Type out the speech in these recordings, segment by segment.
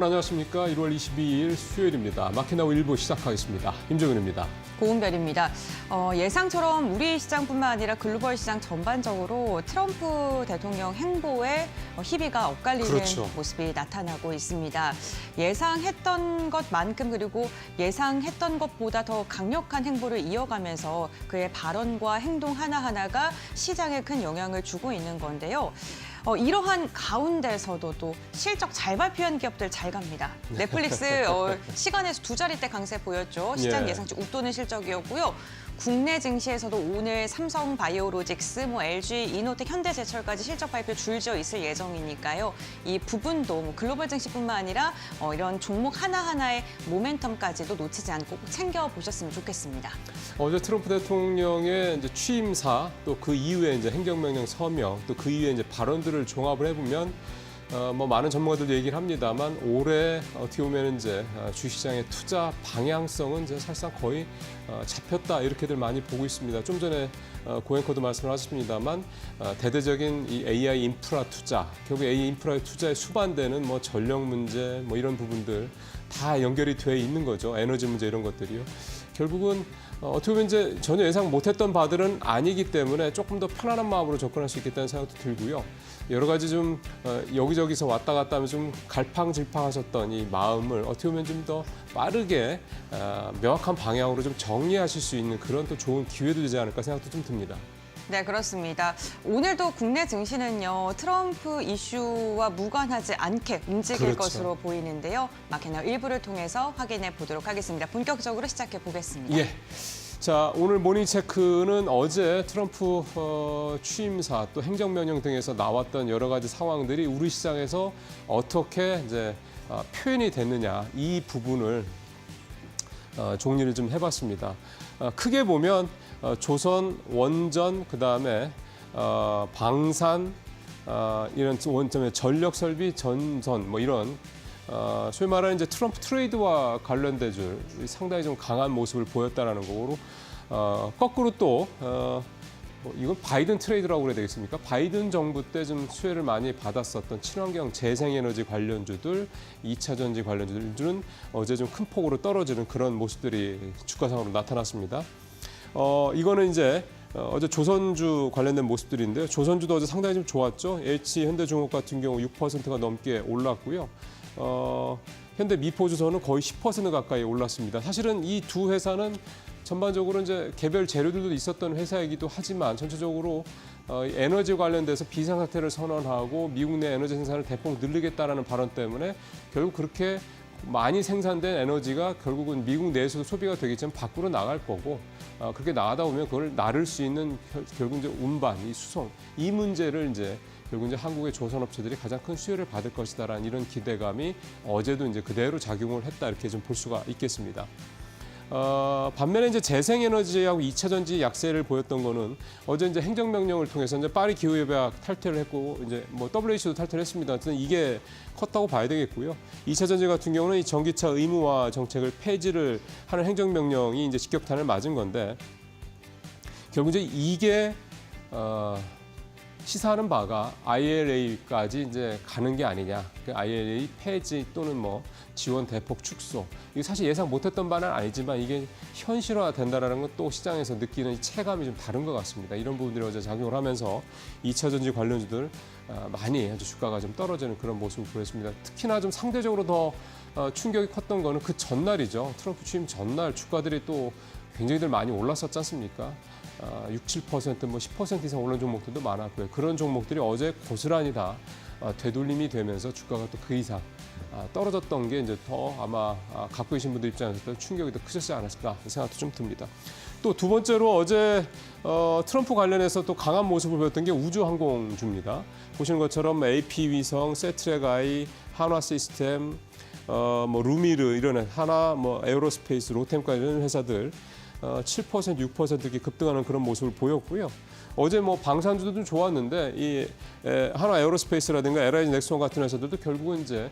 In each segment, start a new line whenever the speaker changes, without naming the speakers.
안녕하십니까. 1월 22일 수요일입니다. 마켓나우 1부 시작하겠습니다. 김정은입니다.
고은별입니다. 예상처럼 우리 시장뿐만 아니라 글로벌 시장 전반적으로 트럼프 대통령 행보에 희비가 엇갈리는
그렇죠.
모습이 나타나고 있습니다. 예상했던 것만큼 그리고 예상했던 것보다 더 강력한 행보를 이어가면서 그의 발언과 행동 하나하나가 시장에 큰 영향을 주고 있는 건데요. 이러한 가운데서도 또 실적 잘 발표한 기업들 잘 갑니다. 넷플릭스 시간에서 두 자릿대 강세 보였죠. 시장
예.
예상치 웃도는 실적이었고요. 국내 증시에서도 오늘 삼성 바이오로직스, LG, 이노텍, 현대제철까지 실적 발표 줄지어 있을 예정이니까요. 이 부분도 글로벌 증시뿐만 아니라 이런 종목 하나하나의 모멘텀까지도 놓치지 않고 꼭 챙겨보셨으면 좋겠습니다.
어제 트럼프 대통령의 이제 취임사 또 그 이후에 이제 행정명령 서명 또 그 이후에 이제 발언들을 종합을 해보면 많은 전문가들도 얘기를 합니다만 올해 어떻게 보면 이제 주식시장의 투자 방향성은 이제 사실상 거의 잡혔다 이렇게들 많이 보고 있습니다. 좀 전에 고앵커도 말씀을 하셨습니다만 대대적인 이 AI 인프라 투자, 결국 AI 인프라 투자에 수반되는 전력 문제 이런 부분들 다 연결이 돼 있는 거죠. 에너지 문제 이런 것들이요. 결국은 어떻게 보면 이제 전혀 예상 못했던 바들은 아니기 때문에 조금 더 편안한 마음으로 접근할 수 있겠다는 생각도 들고요. 여러 가지 좀 여기저기서 왔다 갔다 하면서 좀 갈팡질팡하셨던 이 마음을 어떻게 보면 좀 더 빠르게 명확한 방향으로 좀 정리하실 수 있는 그런 또 좋은 기회도 되지 않을까 생각도 좀 듭니다.
네, 그렇습니다. 오늘도 국내 증시는요, 트럼프 이슈와 무관하지 않게 움직일
그렇죠.
것으로 보이는데요. 마켓나우 일부를 통해서 확인해 보도록 하겠습니다. 본격적으로 시작해 보겠습니다.
예. 자, 오늘 모닝체크는 어제 트럼프 취임사 또 행정명령 등에서 나왔던 여러 가지 상황들이 우리 시장에서 어떻게 이제 표현이 됐느냐 이 부분을 정리를 좀 해봤습니다. 크게 보면 조선, 원전, 그다음에 방산 이런 원점의 전력 설비, 전선 이런 소위 말하는 이제 트럼프 트레이드와 관련된 줄 상당히 좀 강한 모습을 보였다라는 거고 거꾸로 또 이건 바이든 트레이드라고 그래야 되겠습니까? 바이든 정부 때 좀 수혜를 많이 받았었던 친환경 재생에너지 관련주들, 2차 전지 관련주들은 어제 좀 큰 폭으로 떨어지는 그런 모습들이 주가상으로 나타났습니다. 이거는 이제 어제 조선주 관련된 모습들인데요. 조선주도 어제 상당히 좀 좋았죠. LG 현대중업 같은 경우 6%가 넘게 올랐고요. 현대 미포주선은 거의 10% 가까이 올랐습니다. 사실은 이 두 회사는 전반적으로 이제 개별 재료들도 있었던 회사이기도 하지만 전체적으로 에너지 관련돼서 비상사태를 선언하고 미국 내 에너지 생산을 대폭 늘리겠다라는 발언 때문에 결국 그렇게 많이 생산된 에너지가 결국은 미국 내에서도 소비가 되겠지만 밖으로 나갈 거고 그렇게 나가다 보면 그걸 나를 수 있는 결국 이제 운반, 이 수송 이 문제를 이제 결국 이제 한국의 조선업체들이 가장 큰 수혜를 받을 것이다라는 이런 기대감이 어제도 이제 그대로 작용을 했다 이렇게 좀 볼 수가 있겠습니다. 반면에 이제 재생에너지하고 2차 전지 약세를 보였던 거는 어제 이제 행정명령을 통해서 이제 파리 기후협약 탈퇴를 했고 이제 WHO도 탈퇴를 했습니다. 하여튼 이게 컸다고 봐야 되겠고요. 2차 전지 같은 경우는 이 전기차 의무화 정책을 폐지를 하는 행정명령이 이제 직격탄을 맞은 건데 결국 이제 이게 시사하는 바가 IRA까지 이제 가는 게 아니냐. 그 IRA 폐지 또는 지원 대폭 축소. 이게 사실 예상 못했던 바는 아니지만 이게 현실화된다라는 건 또 시장에서 느끼는 체감이 좀 다른 것 같습니다. 이런 부분들이 어제 작용을 하면서 2차 전지 관련주들 많이 아주 주가가 좀 떨어지는 그런 모습을 보였습니다. 특히나 좀 상대적으로 더 충격이 컸던 거는 그 전날이죠. 트럼프 취임 전날 주가들이 또 굉장히들 많이 올랐었지 않습니까? 6, 7%, 10% 이상 오른 종목들도 많았고요. 그런 종목들이 어제 고스란히 다 되돌림이 되면서 주가가 또 그 이상 떨어졌던 게 이제 더 아마 갖고 계신 분들 입장에서 충격이 더 크셨지 않았을까 생각도 좀 듭니다. 또 두 번째로 어제 트럼프 관련해서 또 강한 모습을 보였던 게 우주항공주입니다. 보시는 것처럼 AP 위성, 세트랙I, 한화시스템, 루미르 이런 하나, 에어로스페이스, 로템까지 이런 회사들 7%, 6% 이렇게 급등하는 그런 모습을 보였고요. 어제 방산주도 좀 좋았는데 이 한화 에어로스페이스라든가 LIG 넥스원 같은 회사들도 결국은 이제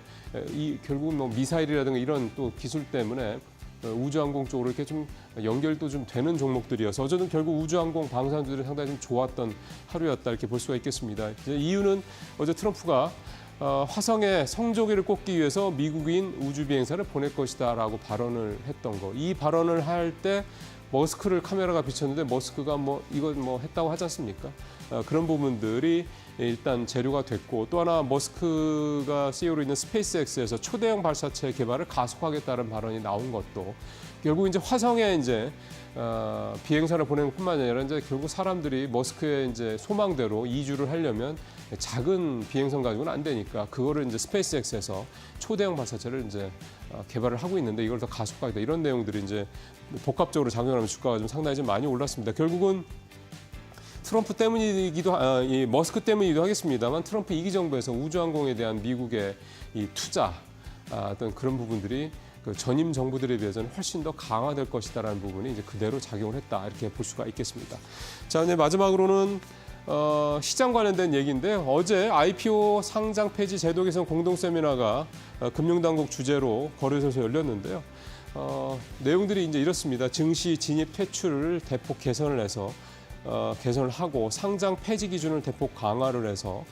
결국은 미사일이라든가 이런 또 기술 때문에 우주항공 쪽으로 이렇게 좀 연결도 좀 되는 종목들이어서 어제는 결국 우주항공 방산주들이 상당히 좀 좋았던 하루였다 이렇게 볼 수가 있겠습니다. 이제 이유는 어제 트럼프가 화성에 성조기를 꽂기 위해서 미국인 우주 비행사를 보낼 것이다라고 발언을 했던 거. 이 발언을 할 때 머스크를 카메라가 비쳤는데 머스크가 이거 했다고 하지 않습니까? 그런 부분들이 일단 재료가 됐고, 또 하나 머스크가 CEO로 있는 스페이스X에서 초대형 발사체 개발을 가속하겠다는 발언이 나온 것도 결국 이제 화성에 이제 비행사를 보내는 뿐만 아니라 이제 결국 사람들이 머스크의 이제 소망대로 이주를 하려면 작은 비행선 가지고는 안 되니까 그거를 이제 스페이스X에서 초대형 발사체를 이제 개발을 하고 있는데 이걸 더 가속화하겠다, 이런 내용들이 이제 복합적으로 작용하면서 주가가 좀 상당히 좀 많이 올랐습니다. 결국은 트럼프 때문이기도 이 머스크 때문이기도 하겠습니다만, 트럼프 2기 정부에서 우주항공에 대한 미국의 이 투자 어떤 그런 부분들이 그 전임 정부들에 비해서는 훨씬 더 강화될 것이다라는 부분이 이제 그대로 작용을 했다, 이렇게 볼 수가 있겠습니다. 자, 이제 마지막으로는 시장 관련된 얘기인데, 어제 IPO 상장 폐지 제도 개선 공동 세미나가 금융당국 주재로 거래소에서 열렸는데요. 내용들이 이제 이렇습니다. 증시 진입 퇴출을 대폭 개선을 해서 개선을 하고, 상장 폐지 기준을 대폭 강화를 해서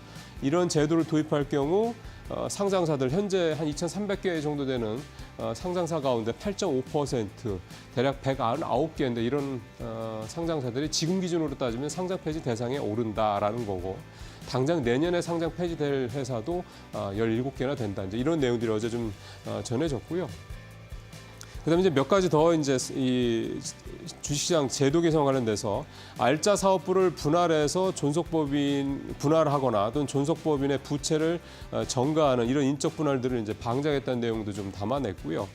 이런 제도를 도입할 경우 상장사들 현재 한 2,300개 정도 되는 상장사 가운데 8.5%, 대략 199개인데 이런 상장사들이 지금 기준으로 따지면 상장 폐지 대상에 오른다라는 거고, 당장 내년에 상장 폐지될 회사도 17개나 된다, 이제 이런 내용들이 어제 좀 전해졌고요. 그다음에 이제 몇 가지 더 이제 이 주식시장 제도 개선 관련돼서 알짜 사업부를 분할해서 분할하거나 또는 존속법인의 부채를 전가하는 이런 인적 분할들을 이제 방지하겠다는 내용도 좀 담아냈고요.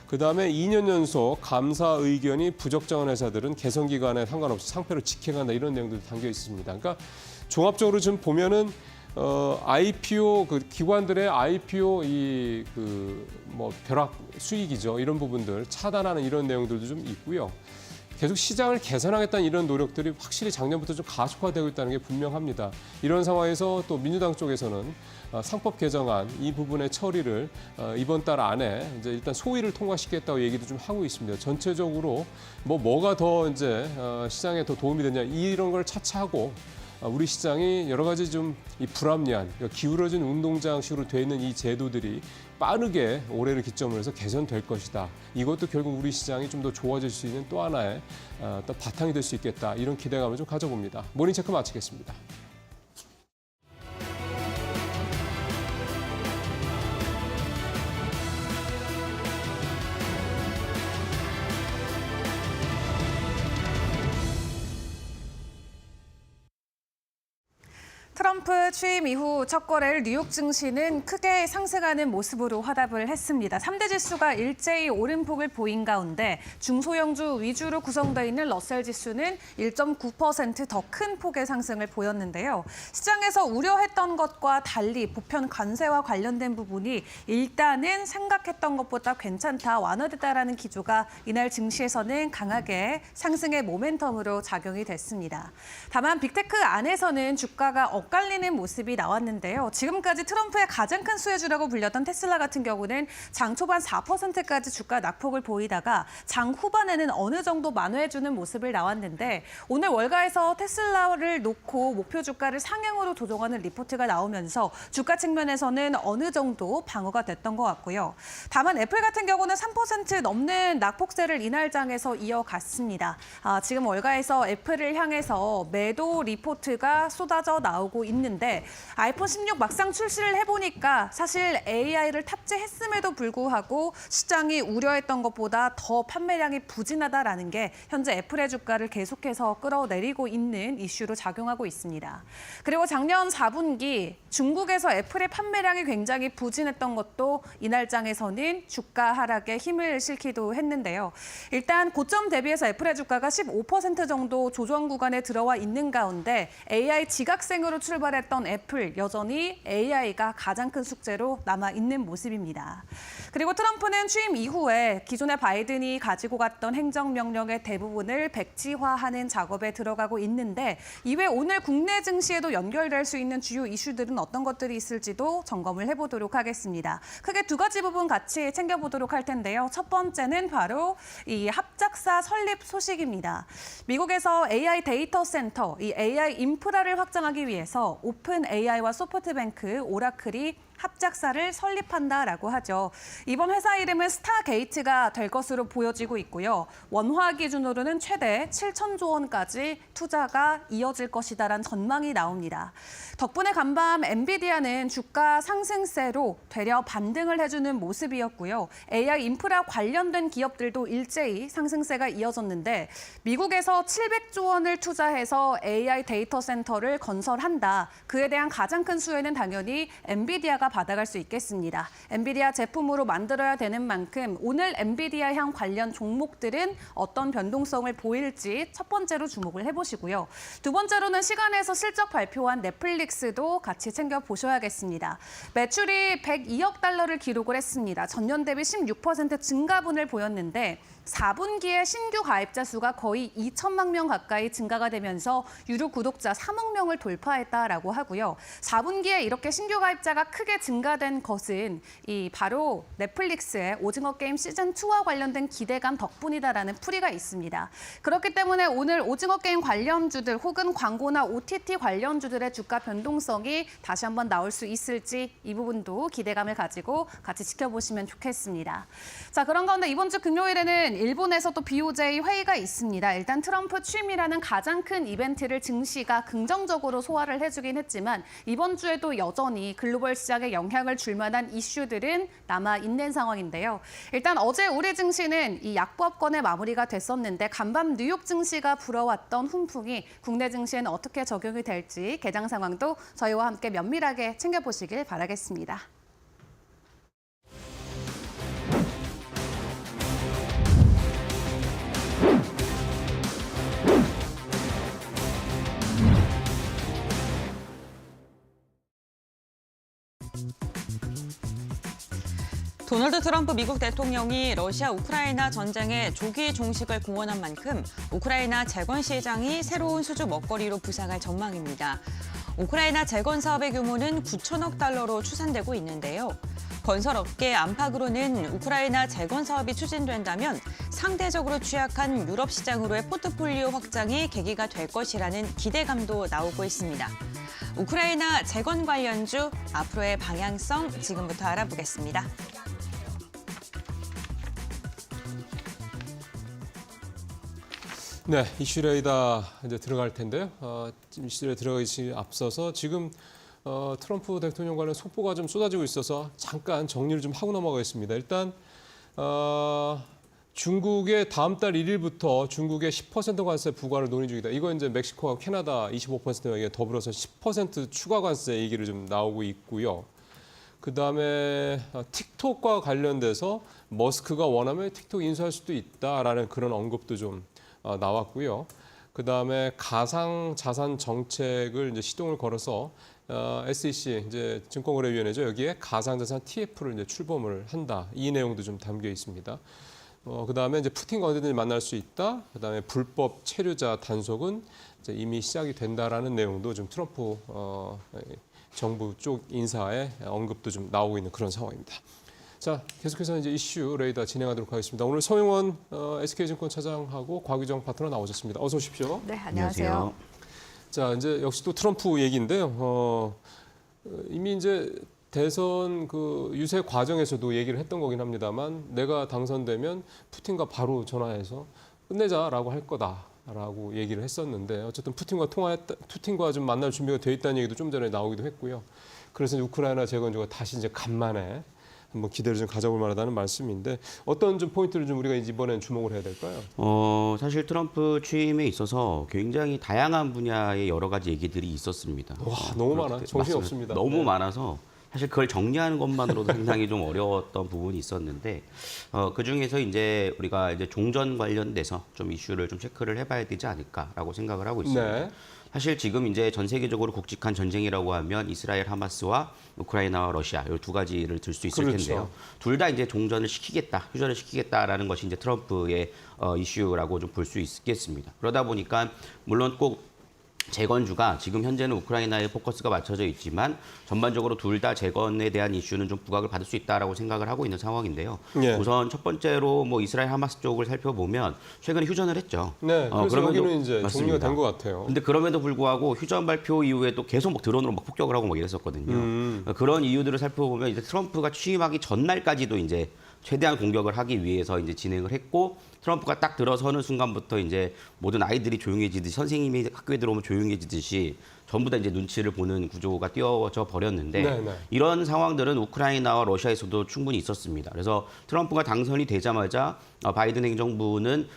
그다음에 2년 연속 감사 의견이 부적정한 회사들은 개선 기간에 상관없이 상표를 직행한다, 이런 내용들이 담겨 있습니다. 그러니까 종합적으로 좀 보면은 IPO 그 기관들의 IPO 벼락 수익이죠, 이런 부분들 차단하는 이런 내용들도 좀 있고요. 계속 시장을 개선하겠다는 이런 노력들이 확실히 작년부터 좀 가속화되고 있다는 게 분명합니다. 이런 상황에서 또 민주당 쪽에서는 상법 개정안 이 부분의 처리를 이번 달 안에 이제 일단 소위를 통과시키겠다고 얘기도 좀 하고 있습니다. 전체적으로 뭐가 더 이제 시장에 더 도움이 되냐, 이런 걸 차치하고 우리 시장이 여러 가지 좀 이 불합리한, 기울어진 운동장식으로 돼 있는 이 제도들이 빠르게 올해를 기점으로 해서 개선될 것이다. 이것도 결국 우리 시장이 좀 더 좋아질 수 있는 또 하나의 또 바탕이 될 수 있겠다, 이런 기대감을 좀 가져봅니다. 모닝체크 마치겠습니다.
트럼프 취임 이후 첫 거래일 뉴욕 증시는 크게 상승하는 모습으로 화답을 했습니다. 3대 지수가 일제히 오름폭을 보인 가운데 중소형주 위주로 구성되어 있는 러셀 지수는 1.9% 더 큰 폭의 상승을 보였는데요. 시장에서 우려했던 것과 달리 보편 관세와 관련된 부분이 일단은 생각했던 것보다 괜찮다, 완화됐다라는 기조가 이날 증시에서는 강하게 상승의 모멘텀으로 작용이 됐습니다. 다만 빅테크 안에서는 주가가 엇갈리는 모습이 나왔는데요. 지금까지 트럼프의 가장 큰 수혜주라고 불렸던 테슬라 같은 경우는 장 초반 4%까지 주가 낙폭을 보이다가 장 후반에는 어느 정도 만회해주는 모습을 나왔는데, 오늘 월가에서 테슬라를 놓고 목표 주가를 상향으로 조정하는 리포트가 나오면서 주가 측면에서는 어느 정도 방어가 됐던 것 같고요. 다만 애플 같은 경우는 3% 넘는 낙폭세를 이날 장에서 이어갔습니다. 지금 월가에서 애플을 향해서 매도 리포트가 쏟아져 나오고 있는데, 아이폰 16 막상 출시를 해보니까 사실 AI를 탑재했음에도 불구하고 시장이 우려했던 것보다 더 판매량이 부진하다라는 게 현재 애플의 주가를 계속해서 끌어내리고 있는 이슈로 작용하고 있습니다. 그리고 작년 4분기 중국에서 애플의 판매량이 굉장히 부진했던 것도 이날 장에서는 주가 하락에 힘을 실기도 했는데요. 일단 고점 대비해서 애플의 주가가 15% 정도 조정 구간에 들어와 있는 가운데 AI 지각생으로 출발했던 애플, 여전히 AI가 가장 큰 숙제로 남아있는 모습입니다. 그리고 트럼프는 취임 이후에 기존의 바이든이 가지고 갔던 행정명령의 대부분을 백지화하는 작업에 들어가고 있는데, 이외 오늘 국내 증시에도 연결될 수 있는 주요 이슈들은 어떤 것들이 있을지도 점검을 해보도록 하겠습니다. 크게 두 가지 부분 같이 챙겨보도록 할 텐데요. 첫 번째는 바로 이 합작사 설립 소식입니다. 미국에서 AI 데이터 센터, 이 AI 인프라를 확장하기 위해서 오픈 AI와 소프트뱅크, 오라클이 합작사를 설립한다라고 하죠. 이번 회사 이름은 스타게이트가 될 것으로 보여지고 있고요. 원화 기준으로는 최대 7천조 원까지 투자가 이어질 것이다라는 전망이 나옵니다. 덕분에 간밤 엔비디아는 주가 상승세로 되려 반등을 해주는 모습이었고요. AI 인프라 관련된 기업들도 일제히 상승세가 이어졌는데 미국에서 700조 원을 투자해서 AI 데이터 센터를 건설한다. 그에 대한 가장 큰 수혜는 당연히 엔비디아가 받아갈 수 있겠습니다. 엔비디아 제품으로 만들어야 되는 만큼 오늘 엔비디아향 관련 종목들은 어떤 변동성을 보일지 첫 번째로 주목을 해보시고요. 두 번째로는 시간에서 실적 발표한 넷플릭스도 같이 챙겨보셔야겠습니다. 매출이 102억 달러를 기록을 했습니다. 전년 대비 16% 증가분을 보였는데 4분기에 신규 가입자 수가 거의 2천만 명 가까이 증가가 되면서 유료 구독자 3억 명을 돌파했다라고 하고요. 4분기에 이렇게 신규 가입자가 크게 증가된 것은 바로 넷플릭스의 오징어 게임 시즌2와 관련된 기대감 덕분이다라는 풀이가 있습니다. 그렇기 때문에 오늘 오징어 게임 관련주들 혹은 광고나 OTT 관련주들의 주가 변동성이 다시 한번 나올 수 있을지 이 부분도 기대감을 가지고 같이 지켜보시면 좋겠습니다. 자, 그런 가운데 이번 주 금요일에는 일본에서 또 BOJ 회의가 있습니다. 일단 트럼프 취임이라는 가장 큰 이벤트를 증시가 긍정적으로 소화를 해주긴 했지만 이번 주에도 여전히 글로벌 시장에 영향을 줄 만한 이슈들은 남아있는 상황인데요. 일단 어제 우리 증시는 이 약보합권의 마무리가 됐었는데 간밤 뉴욕 증시가 불어왔던 훈풍이 국내 증시에는 어떻게 적용이 될지 개장 상황도 저희와 함께 면밀하게 챙겨보시길 바라겠습니다.
도널드 트럼프 미국 대통령이 러시아 우크라이나 전쟁의 조기 종식을 공언한 만큼 우크라이나 재건 시장이 새로운 수주 먹거리로 부상할 전망입니다. 우크라이나 재건 사업의 규모는 9천억 달러로 추산되고 있는데요. 건설업계 안팎으로는 우크라이나 재건 사업이 추진된다면 상대적으로 취약한 유럽 시장으로의 포트폴리오 확장이 계기가 될 것이라는 기대감도 나오고 있습니다. 우크라이나 재건 관련주 앞으로의 방향성 지금부터 알아보겠습니다.
네, 이슈레이더 이제 들어갈 텐데요. 이슈레이더 들어가기 앞서서 지금 트럼프 대통령 관련 속보가 좀 쏟아지고 있어서 잠깐 정리를 좀 하고 넘어가겠습니다. 일단 중국의 다음 달 1일부터 중국의 10% 관세 부과를 논의 중이다. 이거 이제 멕시코와 캐나다 25%와 더불어서 10% 추가 관세 얘기를 좀 나오고 있고요. 그다음에 틱톡과 관련돼서 머스크가 원하면 틱톡 인수할 수도 있다라는 그런 언급도 좀 나왔고요. 그다음에 가상 자산 정책을 이제 시동을 걸어서 SEC 이제 증권거래위원회죠. 여기에 가상자산 TF를 이제 출범을 한다. 이 내용도 좀 담겨 있습니다. 그다음에 이제 푸틴과 언제든지 만날 수 있다. 그다음에 불법 체류자 단속은 이제 이미 시작이 된다라는 내용도 좀 트럼프 정부 쪽 인사의 언급도 좀 나오고 있는 그런 상황입니다. 자, 계속해서 이제 이슈 레이더 진행하도록 하겠습니다. 오늘 서용원 SK증권 차장하고 곽유정 파트너 나오셨습니다. 어서 오십시오.
네, 안녕하세요.
자, 이제 역시 또 트럼프 얘기인데요. 이미 이제 대선 그 유세 과정에서도 얘기를 했던 거긴 합니다만 내가 당선되면 푸틴과 바로 전화해서 끝내자라고 할 거다라고 얘기를 했었는데 어쨌든 푸틴과 좀 만날 준비가 돼 있다는 얘기도 좀 전에 나오기도 했고요. 그래서 이제 우크라이나 재건주가 다시 이제 간만에 한번 기대를 좀 가져볼 만하다는 말씀인데 어떤 좀 포인트를 좀 우리가 이번엔 주목을 해야 될까요?
사실 트럼프 취임에 있어서 굉장히 다양한 분야의 여러 가지 얘기들이 있었습니다.
와, 너무 많아. 정신이 없습니다.
너무
네.
많아서 사실 그걸 정리하는 것만으로도 상당히 좀 어려웠던 부분이 있었는데 그 중에서 이제 우리가 이제 종전 관련돼서 좀 이슈를 좀 체크를 해봐야 되지 않을까라고 생각을 하고 있습니다.
네.
사실 지금 이제 전 세계적으로 굵직한 전쟁이라고 하면 이스라엘 하마스와 우크라이나와 러시아 이 두 가지를 들 수 있을
그렇죠.
텐데요. 둘 다 이제 종전을 시키겠다, 휴전을 시키겠다라는 것이 이제 트럼프의 이슈라고 좀 볼 수 있겠습니다. 그러다 보니까 물론 꼭 재건주가 지금 현재는 우크라이나에 포커스가 맞춰져 있지만 전반적으로 둘 다 재건에 대한 이슈는 좀 부각을 받을 수 있다라고 생각을 하고 있는 상황인데요.
예.
우선 첫 번째로 뭐 이스라엘 하마스 쪽을 살펴보면 최근에 휴전을 했죠.
네, 그래서
그럼에도-
여기는 이제 종료가
맞습니다.
된 것 같아요.
근데 그럼에도 불구하고 휴전 발표 이후에 또 계속 막 드론으로 막 폭격을 하고 막 이랬었거든요. 그런 이유들을 살펴보면 이제 트럼프가 취임하기 전날까지도 이제 최대한 공격을 하기 위해서 이제 진행을 했고 트럼프가 딱 들어서는 순간부터 이제 모든 아이들이 조용해지듯이 선생님이 학교에 들어오면 조용해지듯이 전부 다 이제 눈치를 보는 구조가 띄워져 버렸는데
네, 네.
이런 상황들은 우크라이나와 러시아에서도 충분히 있었습니다. 그래서 트럼프가 당선이 되자마자 바이든 행정부는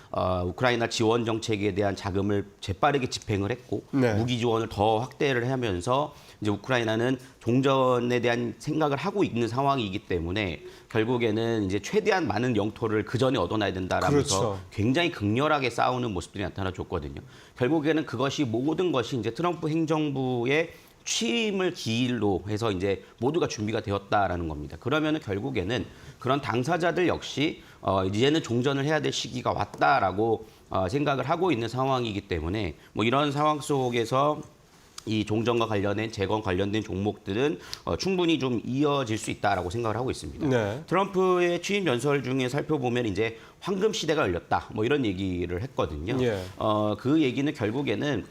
우크라이나 지원 정책에 대한 자금을 재빠르게 집행을 했고
네.
무기 지원을 더 확대를 하면서 이제 우크라이나는 종전에 대한 생각을 하고 있는 상황이기 때문에 결국에는 이제 최대한 많은 영토를 그 전에 얻어놔야 된다라면서
그렇죠.
굉장히 극렬하게 싸우는 모습들이 나타나줬거든요. 결국에는 그것이 모든 것이 이제 트럼프 행정부의 취임을 기일로 해서 이제 모두가 준비가 되었다라는 겁니다. 그러면은 결국에는 그런 당사자들 역시 이제는 종전을 해야 될 시기가 왔다라고 생각을 하고 있는 상황이기 때문에 뭐 이런 상황 속에서 이 종전과 관련된 재건 관련된 종목들은 충분히 좀 이어질 수 있다라고 생각을 하고 있습니다.
네.
트럼프의 취임 연설 중에 살펴보면 이제 황금 시대가 열렸다 뭐 이런 얘기를 했거든요.
예.
그 얘기는 결국에는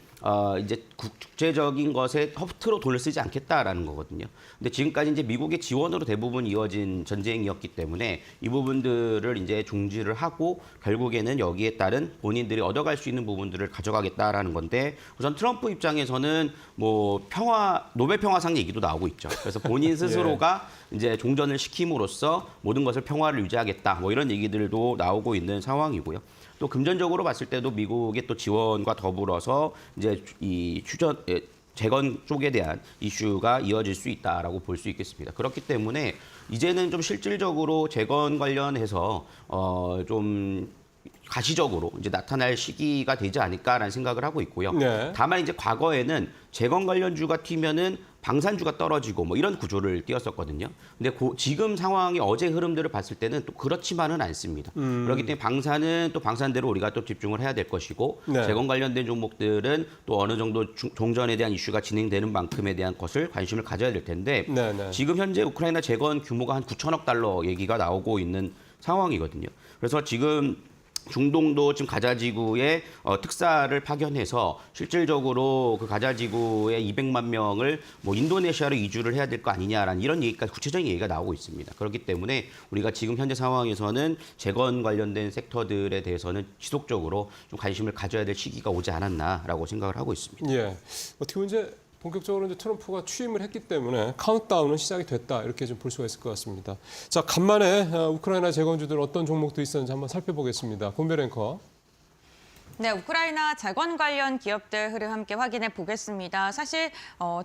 이제 국제적인 것에 허투루 돈을 쓰지 않겠다라는 거거든요. 근데 지금까지 이제 미국의 지원으로 대부분 이어진 전쟁이었기 때문에 이 부분들을 이제 중지를 하고 결국에는 여기에 따른 본인들이 얻어갈 수 있는 부분들을 가져가겠다라는 건데 우선 트럼프 입장에서는 뭐 노벨 평화상 얘기도 나오고 있죠. 그래서 본인 스스로가 이제 종전을 시킴으로써 모든 것을 평화를 유지하겠다 뭐 이런 얘기들도 나오고 있는 상황이고요. 또 금전적으로 봤을 때도 미국의 또 지원과 더불어서 이제 이 재건 쪽에 대한 이슈가 이어질 수 있다라고 볼 수 있겠습니다. 그렇기 때문에 이제는 좀 실질적으로 재건 관련해서 좀 가시적으로 이제 나타날 시기가 되지 않을까라는 생각을 하고 있고요.
네.
다만 이제 과거에는 재건 관련주가 튀면은 방산주가 떨어지고 뭐 이런 구조를 띄었었거든요. 근데 지금 상황의 어제 흐름들을 봤을 때는 또 그렇지만은 않습니다. 그렇기 때문에 방산은 또 방산대로 우리가 또 집중을 해야 될 것이고
네.
재건 관련된 종목들은 또 어느 정도 종전에 대한 이슈가 진행되는 만큼에 대한 것을 관심을 가져야 될 텐데
네, 네.
지금 현재 우크라이나 재건 규모가 한 9천억 달러 얘기가 나오고 있는 상황이거든요. 그래서 지금 중동도 지금 가자지구에 특사를 파견해서 실질적으로 그 가자지구의 200만 명을 뭐 인도네시아로 이주를 해야 될 거 아니냐라는 이런 얘기까지 구체적인 얘기가 나오고 있습니다. 그렇기 때문에 우리가 지금 현재 상황에서는 재건 관련된 섹터들에 대해서는 지속적으로 좀 관심을 가져야 될 시기가 오지 않았나라고 생각을 하고 있습니다.
예. 어떻게 보면 이제 본격적으로 이제 트럼프가 취임을 했기 때문에 카운트다운은 시작이 됐다 이렇게 좀 볼 수가 있을 것 같습니다. 자, 간만에 우크라이나 재건주들 어떤 종목도 있었는지 한번 살펴보겠습니다. 권별 앵커.
네, 우크라이나 재건 관련 기업들 흐름 함께 확인해 보겠습니다. 사실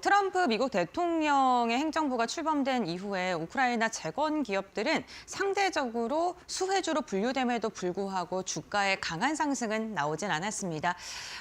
트럼프 미국 대통령의 행정부가 출범된 이후에 우크라이나 재건 기업들은 상대적으로 수혜주로 분류됨에도 불구하고 주가의 강한 상승은 나오진 않았습니다.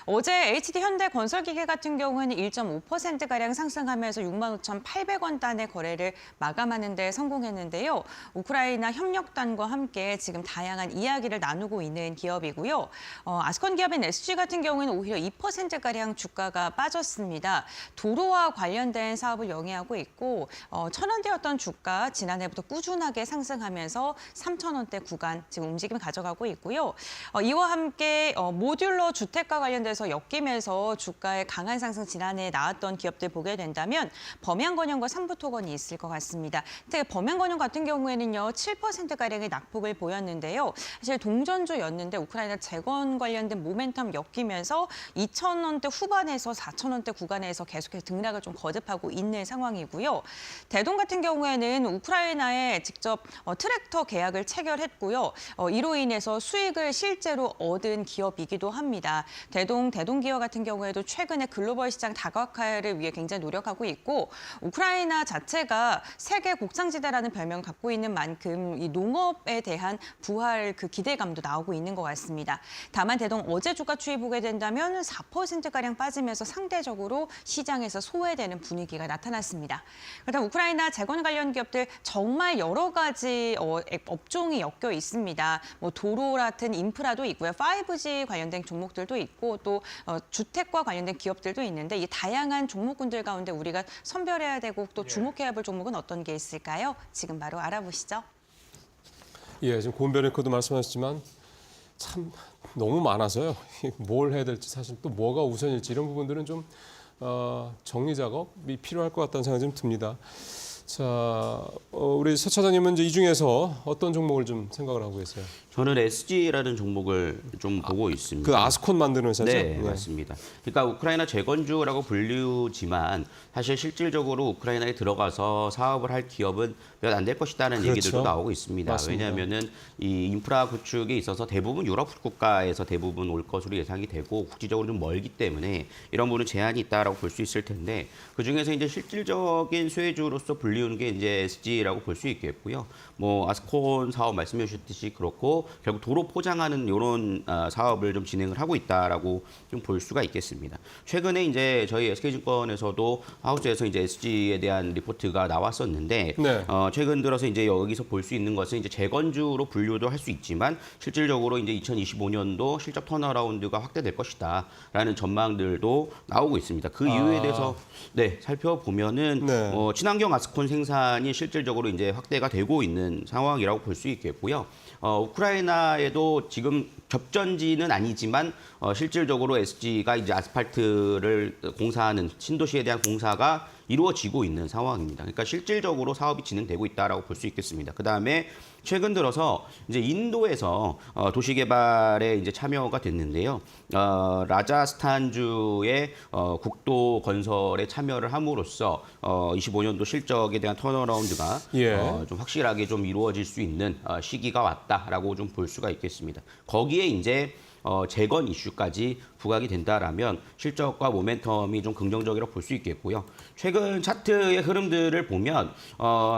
어제 HD 현대건설기계 같은 경우는 1.5%가량 상승하면서 65,800원 단의 거래를 마감하는 데 성공했는데요. 우크라이나 협력단과 함께 지금 다양한 이야기를 나누고 있는 기업이고요. 아스콘 기업인 SG 같은 경우에는 오히려 2%가량 주가가 빠졌습니다. 도로와 관련된 사업을 영위하고 있고 천원대였던 주가 지난해부터 꾸준하게 상승하면서 3,000원대 구간 지금 움직임을 가져가고 있고요. 이와 함께 모듈러 주택과 관련돼서 엮이면서 주가의 강한 상승 지난해에 나왔던 기업들 보게 된다면 범양건영과 삼부토건이 있을 것 같습니다. 특히 범양건영 같은 경우에는요 7%가량의 낙폭을 보였는데요. 사실 동전주였는데 우크라이나 재건 관련된 모멘텀 엮이면서 2,000원대 후반에서 4,000원대 구간에서 계속해서 등락을 좀 거듭하고 있는 상황이고요. 대동 같은 경우에는 우크라이나에 직접 트랙터 계약을 체결했고요. 이로 인해서 수익을 실제로 얻은 기업이기도 합니다. 대동 기업 같은 경우에도 최근에 글로벌 시장 다각화를 위해 굉장히 노력하고 있고 우크라이나 자체가 세계 곡창지대라는 별명을 갖고 있는 만큼 이 농업에 대한 부활 그 기대감도 나오고 있는 것 같습니다. 다만 대동 어제 주가 추이 보게 된다면 4%가량 빠지면서 상대적으로 시장에서 소외되는 분위기가 나타났습니다. 그다음 우크라이나 재건 관련 기업들 정말 여러 가지 업종이 엮여 있습니다. 뭐 도로 같은 인프라도 있고요. 5G 관련된 종목들도 있고 또 주택과 관련된 기업들도 있는데 이 다양한 종목군들 가운데 우리가 선별해야 되고 또 주목해야 볼 종목은 어떤 게 있을까요? 지금 바로 알아보시죠.
예, 지금 고은별앵커도 말씀하셨지만 참 너무 많아서요. 뭘 해야 될지 사실 또 뭐가 우선일지 이런 부분들은 좀 정리 작업이 필요할 것 같다는 생각이 좀 듭니다. 자, 우리 서 차장님은 이제 이 중에서 어떤 종목을 좀 생각을 하고 계세요?
저는 SG라는 종목을 좀 보고 있습니다.
그 아스콘 만드는 회사죠?
네, 맞습니다. 그러니까 우크라이나 재건주라고 불리우지만 사실 실질적으로 우크라이나에 들어가서 사업을 할 기업은 몇 안 될 것이다는
그렇죠.
얘기들도 나오고 있습니다.
맞습니다.
왜냐하면은 이 인프라 구축에 있어서 대부분 유럽 국가에서 대부분 올 것으로 예상이 되고 국지적으로 좀 멀기 때문에 이런 부분은 제한이 있다라고 볼 수 있을 텐데 그 중에서 이제 실질적인 수혜주로서 불리우는 게 이제 SG라고 볼 수 있겠고요. 뭐 아스콘 사업 말씀해 주셨듯이 그렇고 결국 도로 포장하는 이런 사업을 좀 진행을 하고 있다라고 좀 볼 수가 있겠습니다. 최근에 이제 저희 SK증권에서도 하우스에서 이제 SG에 대한 리포트가 나왔었는데
네.
최근 들어서 이제 여기서 볼 수 있는 것은 이제 재건주로 분류도 할 수 있지만 실질적으로 이제 2025년도 실적 턴어라운드가 확대될 것이다라는 전망들도 나오고 있습니다. 그 이유에 대해서 살펴보면은
네.
친환경 아스콘 생산이 실질적으로 이제 확대가 되고 있는 상황이라고 볼 수 있겠고요. 우크라이나에도 지금 접전지는 아니지만 실질적으로 SG가 이제 아스팔트를 공사하는 신도시에 대한 공사가 이루어지고 있는 상황입니다. 그러니까 실질적으로 사업이 진행되고 있다라고 볼 수 있겠습니다. 그다음에 최근 들어서 이제 인도에서 도시 개발에 이제 참여가 됐는데요. 라자스탄주의 국도 건설에 참여를 함으로써 25년도 실적에 대한 턴어라운드가 좀 확실하게 좀 이루어질 수 있는 시기가 왔다라고 좀 볼 수가 있겠습니다. 거기에 이제 재건 이슈까지 부각이 된다라면 실적과 모멘텀이 좀 긍정적이라고 볼 수 있겠고요. 최근 차트의 흐름들을 보면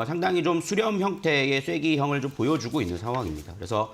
상당히 좀 수렴 형태의 쐐기형을 좀 보여주고 있는 상황입니다. 그래서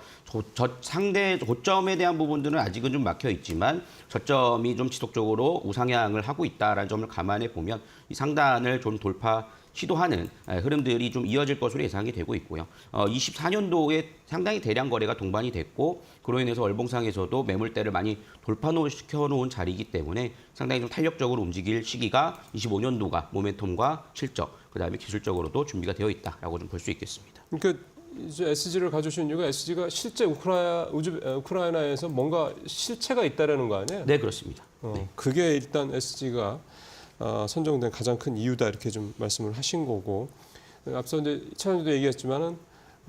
상대 고점에 대한 부분들은 아직은 좀 막혀 있지만 저점이 좀 지속적으로 우상향을 하고 있다라는 점을 감안해 보면 이 상단을 좀 돌파 시도하는 흐름들이 좀 이어질 것으로 예상이 되고 있고요. 24년도에 상당히 대량 거래가 동반이 됐고 그로 인해서 월봉상에서도 매물대를 많이 돌파시켜놓은 자리이기 때문에 상당히 좀 탄력적으로 움직일 시기가 25년도가 모멘텀과 실적, 그다음에 기술적으로도 준비가 되어 있다라고 좀 볼 수 있겠습니다.
그러니까 이제 SG를 가져오신 이유가 SG가 실제 우크라이나에서 뭔가 실체가 있다라는 거 아니에요?
네, 그렇습니다.
그게 일단 SG가 선정된 가장 큰 이유다 이렇게 좀 말씀을 하신 거고 앞서 이제 차장님도 얘기했지만은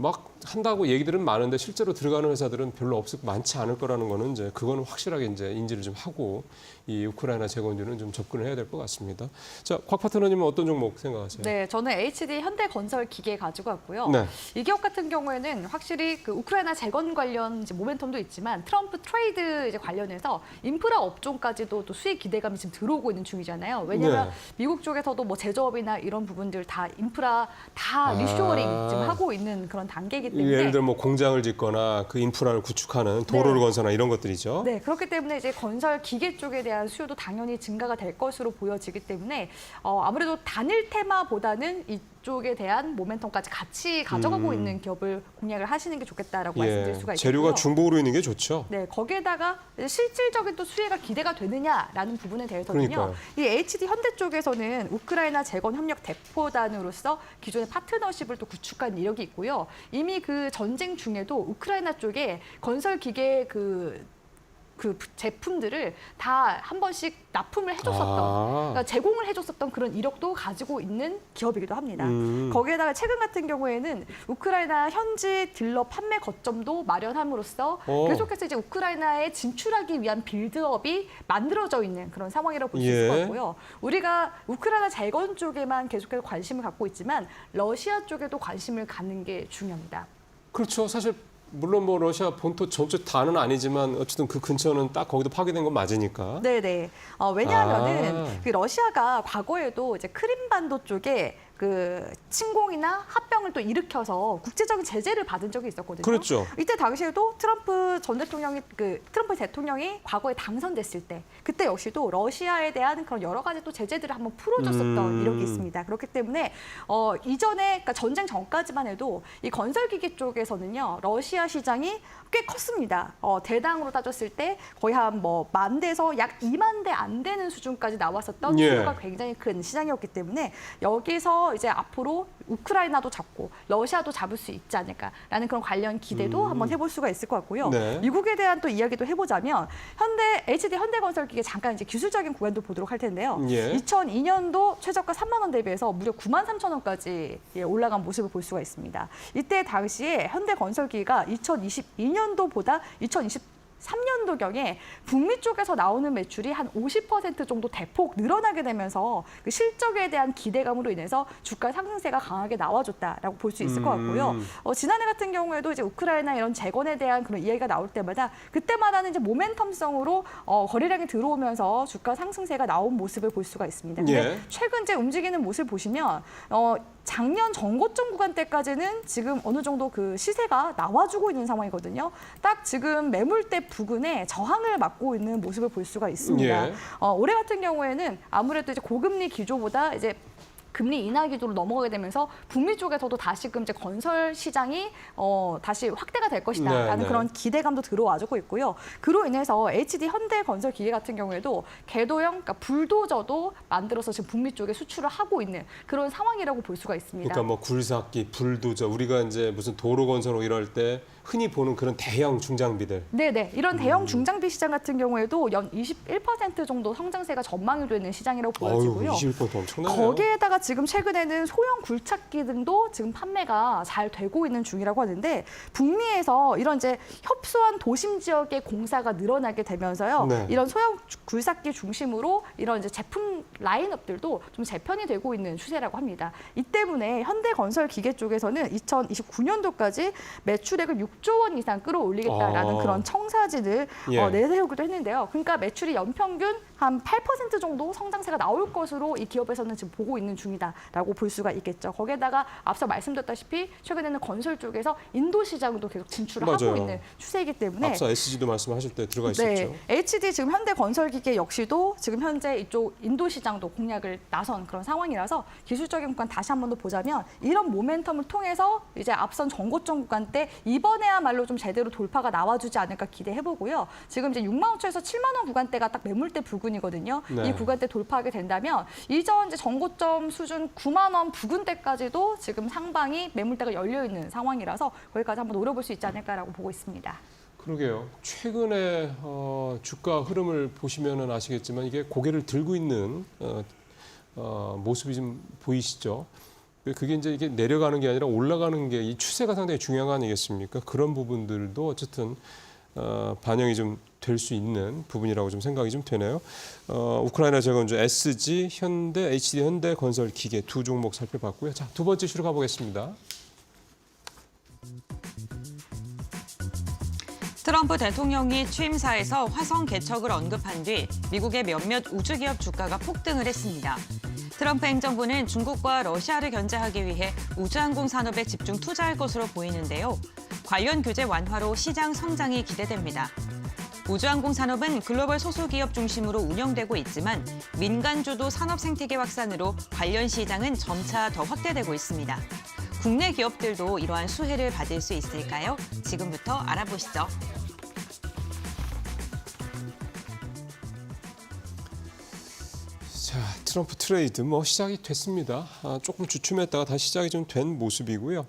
막 한다고 얘기들은 많은데 실제로 들어가는 회사들은 별로 많지 않을 거라는 거는 이제 그거는 확실하게 이제 인지를 좀 하고 이 우크라이나 재건주는 좀 접근을 해야 될 것 같습니다. 자, 곽 파트너님은 어떤 종목 생각하세요?
네, 저는 HD 현대건설 기계 가지고 왔고요.
네.
이 기업 같은 경우에는 확실히 그 우크라이나 재건 관련 이제 모멘텀도 있지만 트럼프 트레이드 이제 관련해서 인프라 업종까지도 또 수익 기대감이 지금 들어오고 있는 중이잖아요. 왜냐하면 미국 쪽에서도 뭐 제조업이나 이런 부분들 다 인프라 다 리쇼어링 지금 하고 있는 그런 단계이기 때문에
예를 들어 뭐 공장을 짓거나 그 인프라를 구축하는 도로를 건설하는 이런 것들이죠.
네, 그렇기 때문에 이제 건설 기계 쪽에 대한 수요도 당연히 증가가 될 것으로 보여지기 때문에 아무래도 단일 테마보다는 이쪽에 대한 모멘텀까지 같이 가져가고 있는 기업을 공략을 하시는 게 좋겠다라고 말씀드릴 수가 있고요.
재료가 중복으로 있는 게 좋죠.
네, 거기에다가 실질적인 또 수혜가 기대가 되느냐라는 부분에 대해서는요.
그러니까요.
이 HD 현대 쪽에서는 우크라이나 재건 협력 대표단으로서 기존의 파트너십을 또 구축한 이력이 있고요. 이미 그 전쟁 중에도 우크라이나 쪽에 건설 기계 그 제품들을 다 한 번씩 납품을 해줬었던, 그러니까 제공을 해줬었던 그런 이력도 가지고 있는 기업이기도 합니다. 거기에다가 최근 같은 경우에는 우크라이나 현지 딜러 판매 거점도 마련함으로써 계속해서 이제 우크라이나에 진출하기 위한 빌드업이 만들어져 있는 그런 상황이라고 볼 수 있을 것 같고요. 우리가 우크라이나 재건 쪽에만 계속해서 관심을 갖고 있지만 러시아 쪽에도 관심을 갖는 게 중요합니다.
그렇죠. 사실 물론 뭐 러시아 본토 전체 다는 아니지만 어쨌든 그 근처는 딱 거기도 파괴된 건 맞으니까.
네네. 왜냐하면은 그 러시아가 과거에도 이제 크림반도 쪽에 그 침공이나 합병을 또 일으켜서 국제적인 제재를 받은 적이 있었거든요.
그렇죠.
이때 당시에도 트럼프 대통령이 과거에 당선됐을 때 그때 역시도 러시아에 대한 그런 여러 가지 또 제재들을 한번 풀어줬었던 이력이 있습니다. 그렇기 때문에 이전에 그러니까 전쟁 전까지만 해도 이 건설기계 쪽에서는요 러시아 시장이 꽤 컸습니다. 대당으로 따졌을 때 거의 한 뭐 10,000대에서 약 20,000대 안 되는 수준까지 나왔었던
예.
수요가 굉장히 큰 시장이었기 때문에 여기서 이제 앞으로 우크라이나도 잡고 러시아도 잡을 수 있지 않을까라는 그런 관련 기대도 한번 해볼 수가 있을 것 같고요.
네.
미국에 대한 또 이야기도 해보자면 HD 현대건설기계 잠깐 이제 기술적인 구간도 보도록 할 텐데요.
예.
2002년도 최저가 3만 원 대비해서 무려 93,000원까지 올라간 모습을 볼 수가 있습니다. 이때 당시에 현대건설기계가 2022년도보다 2023년도경에 북미 쪽에서 나오는 매출이 한 50% 정도 대폭 늘어나게 되면서 그 실적에 대한 기대감으로 인해서 주가 상승세가 강하게 나와줬다라고 볼 수 있을 것 같고요. 지난해 같은 경우에도 이제 우크라이나 이런 재건에 대한 그런 이야기가 나올 때마다 그때마다는 이제 모멘텀성으로 거래량이 들어오면서 주가 상승세가 나온 모습을 볼 수가 있습니다. 근데
예.
최근 이제 움직이는 모습을 보시면 작년 전고점 구간대까지는 지금 어느 정도 그 시세가 나와주고 있는 상황이거든요. 딱 지금 매물대 부근에 저항을 맞고 있는 모습을 볼 수가 있습니다.
예.
올해 같은 경우에는 아무래도 이제 고금리 기조보다 이제 금리 인하 기조로 넘어가게 되면서 북미 쪽에서도 다시금 이제 건설 시장이 다시 확대가 될 것이다라는
네, 네.
그런 기대감도 들어와주고 있고요. 그로 인해서 HD 현대건설기계 같은 경우에도 궤도형, 그러니까 불도저도 만들어서 지금 북미 쪽에 수출을 하고 있는 그런 상황이라고 볼 수가 있습니다.
그러니까 뭐 굴삭기, 불도저, 우리가 이제 무슨 도로 건설로 이럴 때 흔히 보는 그런 대형 중장비들.
네네. 이런 대형 중장비 시장 같은 경우에도 연 21% 정도 성장세가 전망이 되는 시장이라고 보여지고요.
21% 엄청나네요.
거기에다가 지금 최근에는 소형 굴착기 등도 지금 판매가 잘 되고 있는 중이라고 하는데 북미에서 이런 이제 협소한 도심 지역의 공사가 늘어나게 되면서요.
네.
이런 소형 굴삭기 중심으로 이런 이제 제품 라인업들도 좀 재편이 되고 있는 추세라고 합니다. 이 때문에 현대건설기계 쪽에서는 2029년도까지 매출액을 6조 원 이상 끌어올리겠다라는 그런 청사진을
예.
내세우기도 했는데요. 그러니까 매출이 연평균 한 8% 정도 성장세가 나올 것으로 이 기업에서는 지금 보고 있는 중이다라고 볼 수가 있겠죠. 거기에다가 앞서 말씀드렸다시피 최근에는 건설 쪽에서 인도 시장도 계속 진출을
맞아요.
하고 있는 추세이기 때문에
앞서 SG도 말씀하실 때 들어가
네,
있었죠.
HD 지금 현대건설기계 역시도 지금 현재 이쪽 인도 시장도 공략을 나선 그런 상황이라서 기술적인 구간 다시 한 번 더 보자면 이런 모멘텀을 통해서 이제 앞선 전고점 구간 때 이번에야말로 좀 제대로 돌파가 나와주지 않을까 기대해보고요. 지금 이제 65,000에서 7만 원 구간대가 딱 매물대 부근이거든요.
네.
이 구간대 돌파하게 된다면 이전 이제 전고점 수준 9만 원 부근대까지도 지금 상방이 매물대가 열려 있는 상황이라서 거기까지 한번 노려볼 수 있지 않을까라고 보고 있습니다.
그러게요. 최근에 주가 흐름을 보시면 아시겠지만 이게 고개를 들고 있는 모습이 좀 보이시죠? 그게 이제 이게 내려가는 게 아니라 올라가는 게 이 추세가 상당히 중요한 거 아니겠습니까? 그런 부분들도 어쨌든 반영이 좀 될 수 있는 부분이라고 좀 생각이 좀 되네요. 우크라이나 재건주 SG, 현대, HD 현대 건설 기계 두 종목 살펴봤고요. 자, 두 번째 이슈로 가보겠습니다.
트럼프 대통령이 취임사에서 화성 개척을 언급한 뒤 미국의 몇몇 우주기업 주가가 폭등을 했습니다. 트럼프 행정부는 중국과 러시아를 견제하기 위해 우주항공 산업에 집중 투자할 것으로 보이는데요. 관련 규제 완화로 시장 성장이 기대됩니다. 우주항공 산업은 글로벌 소수기업 중심으로 운영되고 있지만 민간 주도 산업 생태계 확산으로 관련 시장은 점차 더 확대되고 있습니다. 국내 기업들도 이러한 수혜를 받을 수 있을까요? 지금부터 알아보시죠.
자, 트럼프 트레이드 시작이 됐습니다. 조금 주춤했다가 다시 시작이 좀 된 모습이고요.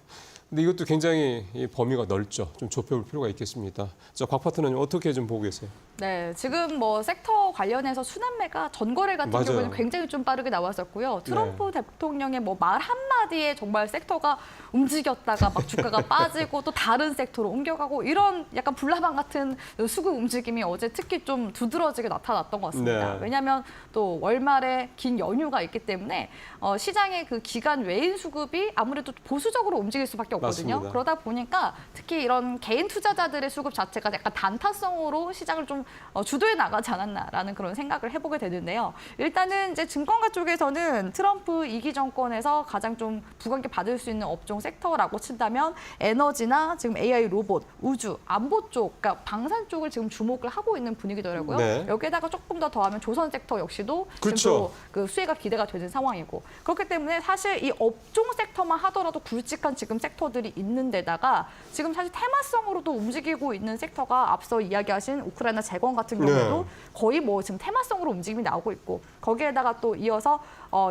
근데 이것도 굉장히 이 범위가 넓죠. 좀 좁혀볼 필요가 있겠습니다. 자, 곽 파트너님 어떻게 좀 보고 계세요?
네, 지금 섹터 관련해서 순환매가 전거래 같은
맞아요.
경우는 굉장히 좀 빠르게 나왔었고요. 트럼프 대통령의 말 한마디에 정말 섹터가 움직였다가 막 주가가 빠지고 또 다른 섹터로 옮겨가고 이런 약간 불나방 같은 수급 움직임이 어제 특히 좀 두드러지게 나타났던 것 같습니다.
네.
왜냐하면 또 월말에 긴 연휴가 있기 때문에 시장의 그 기간 외인 수급이 아무래도 보수적으로 움직일 수밖에 수급이었거든요.
맞습니다.
그러다 보니까 특히 이런 개인 투자자들의 수급 자체가 약간 단타성으로 시장을 좀 주도해 나가지 않았나라는 그런 생각을 해보게 되는데요. 일단은 이제 증권가 쪽에서는 트럼프 2기 정권에서 가장 좀 부각이 받을 수 있는 업종 섹터라고 친다면 에너지나 지금 AI 로봇, 우주, 안보 쪽, 그러니까 방산 쪽을 지금 주목을 하고 있는 분위기더라고요.
네.
여기에다가 조금 더 더하면 조선 섹터 역시도
그렇죠.
지금 또 그 수혜가 기대가 되는 상황이고 그렇기 때문에 사실 이 업종 섹터만 하더라도 굵직한 지금 섹터들이 있는 데다가 지금 사실 테마성으로도 움직이고 있는 섹터가 앞서 이야기하신 우크라이나 재건 같은 경우에도 거의 뭐 지금 테마성으로 움직임이 나오고 있고 거기에다가 또 이어서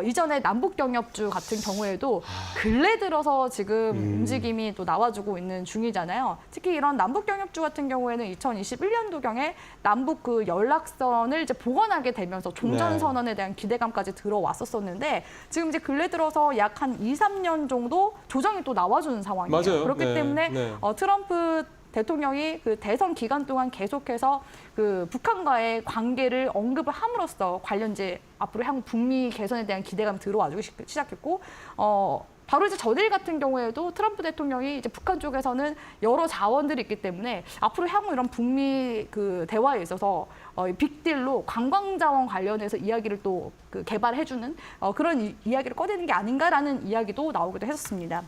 이전에 남북 경협주 같은 경우에도 근래 들어서 지금 움직임이 또 나와주고 있는 중이잖아요. 특히 이런 남북 경협주 같은 경우에는 2021년도경에 남북 그 연락선을 이제 복원하게 되면서 종전 선언에 대한 기대감까지 들어왔었었는데 지금 이제 근래 들어서 약 한 2, 3년 정도 조정이 또 나와주는 상황이에요.
맞아요.
그렇기
네,
때문에
네.
트럼프 대통령이 그 대선 기간 동안 계속해서 그 북한과의 관계를 언급을 함으로써 관련 이제 앞으로 향후 북미 개선에 대한 기대감이 들어와주기 시작했고 바로 이제 전일 같은 경우에도 트럼프 대통령이 이제 북한 쪽에서는 여러 자원들이 있기 때문에 앞으로 향후 이런 북미 그 대화에 있어서 빅딜로 관광 자원 관련해서 이야기를 또 그 개발해주는 그런 이야기를 꺼내는 게 아닌가라는 이야기도 나오기도 했었습니다.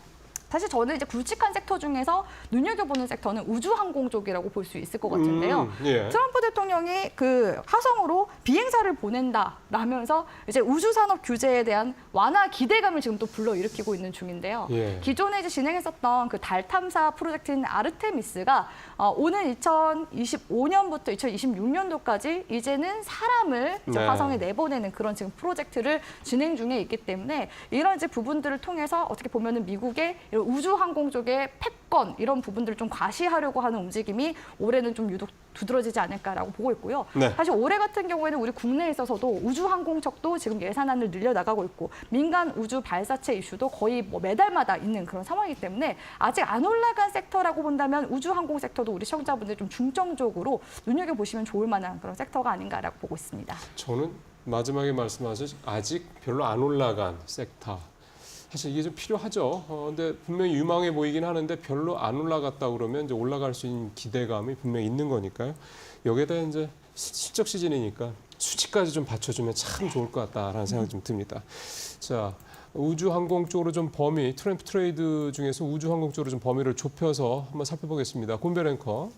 사실 저는 이제 굵직한 섹터 중에서 눈여겨보는 섹터는 우주항공 쪽이라고 볼 수 있을 것 같은데요.
예.
트럼프 대통령이 그 화성으로 비행사를 보낸다라면서 이제 우주산업 규제에 대한 완화 기대감을 지금 또 불러일으키고 있는 중인데요.
예.
기존에 이제 진행했었던 그 달 탐사 프로젝트인 아르테미스가 오는 2025년부터 2026년도까지 이제는 사람을 이제
네.
화성에 내보내는 그런 지금 프로젝트를 진행 중에 있기 때문에 이런 이제 부분들을 통해서 어떻게 보면은 미국의 이런 우주항공 쪽의 패권 이런 부분들을 좀 과시하려고 하는 움직임이 올해는 좀 유독 두드러지지 않을까라고 보고 있고요.
네.
사실 올해 같은 경우에는 우리 국내에 있어서도 우주항공척도 지금 예산안을 늘려나가고 있고 민간 우주 발사체 이슈도 거의 뭐 매달마다 있는 그런 상황이기 때문에 아직 안 올라간 섹터라고 본다면 우주항공 섹터도 우리 시청자분들 좀 중점적으로 눈여겨보시면 좋을 만한 그런 섹터가 아닌가라고 보고 있습니다.
저는 마지막에 말씀하신 아직 별로 안 올라간 섹터. 사실 이게 좀 필요하죠. 근데 분명히 유망해 보이긴 하는데 별로 안 올라갔다 그러면 이제 올라갈 수 있는 기대감이 분명히 있는 거니까요. 여기에다 이제 실적 시즌이니까 수치까지 좀 받쳐주면 참 좋을 것 같다라는 생각이 좀 듭니다. 자, 우주항공 쪽으로 좀 범위, 트럼프 트레이드 중에서 우주항공 쪽으로 좀 범위를 좁혀서 한번 살펴보겠습니다. 곤별 앵커.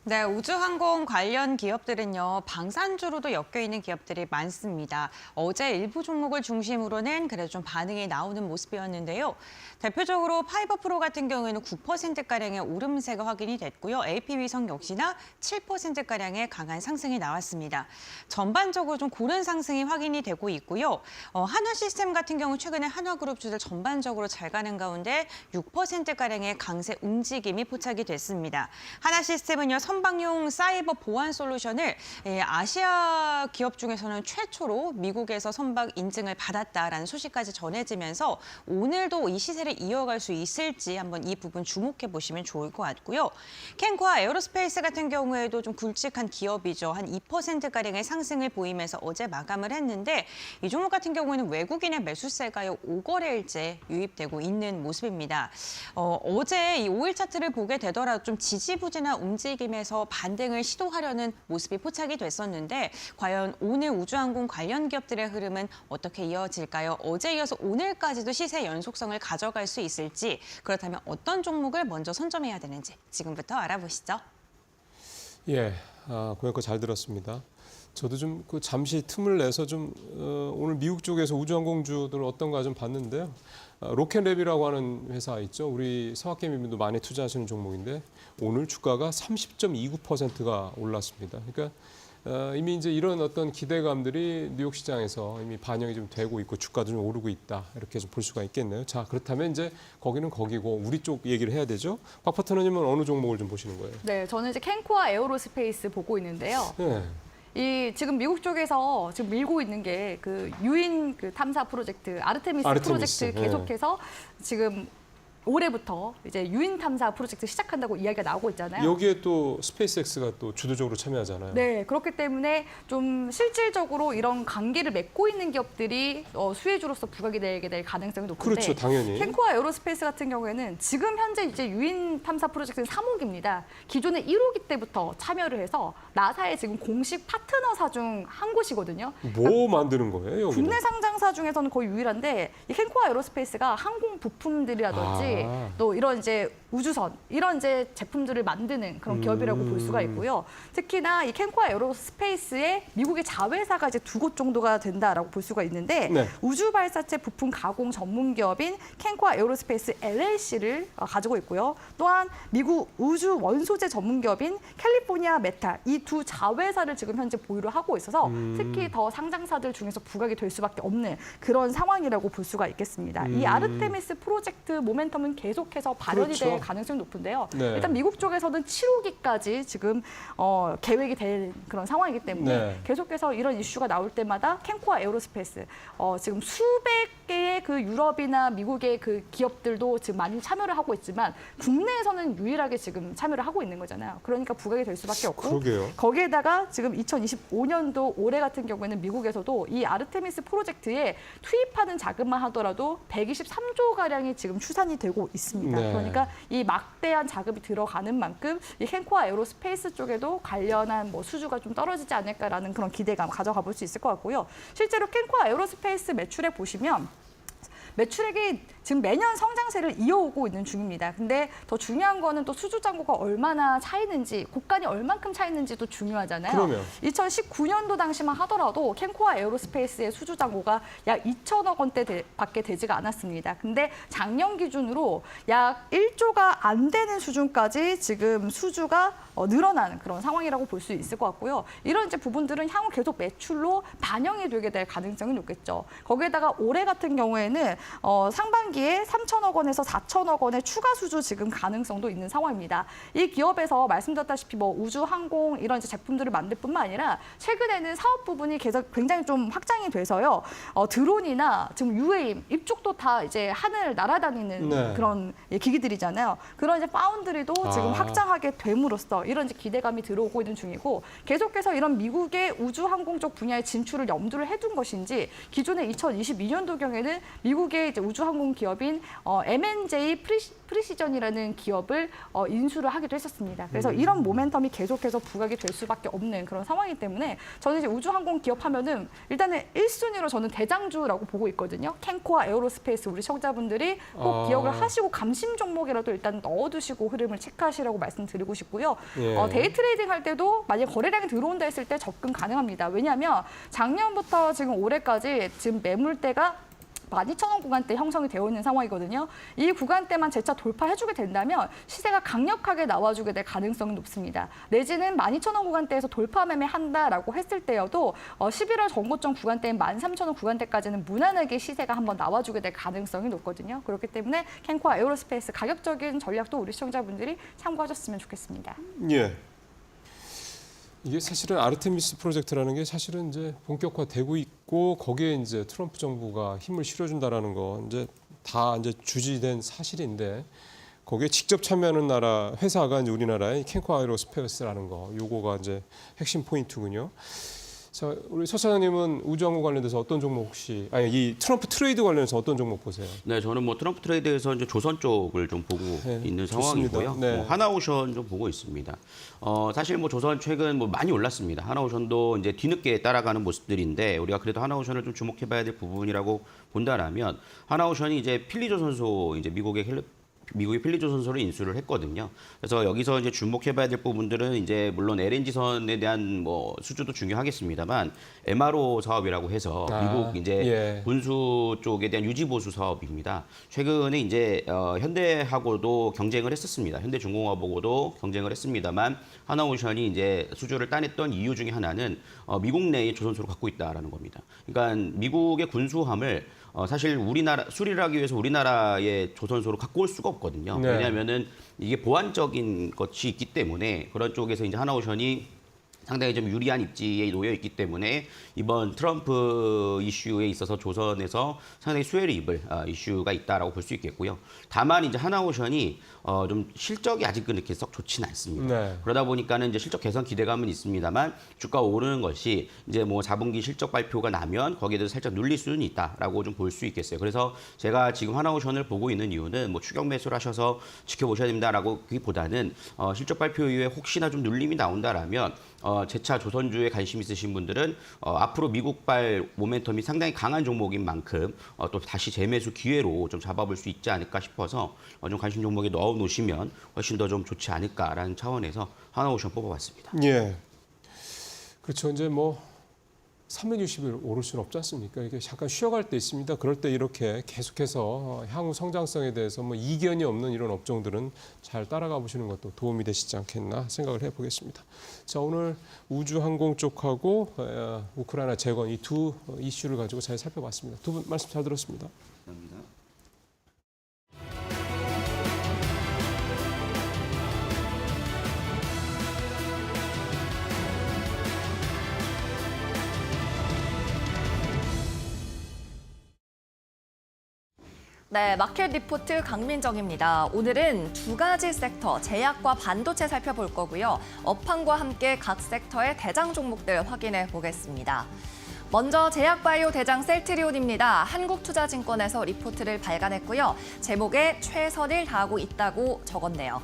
네, 우주항공 관련 기업들은요, 방산주로도 엮여있는 기업들이 많습니다. 어제 일부 종목을 중심으로는 그래도 좀 반응이 나오는 모습이었는데요. 대표적으로 파이버프로 같은 경우에는 9%가량의 오름세가 확인이 됐고요. AP위성 역시나 7%가량의 강한 상승이 나왔습니다. 전반적으로 좀 고른 상승이 확인이 되고 있고요. 한화시스템 같은 경우 최근에 한화그룹주들 전반적으로 잘 가는 가운데 6%가량의 강세 움직임이 포착이 됐습니다. 한화시스템은요, 선박용 사이버 보안 솔루션을 아시아 기업 중에서는 최초로 미국에서 선박 인증을 받았다라는 소식까지 전해지면서 오늘도 이 시세를 이어갈 수 있을지 한번 이 부분 주목해 보시면 좋을 것 같고요. 캔코아 에어로스페이스 같은 경우에도 좀 굵직한 기업이죠. 한 2%가량의 상승을 보이면서 어제 마감을 했는데 이 종목 같은 경우에는 외국인의 매수세가요 5거래일째 유입되고 있는 모습입니다. 어제 이 5일 차트를 보게 되더라도 좀 지지부진한 움직임에서 반등을 시도하려는 모습이 포착이 됐었는데 과연 오늘 우주항공 관련 기업들의 흐름은 어떻게 이어질까요? 어제 이어서 오늘까지도 시세 연속성을 가져갈 수 있을지 그렇다면 어떤 종목을 먼저 선점해야 되는지 지금부터 알아보시죠.
예, 고영거 잘 들었습니다. 저도 좀 그 잠시 틈을 내서 좀 오늘 미국 쪽에서 우주항공주들 어떤가 좀 봤는데요. 로켓랩이라고 하는 회사 있죠. 우리 서학개미분도 많이 투자하시는 종목인데 오늘 주가가 30.29%가 올랐습니다. 그러니까 이미 이제 이런 어떤 기대감들이 뉴욕 시장에서 이미 반영이 좀 되고 있고 주가도 좀 오르고 있다 이렇게 좀 볼 수가 있겠네요. 자, 그렇다면 이제 거기는 거기고 우리 쪽 얘기를 해야 되죠. 박 파트너님은 어느 종목을 좀 보시는 거예요?
네, 저는 이제 캔코아 에어로스페이스 보고 있는데요.
네.
이 지금 미국 쪽에서 지금 밀고 있는 게 그 유인 그 탐사 프로젝트 아르테미스 프로젝트
예.
계속해서 지금 올해부터 이제 유인 탐사 프로젝트 시작한다고 이야기가 나오고 있잖아요.
여기에 또 스페이스X가 또 주도적으로 참여하잖아요.
네, 그렇기 때문에 좀 실질적으로 이런 관계를 맺고 있는 기업들이 수혜주로서 부각이 되게 될 가능성이 높은데
그렇죠, 당연히.
캔코와 에어로스페이스 같은 경우에는 지금 현재 이제 유인 탐사 프로젝트는 3호기입니다. 기존에 1호기 때부터 참여를 해서 나사의 지금 공식 파트너사 중 한 곳이거든요.
뭐 만드는 거예요, 여기는?
국내 상장사 중에서는 거의 유일한데 이 캔코와 에어로스페이스가 항공 부품들이라든지 또 이런 이제 우주선 이런 이제 제품들을 만드는 그런 기업이라고 볼 수가 있고요. 특히나 이 캔코와 에어로스페이스의 미국의 자회사가 이제 2곳 정도가 된다라고 볼 수가 있는데
네.
우주 발사체 부품 가공 전문 기업인 캔코와 에어로스페이스 LLC를 가지고 있고요. 또한 미국 우주 원소재 전문 기업인 캘리포니아 메탈 이 두 자회사를 지금 현재 보유를 하고 있어서 특히 더 상장사들 중에서 부각이 될 수밖에 없는 그런 상황이라고 볼 수가 있겠습니다. 이 아르테미스 프로젝트 모멘텀은 계속해서 발현이
그렇죠.
될 가능성이 높은데요.
네.
일단 미국 쪽에서는 7호기까지 지금 계획이 된 그런 상황이기 때문에
네.
계속해서 이런 이슈가 나올 때마다 캔코와 에어로스페이스 지금 수백 개의 그 유럽이나 미국의 그 기업들도 지금 많이 참여를 하고 있지만 국내에서는 유일하게 지금 참여를 하고 있는 거잖아요. 그러니까 부각이 될 수밖에 없고
그러게요.
거기에다가 지금 2025년도 올해 같은 경우에는 미국에서도 이 아르테미스 프로젝트에 투입하는 자금만 하더라도 123조 가량이 지금 추산이 되고 있습니다.
네.
그러니까 이 막대한 자금이 들어가는 만큼 이 캔코와 에어로스페이스 쪽에도 관련한 뭐 수주가 좀 떨어지지 않을까라는 그런 기대감 가져가 볼 수 있을 것 같고요. 실제로 캔코와 에어로스페이스 매출액 보시면 매출액이 지금 매년 성장세를 이어오고 있는 중입니다. 근데 더 중요한 거는 또 수주 잔고가 얼마나 차이는지, 곡간이 얼만큼 차이는지도 중요하잖아요.
그러면.
2019년도 당시만 하더라도 캔코와 에어로스페이스의 수주 잔고가 약 2천억 원대 밖에 되지가 않았습니다. 근데 작년 기준으로 약 1조가 안 되는 수준까지 지금 수주가 늘어나는 그런 상황이라고 볼 수 있을 것 같고요. 이런 이제 부분들은 향후 계속 매출로 반영이 되게 될 가능성이 높겠죠. 거기에다가 올해 같은 경우에는 상반기에 3천억 원에서 4천억 원의 추가 수주 지금 가능성도 있는 상황입니다. 이 기업에서 말씀드렸다시피 뭐 우주, 항공 이런 이제 제품들을 만들 뿐만 아니라 최근에는 사업 부분이 계속 굉장히 좀 확장이 돼서요. 드론이나 지금 UAM 이쪽도 다 이제 하늘 날아다니는
네.
그런 기기들이잖아요. 그런 이제 파운드리도 지금 확장하게 됨으로써 이런 이제 기대감이 들어오고 있는 중이고 계속해서 이런 미국의 우주 항공 쪽 분야의 진출을 염두를 해둔 것인지 기존에 2022년도경에는 미국의 이제 우주 항공 기업인 M&J 프리시전이라는 기업을 인수를 하기도 했었습니다. 그래서 이런 모멘텀이 계속해서 부각이 될 수밖에 없는 그런 상황이기 때문에 저는 이제 우주 항공 기업 하면은 일단은 1순위로 저는 대장주라고 보고 있거든요. 캔코와 에어로스페이스 우리 시청자분들이 꼭 기억을 하시고 감심 종목이라도 일단 넣어두시고 흐름을 체크하시라고 말씀드리고 싶고요.
예.
데이 트레이딩 할 때도 만약 거래량이 들어온다 했을 때 접근 가능합니다. 왜냐하면 작년부터 지금 올해까지 지금 매물대가 12,000원 구간대 형성이 되어 있는 상황이거든요. 이 구간대만 재차 돌파해주게 된다면 시세가 강력하게 나와주게 될 가능성이 높습니다. 내지는 12,000원 구간대에서 돌파 매매한다라고 했을 때여도 11월 전고점 구간대인 13,000원 구간대까지는 무난하게 시세가 한번 나와주게 될 가능성이 높거든요. 그렇기 때문에 캔코와 에어로스페이스 가격적인 전략도 우리 시청자분들이 참고하셨으면 좋겠습니다.
예. 이게 사실은 아르테미스 프로젝트라는 게 사실은 이제 본격화되고 있고 거기에 이제 트럼프 정부가 힘을 실어준다라는 거 이제 다 이제 주지된 사실인데 거기에 직접 참여하는 나라 회사가 이제 우리나라의 캔코와 에어로스페이스라는 거 요거가 이제 핵심 포인트군요. 자, 우리 서 사장님은 우주항공 관련돼서 어떤 종목 혹시 이 트럼프 트레이드 관련해서 어떤 종목 보세요?
네, 저는 뭐 트럼프 트레이드에서 이제 조선 쪽을 좀 보고
네,
있는
좋습니다.
상황이고요.
네.
뭐 하나오션 좀 보고 있습니다. 사실 뭐 조선 최근 뭐 많이 올랐습니다. 하나오션도 이제 뒤늦게 따라가는 모습들인데 우리가 그래도 하나오션을 좀 주목해봐야 될 부분이라고 본다라면 하나오션이 이제 필리조선소 이제 미국의 필리조선소를 인수를 했거든요. 그래서 여기서 이제 주목해봐야 될 부분들은 이제 물론 LNG선에 대한 뭐 수주도 중요하겠습니다만 MRO 사업이라고 해서 미국 이제
예.
군수 쪽에 대한 유지보수 사업입니다. 최근에 이제 현대하고도 경쟁을 했었습니다. 현대중공업하고도 경쟁을 했습니다만 하나오션이 이제 수주를 따냈던 이유 중에 하나는 미국 내의 조선소를 갖고 있다라는 겁니다. 그러니까 미국의 군수함을 사실 우리나라 수리를 하기 위해서 우리나라의 조선소로 갖고 올 수가 없거든요.
네.
왜냐하면은 이게 보안적인 것이 있기 때문에 그런 쪽에서 이제 하나오션이 상당히 좀 유리한 입지에 놓여 있기 때문에 이번 트럼프 이슈에 있어서 조선에서 상당히 수혜를 입을 이슈가 있다라고 볼 수 있겠고요. 다만 이제 하나오션이 좀 실적이 아직은 이렇게 썩 좋지는 않습니다.
네.
그러다 보니까는 이제 실적 개선 기대감은 있습니다만 주가 오르는 것이 이제 뭐 4분기 실적 발표가 나면 거기에 대해서 살짝 눌릴 수는 있다라고 좀 볼 수 있겠어요. 그래서 제가 지금 하나오션을 보고 있는 이유는 뭐 추격 매수를 하셔서 지켜보셔야 됩니다라고 보다는 실적 발표 이후에 혹시나 좀 눌림이 나온다라면 재차 조선주에 관심 있으신 분들은 앞으로 미국발 모멘텀이 상당히 강한 종목인 만큼 또 다시 재매수 기회로 좀 잡아볼 수 있지 않을까 싶어서 좀 관심 종목에 넣어 놓으시면 훨씬 더 좀 좋지 않을까라는 차원에서 하나오션 뽑아봤습니다.
예. 그렇죠. 이제 뭐 360일 오를 수는 없지 않습니까? 이게 잠깐 쉬어갈 때 있습니다. 그럴 때 이렇게 계속해서 향후 성장성에 대해서 뭐 이견이 없는 이런 업종들은 잘 따라가 보시는 것도 도움이 되시지 않겠나 생각을 해보겠습니다. 자, 오늘 우주항공 쪽하고 우크라이나 재건 이 두 이슈를 가지고 잘 살펴봤습니다. 두 분 말씀 잘 들었습니다.
감사합니다.
네, 마켓 리포트 강민정입니다. 오늘은 두 가지 섹터, 제약과 반도체 살펴볼 거고요. 업황과 함께 각 섹터의 대장 종목들 확인해 보겠습니다. 먼저 제약바이오 대장 셀트리온입니다. 한국투자증권에서 리포트를 발간했고요. 제목에 최선을 다하고 있다고 적었네요.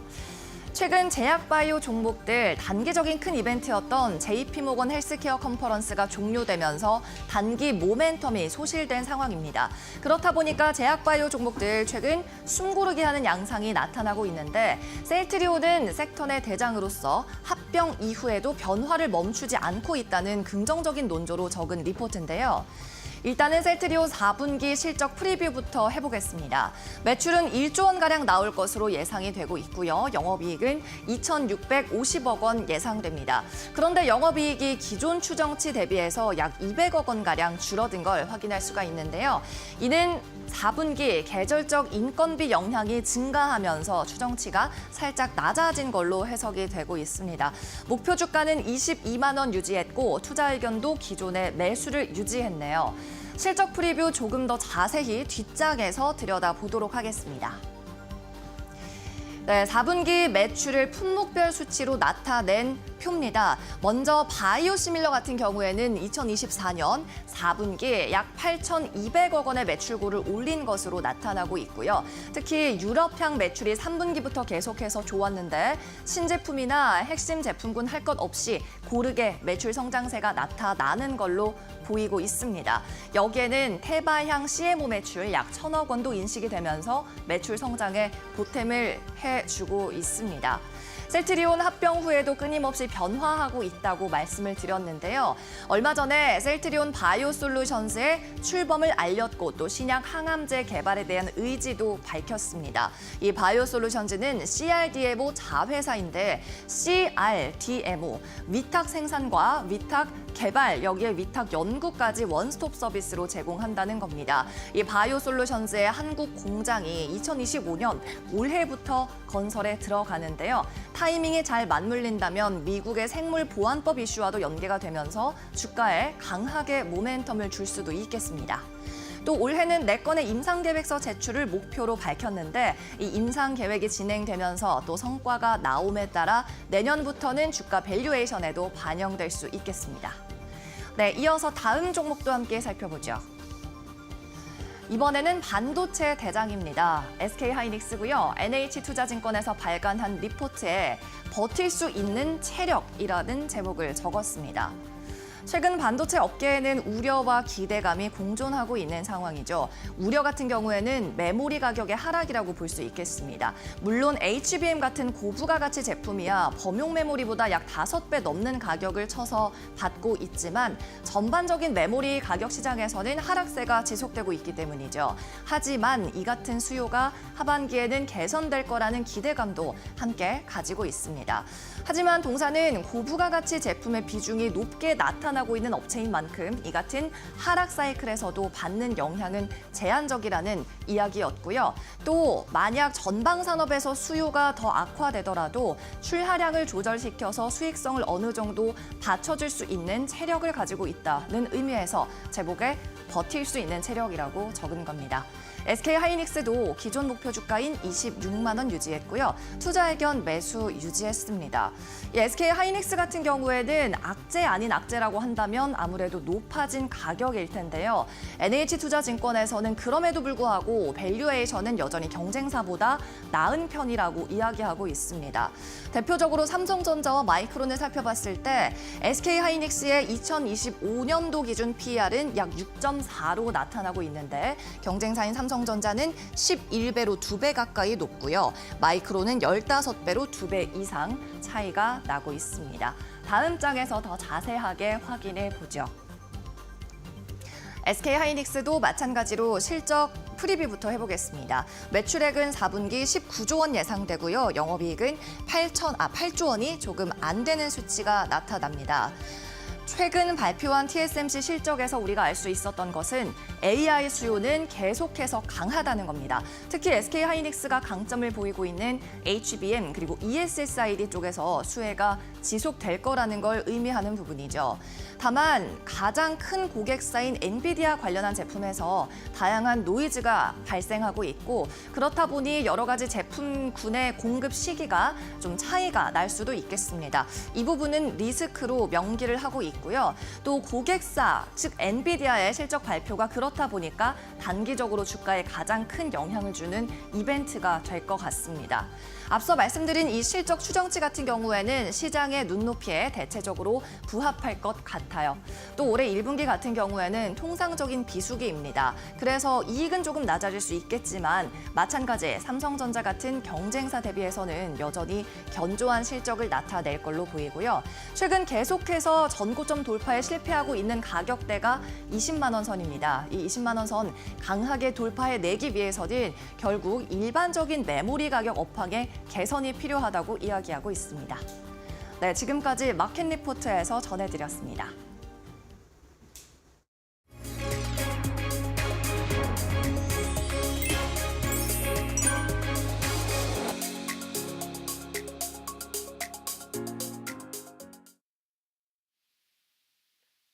최근 제약바이오 종목들 단기적인 큰 이벤트였던 JP모건 헬스케어 컨퍼런스가 종료되면서 단기 모멘텀이 소실된 상황입니다. 그렇다 보니까 제약바이오 종목들 최근 숨고르게 하는 양상이 나타나고 있는데 셀트리온은 섹터 내 대장으로서 합병 이후에도 변화를 멈추지 않고 있다는 긍정적인 논조로 적은 리포트인데요. 일단은 셀트리온 4분기 실적 프리뷰부터 해보겠습니다. 매출은 1조 원가량 나올 것으로 예상이 되고 있고요. 영업이익은 2,650억 원 예상됩니다. 그런데 영업이익이 기존 추정치 대비해서 약 200억 원가량 줄어든 걸 확인할 수가 있는데요. 이는 4분기 계절적 인건비 영향이 증가하면서 추정치가 살짝 낮아진 걸로 해석이 되고 있습니다. 목표 주가는 22만 원 유지했고 투자 의견도 기존의 매수를 유지했네요. 실적 프리뷰 조금 더 자세히 뒷장에서 들여다보도록 하겠습니다. 네, 4분기 매출을 품목별 수치로 나타낸 표입니다. 먼저 바이오시밀러 같은 경우에는 2024년 4분기 약 8,200억 원의 매출고를 올린 것으로 나타나고 있고요. 특히 유럽향 매출이 3분기부터 계속해서 좋았는데 신제품이나 핵심 제품군 할 것 없이 고르게 매출 성장세가 나타나는 걸로 보이고 있습니다. 여기에는 테바향 CMO 매출 약 1,000억 원도 인식이 되면서 매출 성장에 보탬을 해주고 있습니다. 셀트리온 합병 후에도 끊임없이 변화하고 있다고 말씀을 드렸는데요. 얼마 전에 셀트리온 바이오솔루션스의 출범을 알렸고 또 신약 항암제 개발에 대한 의지도 밝혔습니다. 이 바이오솔루션즈는 CRDMO 자회사인데 CRDMO, 위탁 생산과 위탁 개발, 여기에 위탁 연구까지 원스톱 서비스로 제공한다는 겁니다. 이 바이오솔루션즈의 한국 공장이 2025년 올해부터 건설에 들어가는데요. 타이밍이 잘 맞물린다면 미국의 생물보안법 이슈와도 연계가 되면서 주가에 강하게 모멘텀을 줄 수도 있겠습니다. 또 올해는 4건의 임상계획서 제출을 목표로 밝혔는데 이 임상계획이 진행되면서 또 성과가 나옴에 따라 내년부터는 주가 밸류에이션에도 반영될 수 있겠습니다. 네, 이어서 다음 종목도 함께 살펴보죠. 이번에는 반도체 대장입니다. SK하이닉스고요. NH투자증권에서 발간한 리포트에 버틸 수 있는 체력이라는 제목을 적었습니다. 최근 반도체 업계에는 우려와 기대감이 공존하고 있는 상황이죠. 우려 같은 경우에는 메모리 가격의 하락이라고 볼 수 있겠습니다. 물론 HBM 같은 고부가 가치 제품이야 범용 메모리보다 약 5배 넘는 가격을 쳐서 받고 있지만 전반적인 메모리 가격 시장에서는 하락세가 지속되고 있기 때문이죠. 하지만 이 같은 수요가 하반기에는 개선될 거라는 기대감도 함께 가지고 있습니다. 하지만 동사는 고부가 가치 제품의 비중이 높게 나타나 생산하고 있는 업체인 만큼 이 같은 하락 사이클에서도 받는 영향은 제한적이라는 이야기였고요. 또 만약 전방 산업에서 수요가 더 악화되더라도 출하량을 조절시켜서 수익성을 어느 정도 받쳐줄 수 있는 체력을 가지고 있다는 의미에서 제목에 버틸 수 있는 체력이라고 적은 겁니다. SK하이닉스도 기존 목표 주가인 26만 원 유지했고요. 투자 의견 매수 유지했습니다. 이 SK하이닉스 같은 경우에는 악재 아닌 악재라고 한다면 아무래도 높아진 가격일 텐데요. NH투자증권에서는 그럼에도 불구하고 밸류에이션은 여전히 경쟁사보다 나은 편이라고 이야기하고 있습니다. 대표적으로 삼성전자와 마이크론을 살펴봤을 때 SK하이닉스의 2025년도 기준 PER은 약 6.4로 나타나고 있는데 경쟁사인 삼성전자는 11배로 2배 가까이 높고요. 마이크론은 15배로 2배 이상 차이가 나고 있습니다. 다음 장에서 더 자세하게 확인해 보죠. SK하이닉스도 마찬가지로 실적 프리뷰부터 해보겠습니다. 매출액은 4분기 19조 원 예상되고요. 영업이익은 8조 원이 조금 안 되는 수치가 나타납니다. 최근 발표한 TSMC 실적에서 우리가 알 수 있었던 것은 AI 수요는 계속해서 강하다는 겁니다. 특히 SK하이닉스가 강점을 보이고 있는 HBM 그리고 ESSID 쪽에서 수혜가 지속될 거라는 걸 의미하는 부분이죠. 다만 가장 큰 고객사인 엔비디아 관련한 제품에서 다양한 노이즈가 발생하고 있고 그렇다 보니 여러 가지 제품군의 공급 시기가 좀 차이가 날 수도 있겠습니다. 이 부분은 리스크로 명기를 하고 있고요. 또 고객사, 즉 엔비디아의 실적 발표가 그렇다 보니까 단기적으로 주가에 가장 큰 영향을 주는 이벤트가 될 것 같습니다. 앞서 말씀드린 이 실적 추정치 같은 경우에는 시장의 눈높이에 대체적으로 부합할 것 같아요. 또 올해 1분기 같은 경우에는 통상적인 비수기입니다. 그래서 이익은 조금 낮아질 수 있겠지만 마찬가지 삼성전자 같은 경쟁사 대비해서는 여전히 견조한 실적을 나타낼 걸로 보이고요. 최근 계속해서 전고점 돌파에 실패하고 있는 가격대가 20만 원 선입니다. 이 20만 원 선 강하게 돌파해내기 위해서는 결국 일반적인 메모리 가격 업황에 개선이 필요하다고 이야기하고 있습니다. 네, 지금까지 마켓 리포트에서 전해드렸습니다.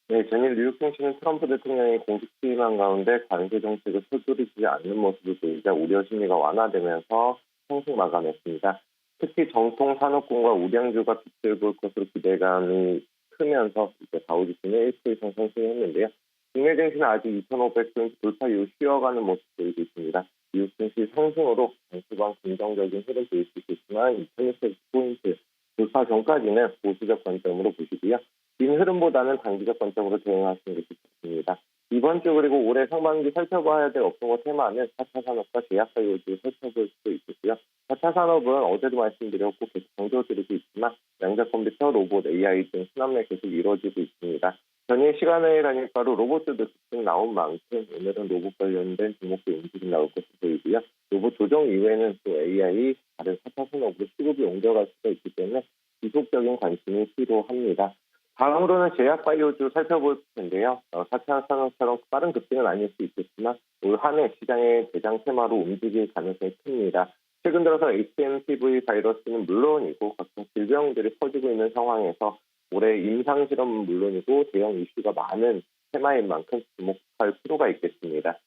네, 전일 뉴욕 증시는 트럼프 대통령이 공식 취임한 가운데 관세 정책을 서두르지 않는 모습을 보이자 우려 심리가 완화되면서 상승 마감했습니다. 특히 정통 산업군과 우량주가 빛을 볼 것으로 기대감이 크면서 다우지수는 1% 이상 상승했는데요. 국내 증시는 아직 2,500포인트 돌파 이후 쉬어가는 모습 보이고 있습니다. 뉴욕 증시 상승으로 단수방 긍정적인 흐름 보일 수 있겠지만 2,600포인트 돌파 전까지는 보수적 관점으로 보시고요. 긴 흐름보다는 단기적 관점으로 대응하시는 게 좋습니다. 이번 주 그리고 올해 상반기 살펴봐야 될 업종과 테마는 4차 산업과 제약사 요지를 살펴볼 수도 있겠고요. 4차 산업은 어제도 말씀드렸고 계속 강조드리고 있지만 양자 컴퓨터, 로봇, AI 등 순환매 계속 이루어지고 있습니다. 전일 시간의 단일가로 로봇들도 급등 나온 만큼 오늘은 로봇 관련된 종목도 움직임 나올 것으로 보이고요. 로봇 조정 이외에는 또 AI, 다른 4차 산업으로 수급이 옮겨갈 수가 있기 때문에 지속적인 관심이 필요합니다. 다음으로는 제약바이오주 살펴볼 텐데요. 4차 산업처럼 빠른 급등은 아닐 수 있겠지만 올 한 해 시장의 대장 테마로 움직일 가능성이 큽니다. 최근 들어서 HMPV 바이러스는 물론이고 각종 질병들이 퍼지고 있는 상황에서 올해 임상실험은 물론이고 대형 이슈가 많은 테마인 만큼 주목할 필요가 있겠습니다.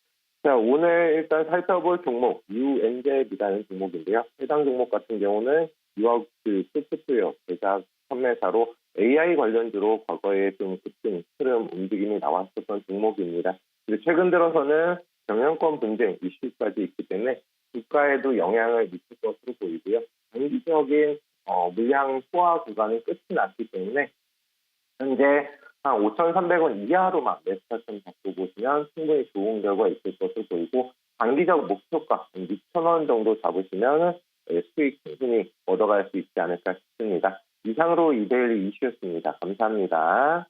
자, 오늘 일단 살펴볼 종목 UNZ이라는 종목인데요. 해당 종목 같은 경우는 유아스 소프트웨어 제작 판매사로 AI 관련주로 과거에 좀 급등 흐름 움직임이 나왔었던 종목입니다. 그리고 최근 들어서는 경영권 분쟁 이슈까지 있기 때문에 주가에도 영향을 미칠 것으로 보이고요. 단기적인 물량 소화 구간은 끝이 났기 때문에 현재 한 5,300원 이하로만 매수 타점 잡고 보시면 충분히 좋은 결과 있을 것으로 보이고 단기적 목표가 6,000원 정도 잡으시면 수익 충분히 얻어갈 수 있지 않을까 싶습니다. 이상으로 이데일리 이슈였습니다. 감사합니다.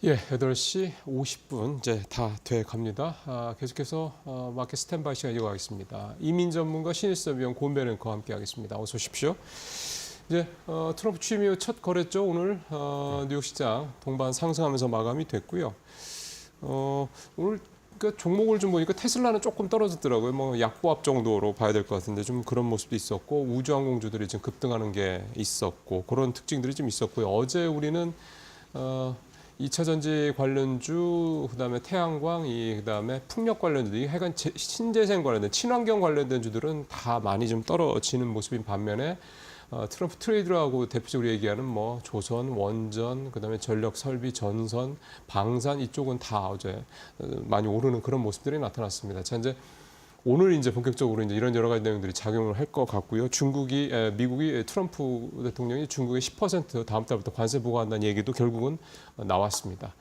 예, 8시 50분 이제 다 돼 갑니다. 계속해서 마켓 스탠바이 시간 이어가겠습니다. 이민 전문가 신일섭 위원 고은배 앵커와 함께하겠습니다. 어서 오십시오. 이제 트럼프 취임 이후 첫 거래죠. 오늘 뉴욕 시장 동반 상승하면서 마감이 됐고요. 오늘 그 종목을 좀 보니까 테슬라는 조금 떨어졌더라고요. 뭐 약보합 정도로 봐야 될 것 같은데 좀 그런 모습도 있었고 우주항공주들이 지금 급등하는 게 있었고 그런 특징들이 좀 있었고요. 어제 우리는 2차 전지 관련주, 그다음에 태양광, 그다음에 풍력 관련주들, 하여간 신재생 관련된 친환경 관련된 주들은 다 많이 좀 떨어지는 모습인 반면에 트럼프 트레이드라고 대표적으로 얘기하는 뭐 조선, 원전, 그다음에 전력 설비, 전선, 방산 이쪽은 다 어제 많이 오르는 그런 모습들이 나타났습니다. 자, 이제 오늘 이제 본격적으로 이제 이런 여러 가지 내용들이 작용을 할 것 같고요. 미국이 트럼프 대통령이 중국에 10% 다음 달부터 관세 부과한다는 얘기도 결국은 나왔습니다.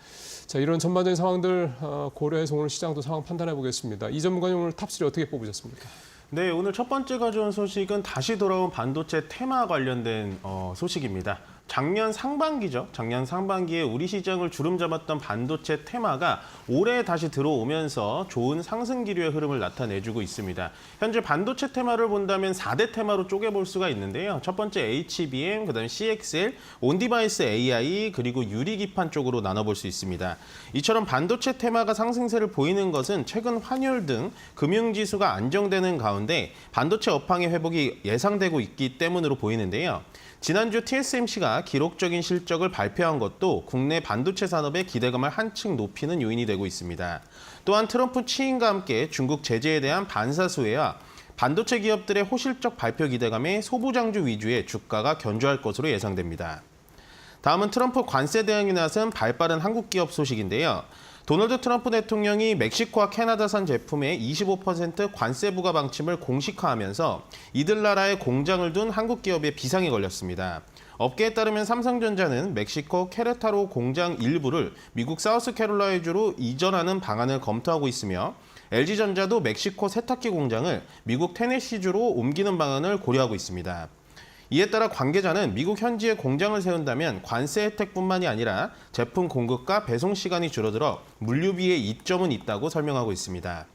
자, 이런 전반적인 상황들 고려해서 오늘 시장도 상황 판단해 보겠습니다. 이 전문가님 오늘 탑3 어떻게 뽑으셨습니까?
네, 오늘 첫 번째 가져온 소식은 다시 돌아온 반도체 테마 관련된 소식입니다. 작년 상반기죠. 작년 상반기에 우리 시장을 주름잡았던 반도체 테마가 올해 다시 들어오면서 좋은 상승 기류의 흐름을 나타내주고 있습니다. 현재 반도체 테마를 본다면 4대 테마로 쪼개볼 수가 있는데요. 첫 번째 HBM, 그다음에 CXL, 온디바이스 AI, 그리고 유리기판 쪽으로 나눠볼 수 있습니다. 이처럼 반도체 테마가 상승세를 보이는 것은 최근 환율 등 금융지수가 안정되는 가운데 반도체 업황의 회복이 예상되고 있기 때문으로 보이는데요. 지난주 TSMC가 기록적인 실적을 발표한 것도 국내 반도체 산업의 기대감을 한층 높이는 요인이 되고 있습니다. 또한 트럼프 취임과 함께 중국 제재에 대한 반사수혜와 반도체 기업들의 호실적 발표 기대감에 소부장주 위주의 주가가 견조할 것으로 예상됩니다. 다음은 트럼프 관세 대응에 나선 발빠른 한국 기업 소식인데요. 도널드 트럼프 대통령이 멕시코와 캐나다산 제품의 25% 관세 부과 방침을 공식화하면서 이들 나라에 공장을 둔 한국 기업에 비상이 걸렸습니다. 업계에 따르면 삼성전자는 멕시코 케레타로 공장 일부를 미국 사우스캐롤라이나주로 이전하는 방안을 검토하고 있으며 LG전자도 멕시코 세탁기 공장을 미국 테네시주로 옮기는 방안을 고려하고 있습니다. 이에 따라 관계자는 미국 현지에 공장을 세운다면 관세 혜택뿐만이 아니라 제품 공급과 배송 시간이 줄어들어 물류비에 이점은 있다고 설명하고 있습니다.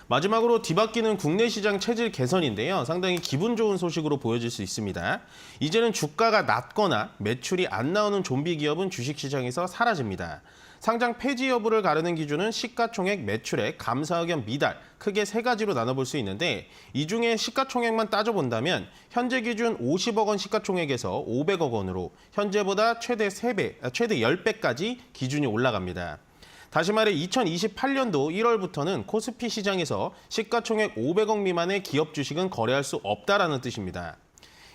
마지막으로 뒤바뀌는 국내 시장 체질 개선인데요. 상당히 기분 좋은 소식으로 보여질 수 있습니다. 이제는 주가가 낮거나 매출이 안 나오는 좀비 기업은 주식시장에서 사라집니다. 상장 폐지 여부를 가르는 기준은 시가총액, 매출액, 감사 의견 미달 크게 3가지로 나눠볼 수 있는데 이 중에 시가총액만 따져본다면 현재 기준 50억 원 시가총액에서 500억 원으로 현재보다 최대 10배까지 기준이 올라갑니다. 다시 말해 2028년도 1월부터는 코스피 시장에서 시가총액 500억 미만의 기업 주식은 거래할 수 없다라는 뜻입니다.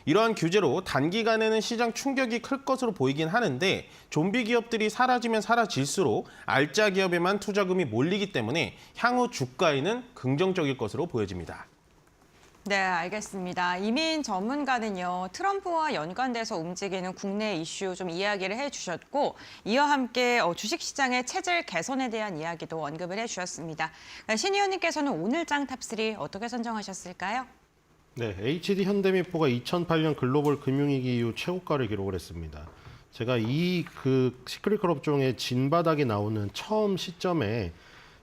이러한 규제로 단기간에는 시장 충격이 클 것으로 보이긴 하는데 좀비 기업들이 사라지면 사라질수록 알짜 기업에만 투자금이 몰리기 때문에 향후 주가에는 긍정적일 것으로 보여집니다.
네, 알겠습니다. 이민 전문가는요, 트럼프와 연관돼서 움직이는 국내 이슈 좀 이야기를 해주셨고, 이와 함께 주식시장의 체질 개선에 대한 이야기도 언급을 해주셨습니다. 신 의원님께서는 오늘장 탑3 어떻게 선정하셨을까요?
네, HD 현대미포가 2008년 글로벌 금융위기 이후 최고가를 기록을 했습니다. 제가 이 시크릿컬 업종의 진바닥이 나오는 처음 시점에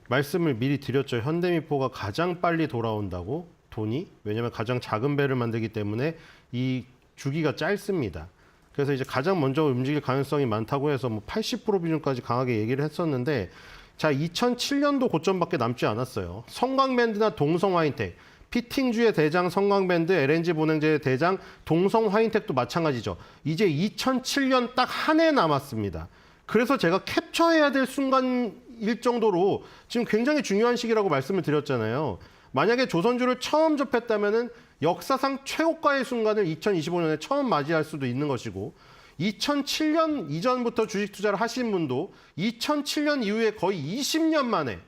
말씀을 미리 드렸죠. 현대미포가 가장 빨리 돌아온다고 돈이, 왜냐하면 가장 작은 배를 만들기 때문에 이 주기가 짧습니다. 그래서 이제 가장 먼저 움직일 가능성이 많다고 해서 뭐 80% 비중까지 강하게 얘기를 했었는데, 자 2007년도 고점밖에 남지 않았어요. 성광밴드나 동성화인텍, 피팅주의 대장 성광밴드, LNG 보냉제의 대장 동성화인텍도 마찬가지죠. 이제 2007년 딱 한 해 남았습니다. 그래서 제가 캡처해야 될 순간일 정도로 지금 굉장히 중요한 시기라고 말씀을 드렸잖아요. 만약에 조선주를 처음 접했다면은 역사상 최고가의 순간을 2025년에 처음 맞이할 수도 있는 것이고, 2007년 이전부터 주식 투자를 하신 분도 2007년 이후에 거의 20년 만에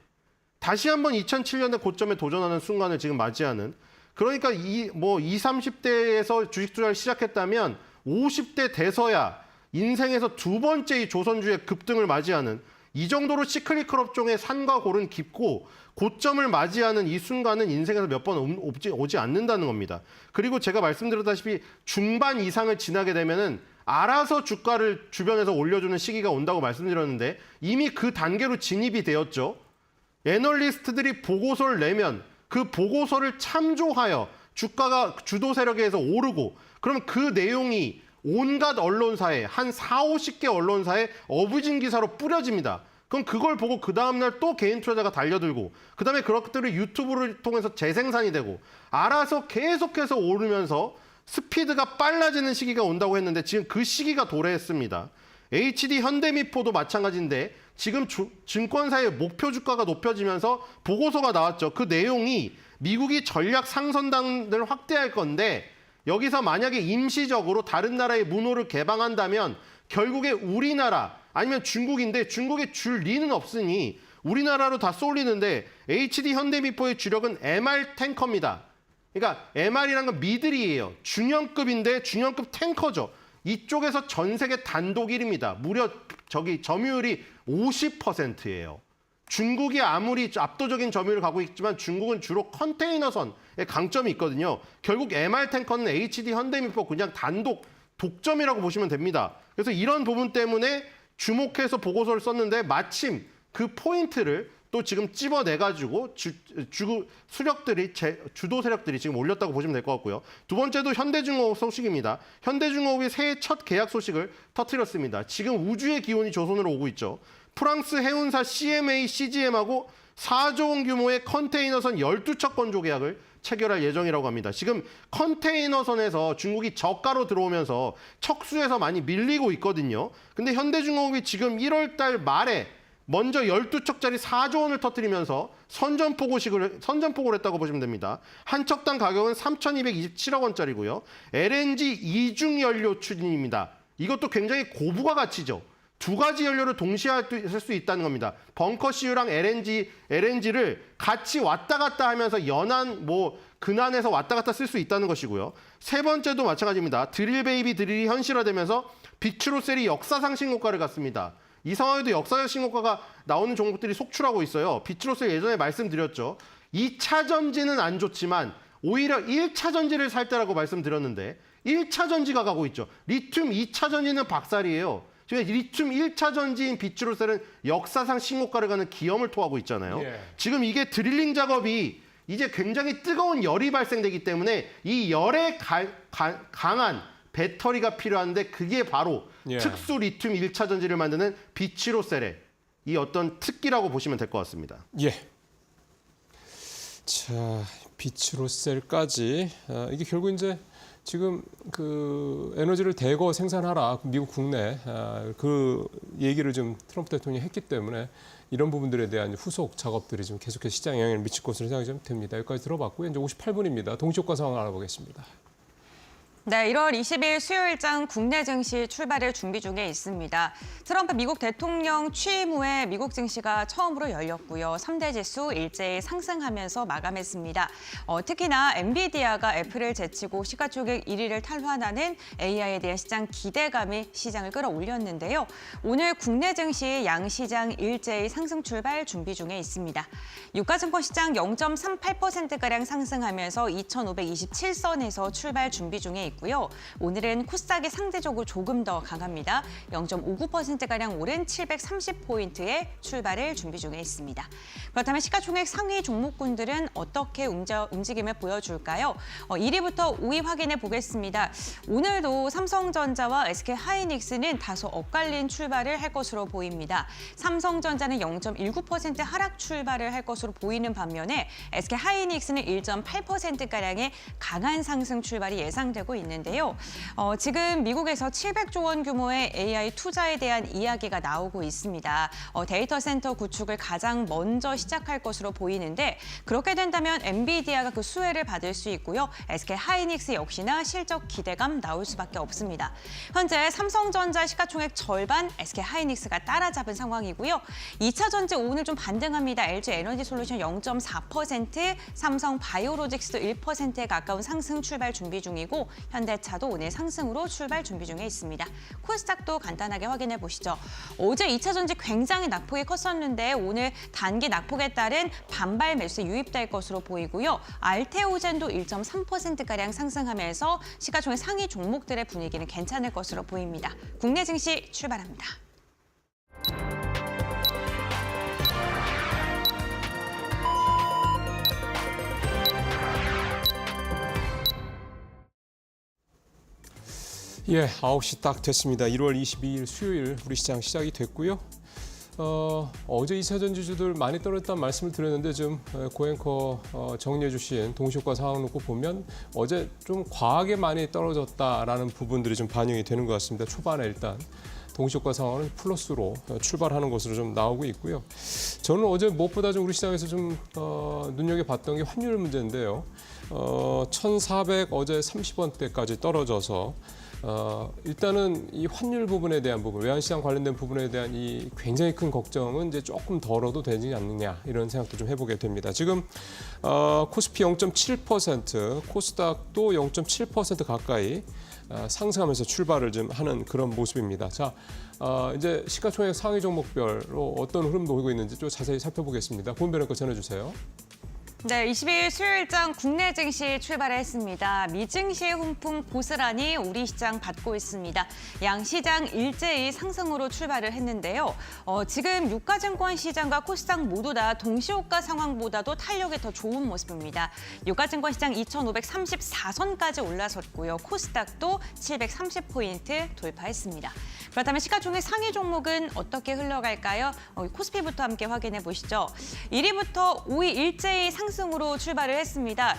다시 한번 2007년의 고점에 도전하는 순간을 지금 맞이하는, 그러니까 20, 30대에서 주식 투자를 시작했다면 50대 돼서야 인생에서 두 번째 이 조선주의 급등을 맞이하는, 이 정도로 시크릿컬 업종의 산과 골은 깊고 고점을 맞이하는 이 순간은 인생에서 몇 번 오지 않는다는 겁니다. 그리고 제가 말씀드렸다시피 중반 이상을 지나게 되면은 알아서 주가를 주변에서 올려주는 시기가 온다고 말씀드렸는데 이미 그 단계로 진입이 되었죠. 애널리스트들이 보고서를 내면 그 보고서를 참조하여 주가가 주도 세력에 의해서 오르고 그럼 그 내용이 온갖 언론사에 한 40-50개 언론사에 어부진 기사로 뿌려집니다. 그럼 그걸 보고 그 다음날 또 개인 투자자가 달려들고 그다음에 그런 것들을 유튜브를 통해서 재생산이 되고 알아서 계속해서 오르면서 스피드가 빨라지는 시기가 온다고 했는데 지금 그 시기가 도래했습니다. HD 현대미포도 마찬가지인데 지금 증권사의 목표 주가가 높여지면서 보고서가 나왔죠. 그 내용이 미국이 전략 상선단을 확대할 건데 여기서 만약에 임시적으로 다른 나라의 문호를 개방한다면 결국에 우리나라 아니면 중국인데 중국에 줄 리는 없으니 우리나라로 다 쏠리는데 HD 현대미포의 주력은 MR 탱커입니다. 그러니까 MR이란 건 미들이에요. 중형급인데 중형급 탱커죠. 이쪽에서 전 세계 단독 1위입니다. 무려 점유율이 50%예요. 중국이 아무리 압도적인 점유율을 갖고 있지만 중국은 주로 컨테이너선에 강점이 있거든요. 결국 MR 탱커는 HD 현대미포 그냥 단독 독점이라고 보시면 됩니다. 그래서 이런 부분 때문에 주목해서 보고서를 썼는데 마침 그 포인트를 또 지금 찝어내가지고 주도 세력들이 지금 올렸다고 보시면 될 것 같고요. 두 번째도 현대중공업 소식입니다. 현대중공업이 새해 첫 계약 소식을 터뜨렸습니다. 지금 우주의 기온이 조선으로 오고 있죠. 프랑스 해운사 CMA CGM하고 4조 원 규모의 컨테이너선 12척 건조 계약을 체결할 예정이라고 합니다. 지금 컨테이너선에서 중국이 저가로 들어오면서 척수에서 많이 밀리고 있거든요. 근데 현대중공업이 지금 1월 달 말에 먼저 12척짜리 4조 원을 터뜨리면서 선전포고를 했다고 보시면 됩니다. 한 척당 가격은 3,227억 원짜리고요. LNG 이중 연료 추진입니다. 이것도 굉장히 고부가 가치죠. 두 가지 연료를 동시에 할 수 있다는 겁니다. 벙커CU랑 LNG를 같이 왔다 갔다 하면서 연안 근안에서 왔다 갔다 쓸 수 있다는 것이고요. 세 번째도 마찬가지입니다. 드릴베이비 드릴이 현실화되면서 비추로셀이 역사상 신고가를 갔습니다. 이 상황에도 역사적 신고가가 나오는 종목들이 속출하고 있어요. 비추로셀 예전에 말씀드렸죠. 2차 전지는 안 좋지만 오히려 1차 전지를 살 때라고 말씀드렸는데 1차 전지가 가고 있죠. 리튬 2차 전지는 박살이에요. 지금 리튬 1차 전지인 비추로셀은 역사상 신고가를 가는 기염을 토하고 있잖아요. 예. 지금 이게 드릴링 작업이 이제 굉장히 뜨거운 열이 발생되기 때문에 이 열에 강한 배터리가 필요한데 그게 바로 특수 리튬 1차 전지를 만드는 비추로셀의 이 어떤 특기라고 보시면 될 것 같습니다.
예. 자, 비추로셀까지 이게 결국 이제 지금 그 에너지를 대거 생산하라 미국 국내 그 얘기를 좀 트럼프 대통령이 했기 때문에 이런 부분들에 대한 후속 작업들이 좀 계속해서 시장에 영향을 미칠 것으로 생각이 좀 됩니다. 여기까지 들어봤고요. 이제 58분입니다. 동시효과 상황 알아보겠습니다.
네, 1월 20일 수요일장 국내 증시 출발을 준비 중에 있습니다. 트럼프 미국 대통령 취임 후에 미국 증시가 처음으로 열렸고요. 3대 지수 일제히 상승하면서 마감했습니다. 특히나 엔비디아가 애플을 제치고 시가총액 1위를 탈환하는 AI에 대한 시장 기대감이 시장을 끌어올렸는데요. 오늘 국내 증시 양시장 일제히 상승 출발 준비 중에 있습니다. 유가증권 시장 0.38%가량 상승하면서 2,527선에서 출발 준비 중에 있고요. 오늘은 코스닥이 상대적으로 조금 더 강합니다. 0.59%가량 오른 730포인트의 출발을 준비 중에 있습니다. 그렇다면 시가총액 상위 종목군들은 어떻게 움직임을 보여줄까요? 1위부터 5위 확인해 보겠습니다. 오늘도 삼성전자와 SK하이닉스는 다소 엇갈린 출발을 할 것으로 보입니다. 삼성전자는 0.19% 하락 출발을 할 것으로 보이는 반면에 SK하이닉스는 1.8%가량의 강한 상승 출발이 예상되고 있는데요. 지금 미국에서 700조 원 규모의 AI 투자에 대한 이야기가 나오고 있습니다. 데이터 센터 구축을 가장 먼저 시작할 것으로 보이는데 그렇게 된다면 엔비디아가 그 수혜를 받을 수 있고요. SK하이닉스 역시나 실적 기대감 나올 수밖에 없습니다. 현재 삼성전자 시가총액 절반, SK하이닉스가 따라잡은 상황이고요. 2차 전지 오늘 좀 반등합니다. LG에너지솔루션 0.4%, 삼성바이오로직스도 1%에 가까운 상승 출발 준비 중이고 현대차도 오늘 상승으로 출발 준비 중에 있습니다. 코스닥도 간단하게 확인해 보시죠. 어제 2차 전지 굉장히 낙폭이 컸었는데 오늘 단기 낙폭에 따른 반발 매수 유입될 것으로 보이고요. 알테오젠도 1.3%가량 상승하면서 시가총액 상위 종목들의 분위기는 괜찮을 것으로 보입니다. 국내 증시 출발합니다.
예, 9시 딱 됐습니다. 1월 22일 수요일 우리 시장 시작이 됐고요. 어제 2차 전지주들 많이 떨어졌다는 말씀을 드렸는데 좀 고앵커 정리해 주신 동시효과 상황 놓고 보면 어제 좀 과하게 많이 떨어졌다라는 부분들이 좀 반영이 되는 것 같습니다. 초반에 일단 동시효과 상황은 플러스로 출발하는 것으로 좀 나오고 있고요. 저는 어제 무엇보다 좀 우리 시장에서 좀 눈여겨봤던 게 환율 문제인데요. 1,400 어제 30원대까지 떨어져서 일단은 이 환율 부분에 대한 부분, 외환시장 관련된 부분에 대한 이 굉장히 큰 걱정은 이제 조금 덜어도 되지 않느냐 이런 생각도 좀 해보게 됩니다. 지금 코스피 0.7%, 코스닥도 0.7% 가까이 상승하면서 출발을 좀 하는 그런 모습입니다. 자, 이제 시가총액 상위 종목별로 어떤 흐름도 보이고 있는지 좀 자세히 살펴보겠습니다. 고은변 거 전해주세요.
네, 22일 수요일장 국내 증시 출발했습니다. 미증시의 훈풍 고스란히 우리 시장 받고 있습니다. 양 시장 일제히 상승으로 출발을 했는데요. 지금 유가증권 시장과 코스닥 모두 다 동시호가 상황보다도 탄력이 더 좋은 모습입니다. 유가증권 시장 2,534선까지 올라섰고요. 코스닥도 730포인트 돌파했습니다. 그렇다면 시가총액 상위 종목은 어떻게 흘러갈까요? 코스피부터 함께 확인해 보시죠. 1위부터 5위 일제히 상승으로 출발을 했습니다.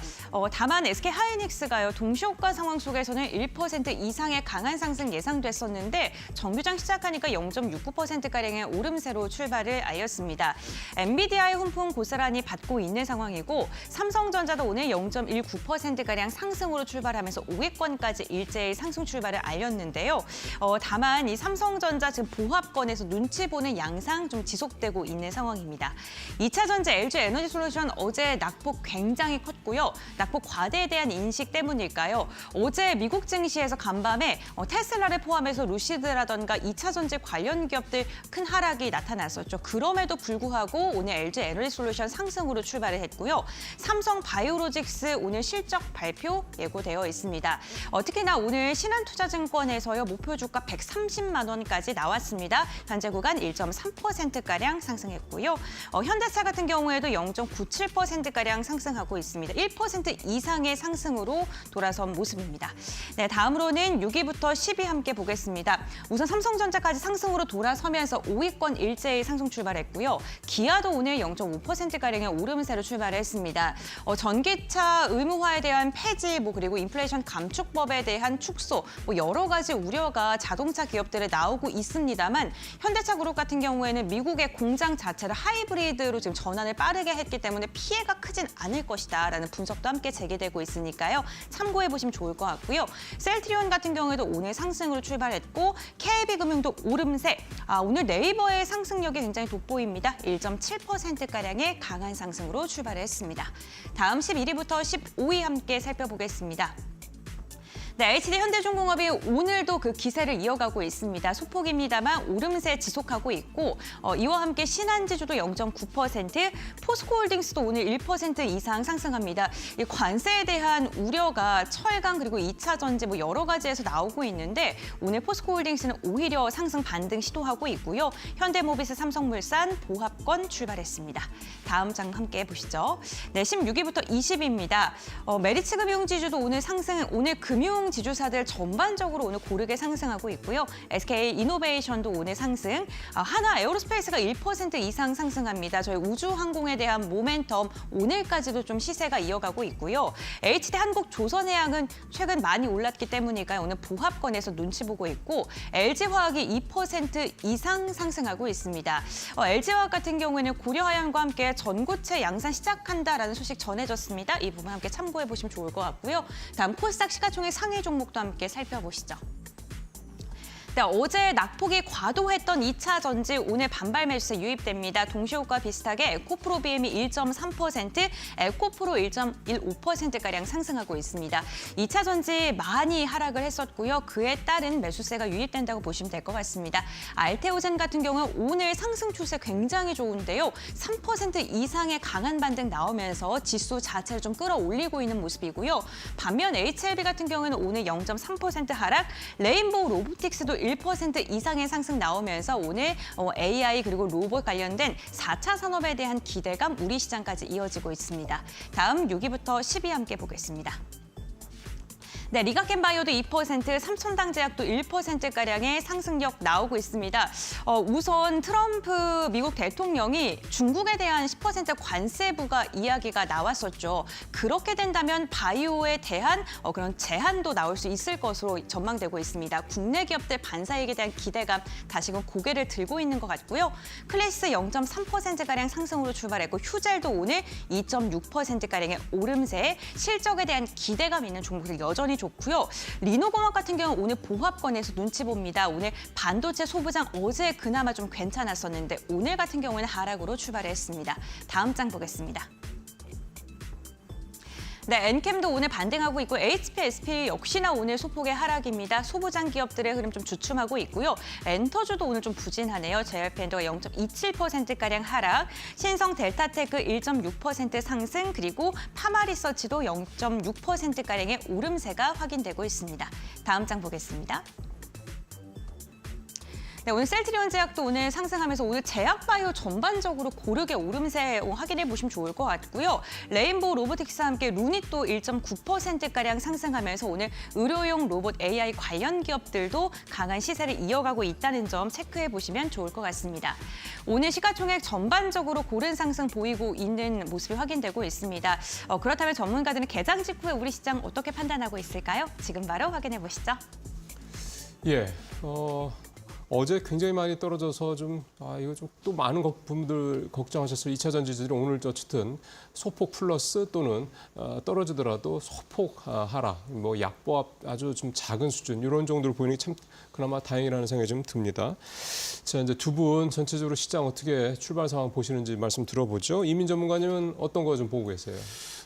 다만 SK하이닉스가요. 동시효과 상황 속에서는 1% 이상의 강한 상승 예상됐었는데 정규장 시작하니까 0.69%가량의 오름세로 출발을 알렸습니다. 엔비디아의 훈풍 고스란히 받고 있는 상황이고 삼성전자도 오늘 0.19%가량 상승으로 출발하면서 5위권까지 일제히 상승 출발을 알렸는데요. 다만 이 삼성전자 지금 보합권에서 눈치 보는 양상 좀 지속되고 있는 상황입니다. 2차 전지 LG 에너지솔루션 어제 낙폭 굉장히 컸고요. 낙폭 과대에 대한 인식 때문일까요? 어제 미국 증시에서 간밤에 테슬라를 포함해서 루시드라던가 2차 전지 관련 기업들 큰 하락이 나타났었죠. 그럼에도 불구하고 오늘 LG 에너지솔루션 상승으로 출발을 했고요. 삼성 바이오로직스 오늘 실적 발표 예고되어 있습니다. 특히나 오늘 신한투자증권에서요. 목표 주가 130만 원까지 나왔습니다. 현재 구간 1.3%가량 상승했고요. 현대차 같은 경우에도 0.97%가량 상승하고 있습니다. 1% 이상의 상승으로 돌아선 모습입니다. 네, 다음으로는 6위부터 10위 함께 보겠습니다. 우선 삼성전자까지 상승으로 돌아서면서 5위권 일제히 상승 출발했고요. 기아도 오늘 0.5%가량의 오름세로 출발했습니다. 전기차 의무화에 대한 폐지, 그리고 인플레이션 감축법에 대한 축소, 여러 가지 우려가 자동차 기업들에 나오고 있습니다만 현대차 그룹 같은 경우에는 미국의 공장 자체를 하이브리드로 지금 전환을 빠르게 했기 때문에 피해가 크진 않을 것이다라는 분석도 함께 제기되고 있으니까요. 참고해 보시면 좋을 것 같고요. 셀트리온 같은 경우에도 오늘 상승으로 출발했고 KB금융도 오름세. 오늘 네이버의 상승력이 굉장히 돋보입니다. 1.7%가량의 강한 상승으로 출발했습니다. 다음 11위부터 15위 함께 살펴보겠습니다. 네, HD 현대중공업이 오늘도 그 기세를 이어가고 있습니다. 소폭입니다만 오름세 지속하고 있고 이와 함께 신한지주도 0.9%, 포스코홀딩스도 오늘 1% 이상 상승합니다. 이 관세에 대한 우려가 철강 그리고 2차 전지 여러 가지에서 나오고 있는데 오늘 포스코홀딩스는 오히려 상승 반등 시도하고 있고요. 현대모비스, 삼성물산, 보합권 출발했습니다. 다음 장 함께 보시죠. 네, 16위부터 20위입니다. 메리츠금융지주도 오늘 상승, 오늘 금융 지주사들 전반적으로 오늘 고르게 상승하고 있고요. SK이노베이션도 오늘 상승, 하나 에어로스페이스가 1% 이상 상승합니다. 저희 우주항공에 대한 모멘텀 오늘까지도 좀 시세가 이어가고 있고요. HD한국조선해양은 최근 많이 올랐기 때문이니까요. 오늘 보합권에서 눈치 보고 있고 LG화학이 2% 이상 상승하고 있습니다. LG화학 같은 경우에는 고려하연과 함께 전고체 양산 시작한다라는 소식 전해졌습니다. 이 부분 함께 참고해 보시면 좋을 것 같고요. 다음 코스닥 시가총액 상위 종목도 함께 살펴보시죠. 네, 어제 낙폭이 과도했던 2차 전지 오늘 반발 매수세 유입됩니다. 동시효과 비슷하게 에코프로 BM이 1.3%, 에코프로 1.15%가량 상승하고 있습니다. 2차 전지 많이 하락을 했었고요. 그에 따른 매수세가 유입된다고 보시면 될 것 같습니다. 알테오젠 같은 경우는 오늘 상승 추세 굉장히 좋은데요. 3% 이상의 강한 반등 나오면서 지수 자체를 좀 끌어올리고 있는 모습이고요. 반면 HLB 같은 경우는 오늘 0.3% 하락, 레인보우 로보틱스도 1% 이상의 상승 나오면서 오늘 AI 그리고 로봇 관련된 4차 산업에 대한 기대감 우리 시장까지 이어지고 있습니다. 다음 6위부터 10위 함께 보겠습니다. 네, 리가켄바이오도 2%, 삼천당제약도 1%가량의 상승력 나오고 있습니다. 우선 트럼프 미국 대통령이 중국에 대한 10% 관세 부과 이야기가 나왔었죠. 그렇게 된다면 바이오에 대한 그런 제한도 나올 수 있을 것으로 전망되고 있습니다. 국내 기업들 반사이익에 대한 기대감 다시금 고개를 들고 있는 것 같고요. 클래스 0.3%가량 상승으로 출발했고 휴젤도 오늘 2.6%가량의 오름세, 실적에 대한 기대감 있는 종목들 여전히 좋고요. 리노공학 같은 경우 오늘 보합권에서 눈치 봅니다. 오늘 반도체 소부장 어제 그나마 좀 괜찮았었는데 오늘 같은 경우는 하락으로 출발했습니다. 다음 장 보겠습니다. 네, 엔캠도 오늘 반등하고 있고 HP, SP 역시나 오늘 소폭의 하락입니다. 소부장 기업들의 흐름 좀 주춤하고 있고요. 엔터주도 오늘 좀 부진하네요. JYP엔더가 0.27%가량 하락, 신성 델타테크 1.6% 상승, 그리고 파마리서치도 0.6%가량의 오름세가 확인되고 있습니다. 다음 장 보겠습니다. 네, 오늘 셀트리온 제약도 오늘 상승하면서 오늘 제약바이오 전반적으로 고르게 오름세 확인해 보시면 좋을 것 같고요. 레인보우 로보틱스와 함께 루닛도 1.9%가량 상승하면서 오늘 의료용 로봇 AI 관련 기업들도 강한 시세를 이어가고 있다는 점 체크해 보시면 좋을 것 같습니다. 오늘 시가총액 전반적으로 고른 상승 보이고 있는 모습이 확인되고 있습니다. 그렇다면 전문가들은 개장 직후에 우리 시장 어떻게 판단하고 있을까요? 지금 바로 확인해 보시죠.
예, 어제 굉장히 많이 떨어져서 이거 좀 또 많은 분들 걱정하셨어요. 2차 전지들이 오늘 어쨌든 소폭 플러스 또는 떨어지더라도 소폭 하락, 뭐 약보합 아주 좀 작은 수준 이런 정도를 보이는 게 참 그나마 다행이라는 생각이 좀 듭니다. 자, 이제 두 분 전체적으로 시장 어떻게 출발 상황 보시는지 말씀 들어보죠. 이민 전문가님은 어떤 거 좀 보고 계세요?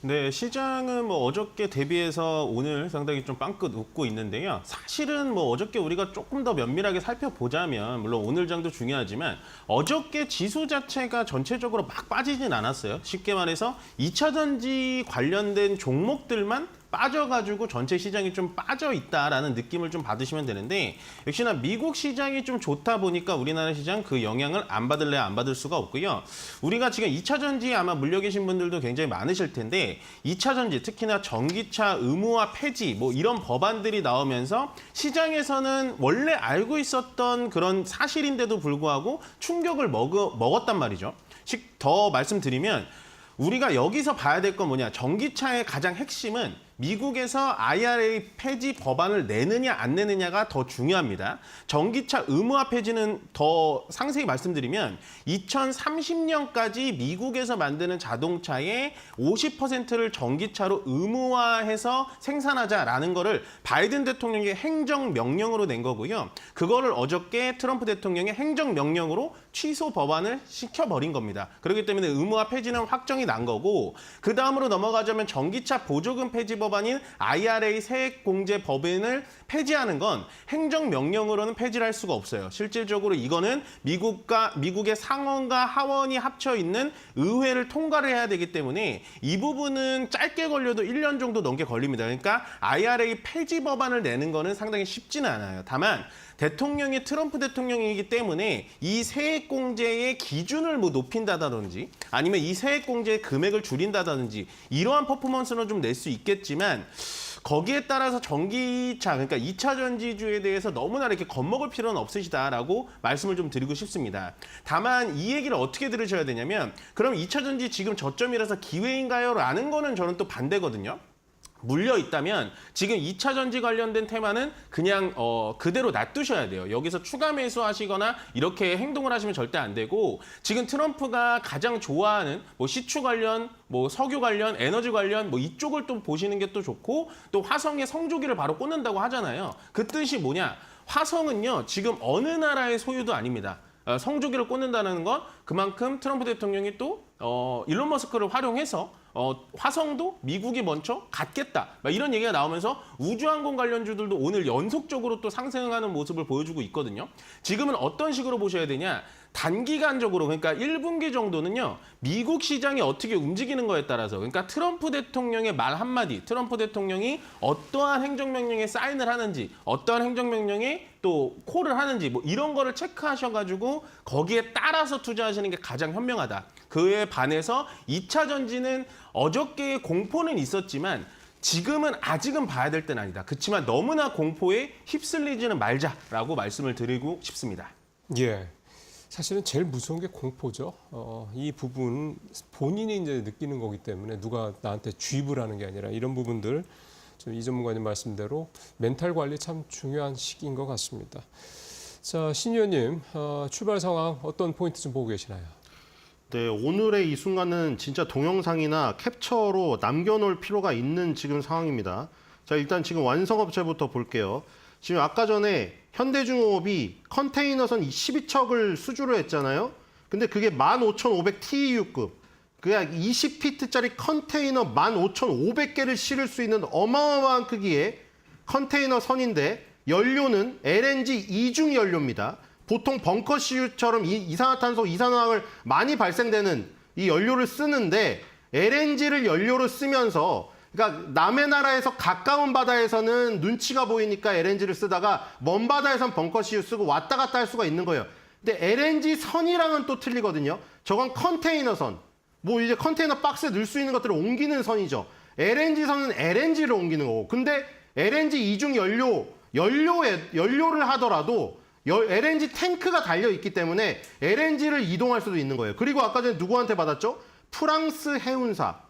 네, 시장은 뭐 어저께 대비해서 오늘 상당히 좀 빵긋 웃고 있는데요. 사실은 뭐 어저께 우리가 조금 더 면밀하게 살펴보자면 물론 오늘 장도 중요하지만 어저께 지수 자체가 전체적으로 막 빠지진 않았어요. 쉽게 말해서 2차 전지 관련된 종목들만 빠져가지고 전체 시장이 좀 빠져 있다라는 느낌을 좀 받으시면 되는데 역시나 미국 시장이 좀 좋다 보니까 우리나라 시장 그 영향을 안 받을래야 안 받을 수가 없고요. 우리가 지금 2차 전지에 아마 물려 계신 분들도 굉장히 많으실 텐데 2차 전지 특히나 전기차 의무화 폐지 뭐 이런 법안들이 나오면서 시장에서는 원래 알고 있었던 그런 사실인데도 불구하고 충격을 먹었단 말이죠. 더 말씀드리면 우리가 여기서 봐야 될 건 뭐냐. 전기차의 가장 핵심은 미국에서 IRA 폐지 법안을 내느냐 안 내느냐가 더 중요합니다. 전기차 의무화 폐지는 더 상세히 말씀드리면 2030년까지 미국에서 만드는 자동차의 50%를 전기차로 의무화해서 생산하자라는 거를 바이든 대통령이 행정명령으로 낸 거고요. 그거를 어저께 트럼프 대통령이 행정명령으로 취소 법안을 시켜버린 겁니다. 그렇기 때문에 의무화 폐지는 확정이 난 거고 그 다음으로 넘어가자면 전기차 보조금 폐지 법안인 IRA 세액공제 법인을 폐지하는 건 행정명령으로는 폐지를 할 수가 없어요. 실질적으로 이거는 미국의 상원과 하원이 합쳐 있는 의회를 통과를 해야 되기 때문에 이 부분은 짧게 걸려도 1년 정도 넘게 걸립니다. 그러니까 IRA 폐지 법안을 내는 거는 상당히 쉽지는 않아요. 다만 대통령이 트럼프 대통령이기 때문에 이 세액공제의 기준을 뭐 높인다든지 아니면 이 세액공제의 금액을 줄인다든지 이러한 퍼포먼스는 좀 낼 수 있겠지만 거기에 따라서 전기차, 그러니까 2차 전지주에 대해서 너무나 이렇게 겁먹을 필요는 없으시다라고 말씀을 좀 드리고 싶습니다. 다만 이 얘기를 어떻게 들으셔야 되냐면 그럼 2차 전지 지금 저점이라서 기회인가요? 라는 거는 저는 또 반대거든요. 물려 있다면 지금 2차 전지 관련된 테마는 그냥 그대로 놔두셔야 돼요. 여기서 추가 매수하시거나 이렇게 행동을 하시면 절대 안 되고 지금 트럼프가 가장 좋아하는 뭐 시추 관련, 뭐 석유 관련, 에너지 관련 뭐 이쪽을 또 보시는 게 또 좋고 또 화성의 성조기를 바로 꽂는다고 하잖아요. 그 뜻이 뭐냐? 화성은요, 지금 어느 나라의 소유도 아닙니다. 성조기를 꽂는다는 건 그만큼 트럼프 대통령이 또 일론 머스크를 활용해서 화성도 미국이 먼저 갖겠다. 막 이런 얘기가 나오면서 우주항공 관련주들도 오늘 연속적으로 또 상승하는 모습을 보여주고 있거든요. 지금은 어떤 식으로 보셔야 되냐? 단기간적으로, 그러니까 1분기 정도는요, 미국 시장이 어떻게 움직이는 거에 따라서, 그러니까 트럼프 대통령의 말 한마디, 트럼프 대통령이 어떠한 행정명령에 사인을 하는지, 어떠한 행정명령에 또 콜을 하는지, 뭐 이런 거를 체크하셔가지고 거기에 따라서 투자하시는 게 가장 현명하다. 그에 반해서 2차 전지는 어저께의 공포는 있었지만 지금은 아직은 봐야 될 때는 아니다. 그렇지만 너무나 공포에 휩쓸리지는 말자라고 말씀을 드리고 싶습니다.
예. 사실은 제일 무서운 게 공포죠. 이 부분 본인이 이제 느끼는 거기 때문에 누가 나한테 주입을 하는 게 아니라 이런 부분들 좀 이 전문가님 말씀대로 멘탈 관리 참 중요한 시기인 것 같습니다. 자, 신 의원님, 출발 상황 어떤 포인트 좀 보고 계시나요?
네, 오늘의 이 순간은 진짜 동영상이나 캡처로 남겨놓을 필요가 있는 지금 상황입니다. 자, 일단 지금 완성업체부터 볼게요. 지금 아까 전에 현대중공업이 컨테이너선 12척을 수주를 했잖아요. 근데 그게 15,500 TEU급. 그냥 20피트짜리 컨테이너 15,500개를 실을 수 있는 어마어마한 크기의 컨테이너 선인데 연료는 LNG 이중 연료입니다. 보통 벙커CU처럼 이산화탄소, 이산화황을 많이 발생되는 이 연료를 쓰는데 LNG를 연료로 쓰면서 그러니까 남의 나라에서 가까운 바다에서는 눈치가 보이니까 LNG를 쓰다가 먼 바다에선 벙커CU 쓰고 왔다 갔다 할 수가 있는 거예요. 근데 LNG 선이랑은 또 틀리거든요. 저건 컨테이너 선. 뭐 이제 컨테이너 박스에 넣을 수 있는 것들을 옮기는 선이죠. LNG 선은 LNG를 옮기는 거고. 근데 LNG 이중 연료를 하더라도 LNG 탱크가 달려있기 때문에 LNG를 이동할 수도 있는 거예요. 그리고 아까 전에 누구한테 받았죠? 프랑스 해운사.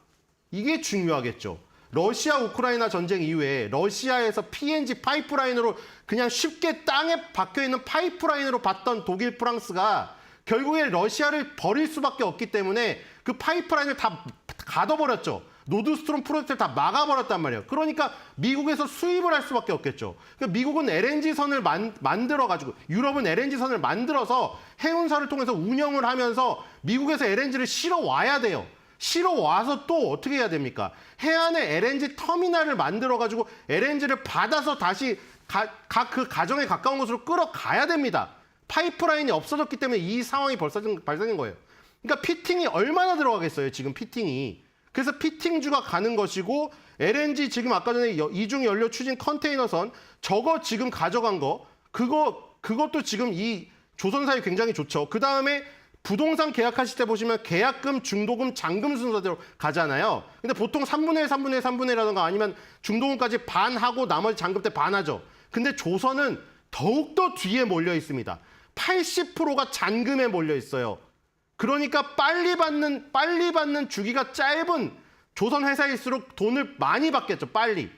이게 중요하겠죠. 러시아 우크라이나 전쟁 이후에 러시아에서 PNG 파이프라인으로 그냥 쉽게 땅에 박혀있는 파이프라인으로 받던 독일, 프랑스가 결국에 러시아를 버릴 수밖에 없기 때문에 그 파이프라인을 다 가둬버렸죠. 노드스트롬 프로젝트를 다 막아버렸단 말이에요. 그러니까 미국에서 수입을 할 수밖에 없겠죠. 그러니까 미국은 LNG선을 만들어가지고 유럽은 LNG선을 만들어서 해운사를 통해서 운영을 하면서 미국에서 LNG를 실어와야 돼요. 실어와서 또 어떻게 해야 됩니까? 해안에 LNG 터미널을 만들어가지고 LNG를 받아서 다시 각 그 가정에 가까운 곳으로 끌어가야 됩니다. 파이프라인이 없어졌기 때문에 이 상황이 발생된 거예요. 그러니까 피팅이 얼마나 들어가겠어요, 지금 피팅이. 그래서 피팅주가 가는 것이고 LNG 지금 아까 전에 이중 연료 추진 컨테이너선 저거 지금 가져간 거 그것도 지금 이 조선사에 굉장히 좋죠. 그 다음에 부동산 계약하실 때 보시면 계약금, 중도금, 잔금 순서대로 가잖아요. 근데 보통 3분의 1, 3분의 1, 3분의 1이라든가 아니면 중도금까지 반 하고 나머지 잔금 때 반 하죠. 근데 조선은 더욱더 뒤에 몰려 있습니다. 80%가 잔금에 몰려 있어요. 그러니까 빨리 받는 주기가 짧은 조선 회사일수록 돈을 많이 받겠죠, 빨리.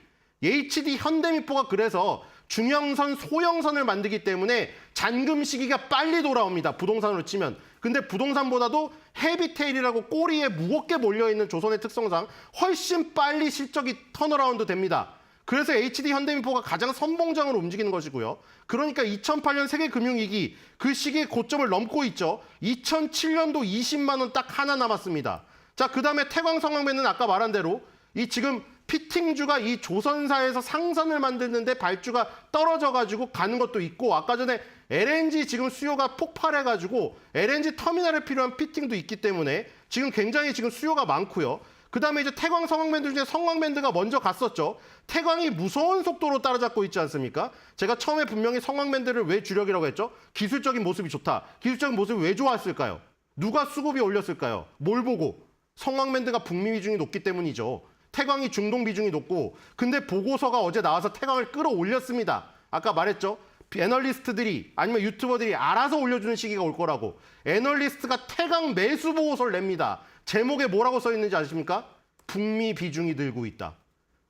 HD 현대미포가 그래서 중형선, 소형선을 만들기 때문에 잔금 시기가 빨리 돌아옵니다, 부동산으로 치면. 근데 부동산보다도 헤비테일이라고 꼬리에 무겁게 몰려있는 조선의 특성상 훨씬 빨리 실적이 턴어라운드 됩니다. 그래서 HD 현대미포가 가장 선봉장으로 움직이는 것이고요. 그러니까 2008년 세계 금융위기 그 시기의 고점을 넘고 있죠. 2007년도 20만 원 딱 하나 남았습니다. 자, 그다음에 태광 성황배는 아까 말한 대로 이 지금 피팅주가 이 조선사에서 상선을 만드는데 발주가 떨어져가지고 가는 것도 있고 아까 전에 LNG 지금 수요가 폭발해가지고 LNG 터미널에 필요한 피팅도 있기 때문에 지금 굉장히 지금 수요가 많고요. 그 다음에 이제 태광 성황밴드 중에 성황밴드가 먼저 갔었죠. 태광이 무서운 속도로 따라잡고 있지 않습니까? 제가 처음에 분명히 성황밴드를 왜 주력이라고 했죠? 기술적인 모습이 좋다. 기술적인 모습이 왜 좋았을까요? 누가 수급이 올렸을까요? 뭘 보고? 성황밴드가 북미 비중이 높기 때문이죠. 태광이 중동 비중이 높고 근데 보고서가 어제 나와서 태광을 끌어올렸습니다. 아까 말했죠. 애널리스트들이 아니면 유튜버들이 알아서 올려주는 시기가 올 거라고. 애널리스트가 태광 매수 보고서를 냅니다. 제목에 뭐라고 써 있는지 아십니까? 북미 비중이 늘고 있다.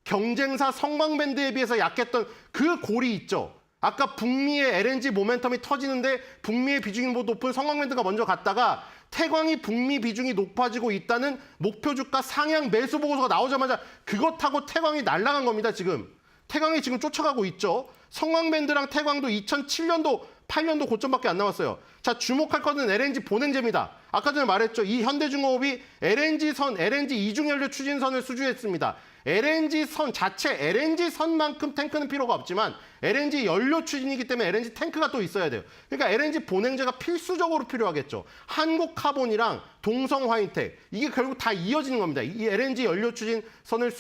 경쟁사 성황밴드에 비해서 약했던 그 골이 있죠. 아까 북미의 LNG 모멘텀이 터지는데 북미의 비중이 높은 성황밴드가 먼저 갔다가 태광이 북미 비중이 높아지고 있다는 목표 주가 상향 매수 보고서가 나오자마자 그것 타고 태광이 날아간 겁니다, 지금. 태광이 지금 쫓아가고 있죠. 성광밴드랑 태광도 2007년도, 8년도 고점밖에 안 나왔어요. 자, 주목할 것은 LNG 보냉제입니다. 아까 전에 말했죠. 이 현대중공업이 LNG 이중연료 추진선을 수주했습니다. LNG 선 자체 LNG 선만큼 탱크는 필요가 없지만 LNG 연료 추진이기 때문에 LNG 탱크가 또 있어야 돼요. 그러니까 LNG 보냉제가 필수적으로 필요하겠죠. 한국카본이랑 동성화인텍 이게 결국 다 이어지는 겁니다. 이 LNG 연료 추진선을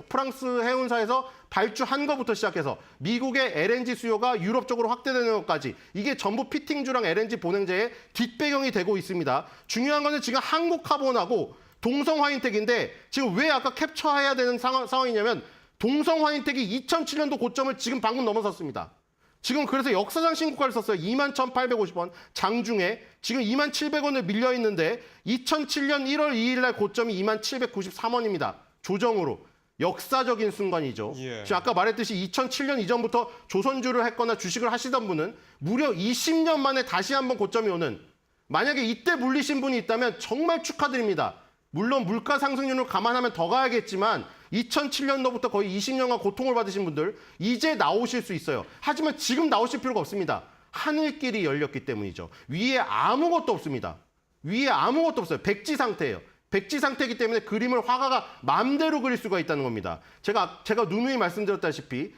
프랑스 해운사에서 발주한 것부터 시작해서 미국의 LNG 수요가 유럽 쪽으로 확대되는 것까지 이게 전부 피팅주랑 LNG 보냉제의 뒷배경이 되고 있습니다. 중요한 거는 지금 한국카본하고 동성화인텍인데 지금 왜 아까 캡처해야 되는 상황이냐면 동성화인텍이 2007년도 고점을 지금 방금 넘어섰습니다. 지금 그래서 역사상 신고가를 썼어요. 21,850원 장중에 지금 27,700원을 밀려 있는데 2007년 1월 2일 날 고점이 27,993원입니다. 조정으로. 역사적인 순간이죠.
예.
지금 아까 말했듯이 2007년 이전부터 조선주를 했거나 주식을 하시던 분은 무려 20년 만에 다시 한번 고점이 오는 만약에 이때 물리신 분이 있다면 정말 축하드립니다. 물론 물가 상승률을 감안하면 더 가야겠지만 2007년도부터 거의 20년간 고통을 받으신 분들 이제 나오실 수 있어요. 하지만 지금 나오실 필요가 없습니다. 하늘길이 열렸기 때문이죠. 위에 아무것도 없습니다. 위에 아무것도 없어요. 백지 상태예요. 백지 상태이기 때문에 그림을 화가가 마음대로 그릴 수가 있다는 겁니다. 제가 누누이 말씀드렸다시피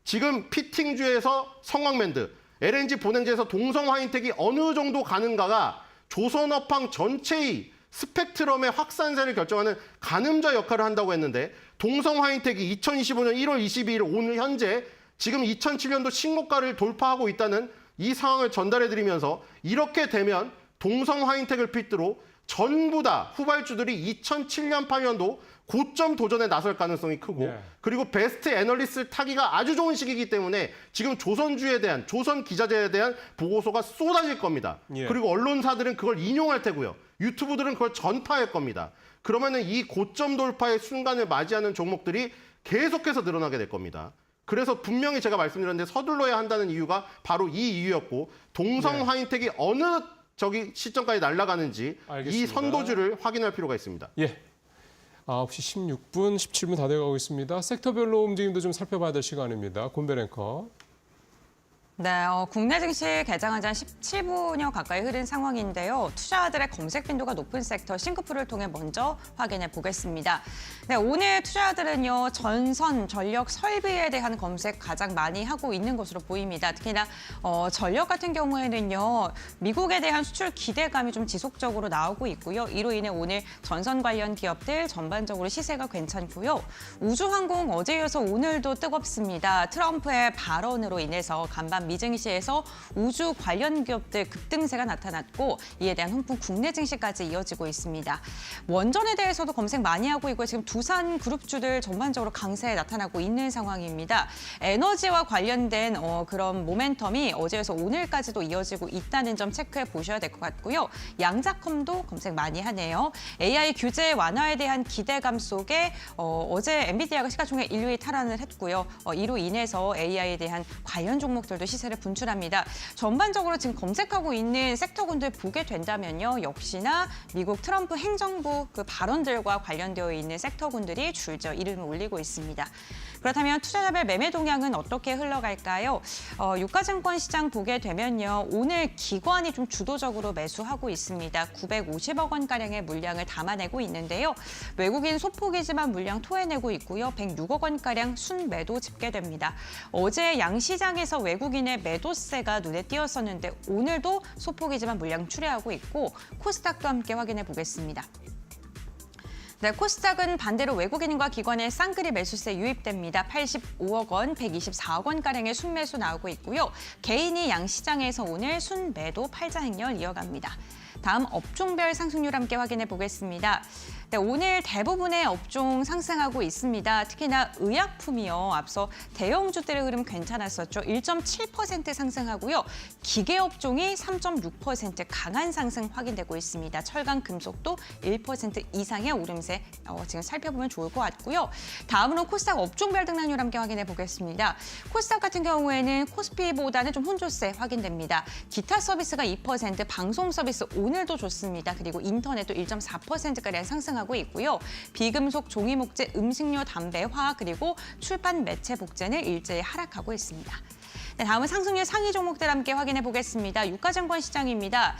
지금 피팅주에서 성광밴드, LNG 보냉제에서 동성화인텍이 어느 정도 가는가가 조선업황 전체의 스펙트럼의 확산세를 결정하는 가늠자 역할을 한다고 했는데 동성화인텍이 2025년 1월 22일 오늘 현재 지금 2007년도 신고가를 돌파하고 있다는 이 상황을 전달해드리면서 이렇게 되면 동성화인텍을 필두로 전부 다 후발주들이 2007년, 8년도 고점 도전에 나설 가능성이 크고
예.
그리고 베스트 애널리스트 타기가 아주 좋은 시기이기 때문에 지금 조선주에 대한 조선 기자재에 대한 보고서가 쏟아질 겁니다.
예.
그리고 언론사들은 그걸 인용할 테고요. 유튜브들은 그걸 전파할 겁니다. 그러면은 이 고점 돌파의 순간을 맞이하는 종목들이 계속해서 늘어나게 될 겁니다. 그래서 분명히 제가 말씀드렸는데 서둘러야 한다는 이유가 바로 이 이유였고 동성화인텍이 어느 시점까지 날아가는지
알겠습니다.
이 선도주를 확인할 필요가 있습니다.
예. 9시 16분, 17분 다 돼가고 있습니다. 섹터별로 움직임도 좀 살펴봐야 될 시간입니다. 곤배 랭커.
네, 국내 증시 개장한 지 한 17분여 가까이 흐른 상황인데요. 투자자들의 검색 빈도가 높은 섹터 싱크풀을 통해 먼저 확인해 보겠습니다. 네, 오늘 투자자들은요, 전선, 전력, 설비에 대한 검색 가장 많이 하고 있는 것으로 보입니다. 특히나 전력 같은 경우에는요, 미국에 대한 수출 기대감이 좀 지속적으로 나오고 있고요. 이로 인해 오늘 전선 관련 기업들 전반적으로 시세가 괜찮고요. 우주항공 어제 이어서 오늘도 뜨겁습니다. 트럼프의 발언으로 인해서 간밤 미증시에서 우주 관련 기업들 급등세가 나타났고 이에 대한 훈풍 국내 증시까지 이어지고 있습니다. 원전에 대해서도 검색 많이 하고 있고 지금 두산 그룹주들 전반적으로 강세에 나타나고 있는 상황입니다. 에너지와 관련된 그런 모멘텀이 어제에서 오늘까지도 이어지고 있다는 점 체크해 보셔야 될 것 같고요. 양자컴도 검색 많이 하네요. AI 규제 완화에 대한 기대감 속에 어제 엔비디아가 시가총액 1위 탈환을 했고요. 이로 인해서 AI에 대한 관련 종목들도 시세를 분출합니다. 전반적으로 지금 검색하고 있는 섹터군들 보게 된다면요. 역시나 미국 트럼프 행정부 그 발언들과 관련되어 있는 섹터군들이 줄져 이름을 올리고 있습니다. 그렇다면 투자자별 매매 동향은 어떻게 흘러갈까요? 유가증권 시장 보게 되면요. 오늘 기관이 좀 주도적으로 매수하고 있습니다. 950억 원가량의 물량을 담아내고 있는데요. 외국인 소폭이지만 물량 토해내고 있고요. 106억 원가량 순매도 집계됩니다. 어제 양시장에서 외국인의 매도세가 눈에 띄었었는데 오늘도 소폭이지만 물량 출회하고 있고 코스닥도 함께 확인해 보겠습니다. 네, 코스닥은 반대로 외국인과 기관의 쌍끌이 매수세 유입됩니다. 85억 원, 124억 원가량의 순매수 나오고 있고요. 개인이 양시장에서 오늘 순매도 팔자 행렬 이어갑니다. 다음 업종별 상승률 함께 확인해 보겠습니다. 네, 오늘 대부분의 업종 상승하고 있습니다. 특히나 의약품이요. 앞서 대형주들의 흐름 괜찮았었죠. 1.7% 상승하고요. 기계업종이 3.6% 강한 상승 확인되고 있습니다. 철강, 금속도 1% 이상의 오름세 지금 살펴보면 좋을 것 같고요. 다음으로 코스닥 업종별 등락률 함께 확인해 보겠습니다. 코스닥 같은 경우에는 코스피보다는 좀 혼조세 확인됩니다. 기타 서비스가 2%, 방송 서비스 오늘도 좋습니다. 그리고 인터넷도 1.4%가량 상승 상승하고 있고요. 비금속, 종이목재, 음식료, 담배, 화학 그리고 출판, 매체, 복제는 일제히 하락하고 있습니다. 네, 다음은 상승률 상위 종목들 함께 확인해 보겠습니다. 유가증권 시장입니다.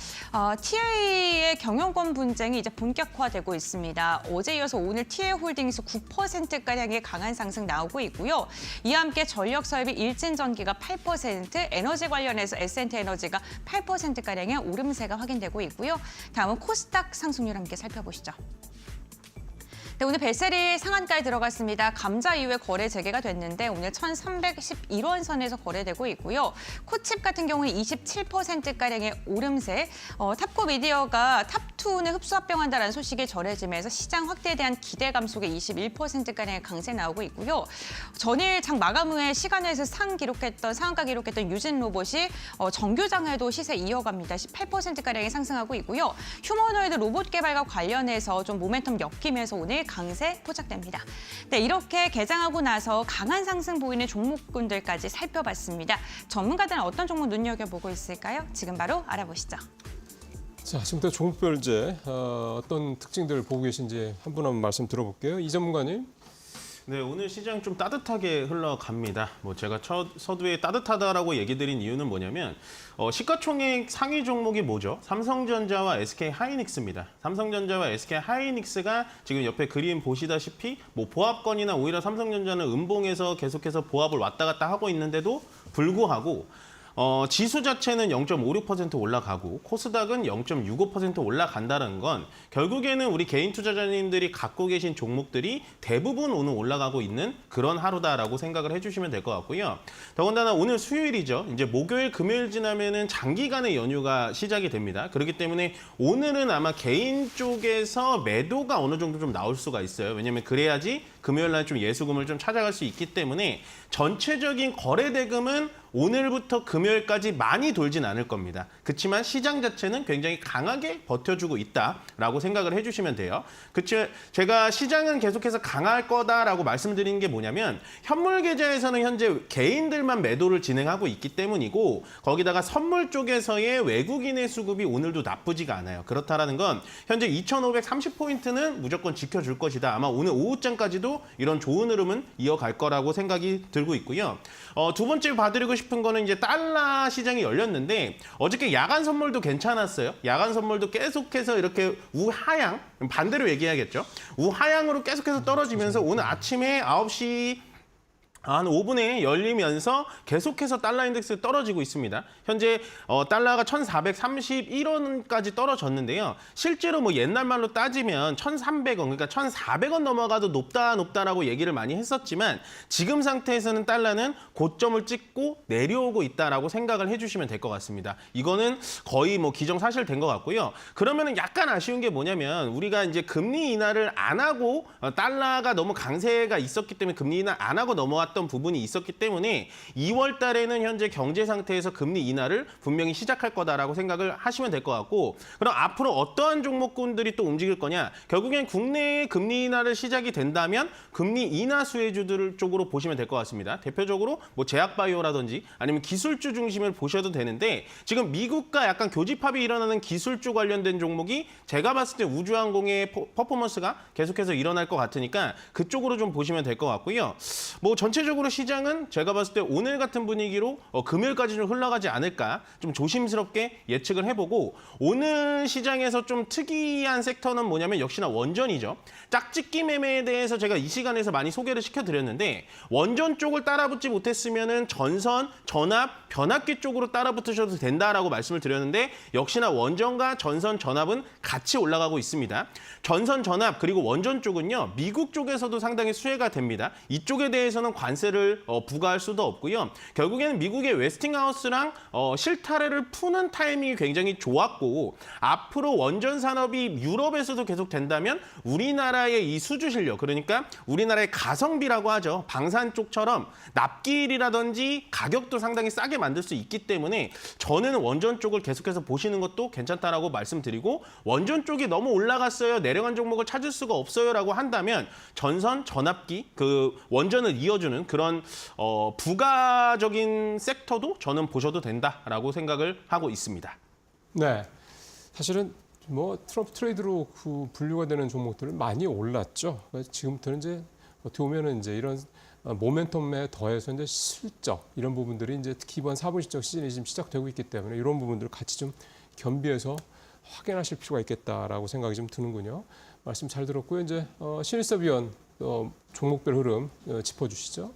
TA의 경영권 분쟁이 이제 본격화되고 있습니다. 어제 이어서 오늘 TA홀딩스 9%가량의 강한 상승 나오고 있고요. 이와 함께 전력 설비 일진전기가 8%, 에너지 관련해서 S&T에너지가 8%가량의 오름세가 확인되고 있고요. 다음은 코스닥 상승률 함께 살펴보시죠. 네, 오늘 벨셀이 상한가에 들어갔습니다. 감자 이후에 거래 재개가 됐는데 오늘 1,311원 선에서 거래되고 있고요. 코칩 같은 경우는 27%가량의 오름세, 탑코 미디어가 탑2는 흡수합병한다는 소식이 전해지면서 시장 확대에 대한 기대감 속에 21%가량의 강세 나오고 있고요. 전일 장 마감 후에 시간에서 상한가 기록했던 유진 로봇이 정규장에도 시세 이어갑니다. 18%가량이 상승하고 있고요. 휴머노이드 로봇 개발과 관련해서 좀 모멘텀 엮이면서 오늘 강세 포착됩니다. 네, 이렇게 개장하고 나서 강한 상승 보이는 종목군들까지 살펴봤습니다. 전문가들은 어떤 종목 눈여겨보고 있을까요? 지금 바로 알아보시죠.
자, 지금부터 종목별 이제 어떤 특징들을 보고 계신지 한 분 한 분 말씀 들어볼게요. 이 전문가님.
네, 오늘 시장 좀 따뜻하게 흘러갑니다. 제가 서두에 따뜻하다라고 얘기 드린 이유는 뭐냐면 시가총액 상위 종목이 뭐죠? 삼성전자와 SK하이닉스입니다. 삼성전자와 SK하이닉스가 지금 옆에 그림 보시다시피 보합권이나 오히려 삼성전자는 음봉에서 계속해서 보합을 왔다 갔다 하고 있는데도 불구하고 지수 자체는 0.56% 올라가고 코스닥은 0.65% 올라간다는 건 결국에는 우리 개인 투자자님들이 갖고 계신 종목들이 대부분 오늘 올라가고 있는 그런 하루다라고 생각을 해주시면 될 것 같고요. 더군다나 오늘 수요일이죠. 이제 목요일, 금요일 지나면은 장기간의 연휴가 시작이 됩니다. 그렇기 때문에 오늘은 아마 개인 쪽에서 매도가 어느 정도 좀 나올 수가 있어요. 왜냐하면 그래야지 금요일 날 좀 예수금을 좀 찾아갈 수 있기 때문에 전체적인 거래 대금은 오늘부터 금요일까지 많이 돌진 않을 겁니다. 그렇지만 시장 자체는 굉장히 강하게 버텨주고 있다라고 생각을 해주시면 돼요. 제가 시장은 계속해서 강할 거다라고 말씀드리는 게 뭐냐면 현물 계좌에서는 현재 개인들만 매도를 진행하고 있기 때문이고 거기다가 선물 쪽에서의 외국인의 수급이 오늘도 나쁘지가 않아요. 그렇다라는 건 현재 2,530포인트는 무조건 지켜줄 것이다. 아마 오늘 오후장까지도 이런 좋은 흐름은 이어갈 거라고 생각이 들고 있고요. 두 번째 봐드리고 싶은 거는 이제 달러 시장이 열렸는데 어저께 야간 선물도 괜찮았어요. 야간 선물도 계속해서 이렇게 우하향, 반대로 얘기해야겠죠. 우하향으로 계속해서 떨어지면서 오늘 아침에 9시 한 5분에 열리면서 계속해서 달러 인덱스 떨어지고 있습니다. 현재 달러가 1,431원까지 떨어졌는데요. 실제로 옛날 말로 따지면 1,300원, 그러니까 1,400원 넘어가도 높다라고 얘기를 많이 했었지만 지금 상태에서는 달러는 고점을 찍고 내려오고 있다라고 생각을 해주시면 될 것 같습니다. 이거는 거의 기정사실된 것 같고요. 그러면은 약간 아쉬운 게 뭐냐면 우리가 이제 금리 인하를 안 하고 달러가 너무 강세가 있었기 때문에 금리 인하 안 하고 넘어왔던 부분이 있었기 때문에 2월 달에는 현재 경제 상태에서 금리 인하를 분명히 시작할 거다라고 생각을 하시면 될 것 같고 그럼 앞으로 어떠한 종목군들이 또 움직일 거냐? 결국엔 국내에 금리 인하를 시작이 된다면 금리 인하 수혜주들 쪽으로 보시면 될 것 같습니다. 대표적으로 제약바이오라든지 아니면 기술주 중심을 보셔도 되는데 지금 미국과 약간 교집합이 일어나는 기술주 관련된 종목이 제가 봤을 때 우주항공의 퍼포먼스가 계속해서 일어날 것 같으니까 그쪽으로 좀 보시면 될 것 같고요. 전체적으로 시장은 제가 봤을 때 오늘 같은 분위기로 금요일까지 좀 흘러가지 않을까 좀 조심스럽게 예측을 해보고 오늘 시장에서 좀 특이한 섹터는 뭐냐면 역시나 원전이죠. 짝짓기 매매에 대해서 제가 이 시간에서 많이 소개를 시켜드렸는데 원전 쪽을 따라붙지 못했으면은 전선, 전압, 변압기 쪽으로 따라붙으셔도 된다라고 말씀을 드렸는데 역시나 원전과 전선, 전압은 같이 올라가고 있습니다. 전선, 전압 그리고 원전 쪽은요 미국 쪽에서도 상당히 수혜가 됩니다. 이쪽에 대해서는 관세를 부과할 수도 없고요. 결국에는 미국의 웨스팅하우스랑 실타래를 푸는 타이밍이 굉장히 좋았고 앞으로 원전 산업이 유럽에서도 계속 된다면 우리나라의 이 수주 실력 그러니까 우리나라의 가성비라고 하죠. 방산 쪽처럼 납기일이라든지 가격도 상당히 싸게 만들 수 있기 때문에 저는 원전 쪽을 계속해서 보시는 것도 괜찮다라고 말씀드리고 원전 쪽이 너무 올라갔어요. 내려간 종목을 찾을 수가 없어요라고 한다면 전선, 전압기 그 원전을 이어주는 그런 부가적인 섹터도 저는 보셔도 된다라고 생각을 하고 있습니다.
네, 사실은 뭐 트럼프 트레이드로 분류가 되는 종목들은 많이 올랐죠. 그래서 지금부터는 이제 어떻게 보면은 이제 이런 모멘텀에 더해서 이제 실적 이런 부분들이 이제 특히 이번 4분 실적 시즌이 지금 시작되고 있기 때문에 이런 부분들을 같이 좀 겸비해서 확인하실 필요가 있겠다라고 생각이 좀 드는군요. 말씀 잘 들었고요. 이제 신일섭 위원 종목별 흐름 짚어주시죠.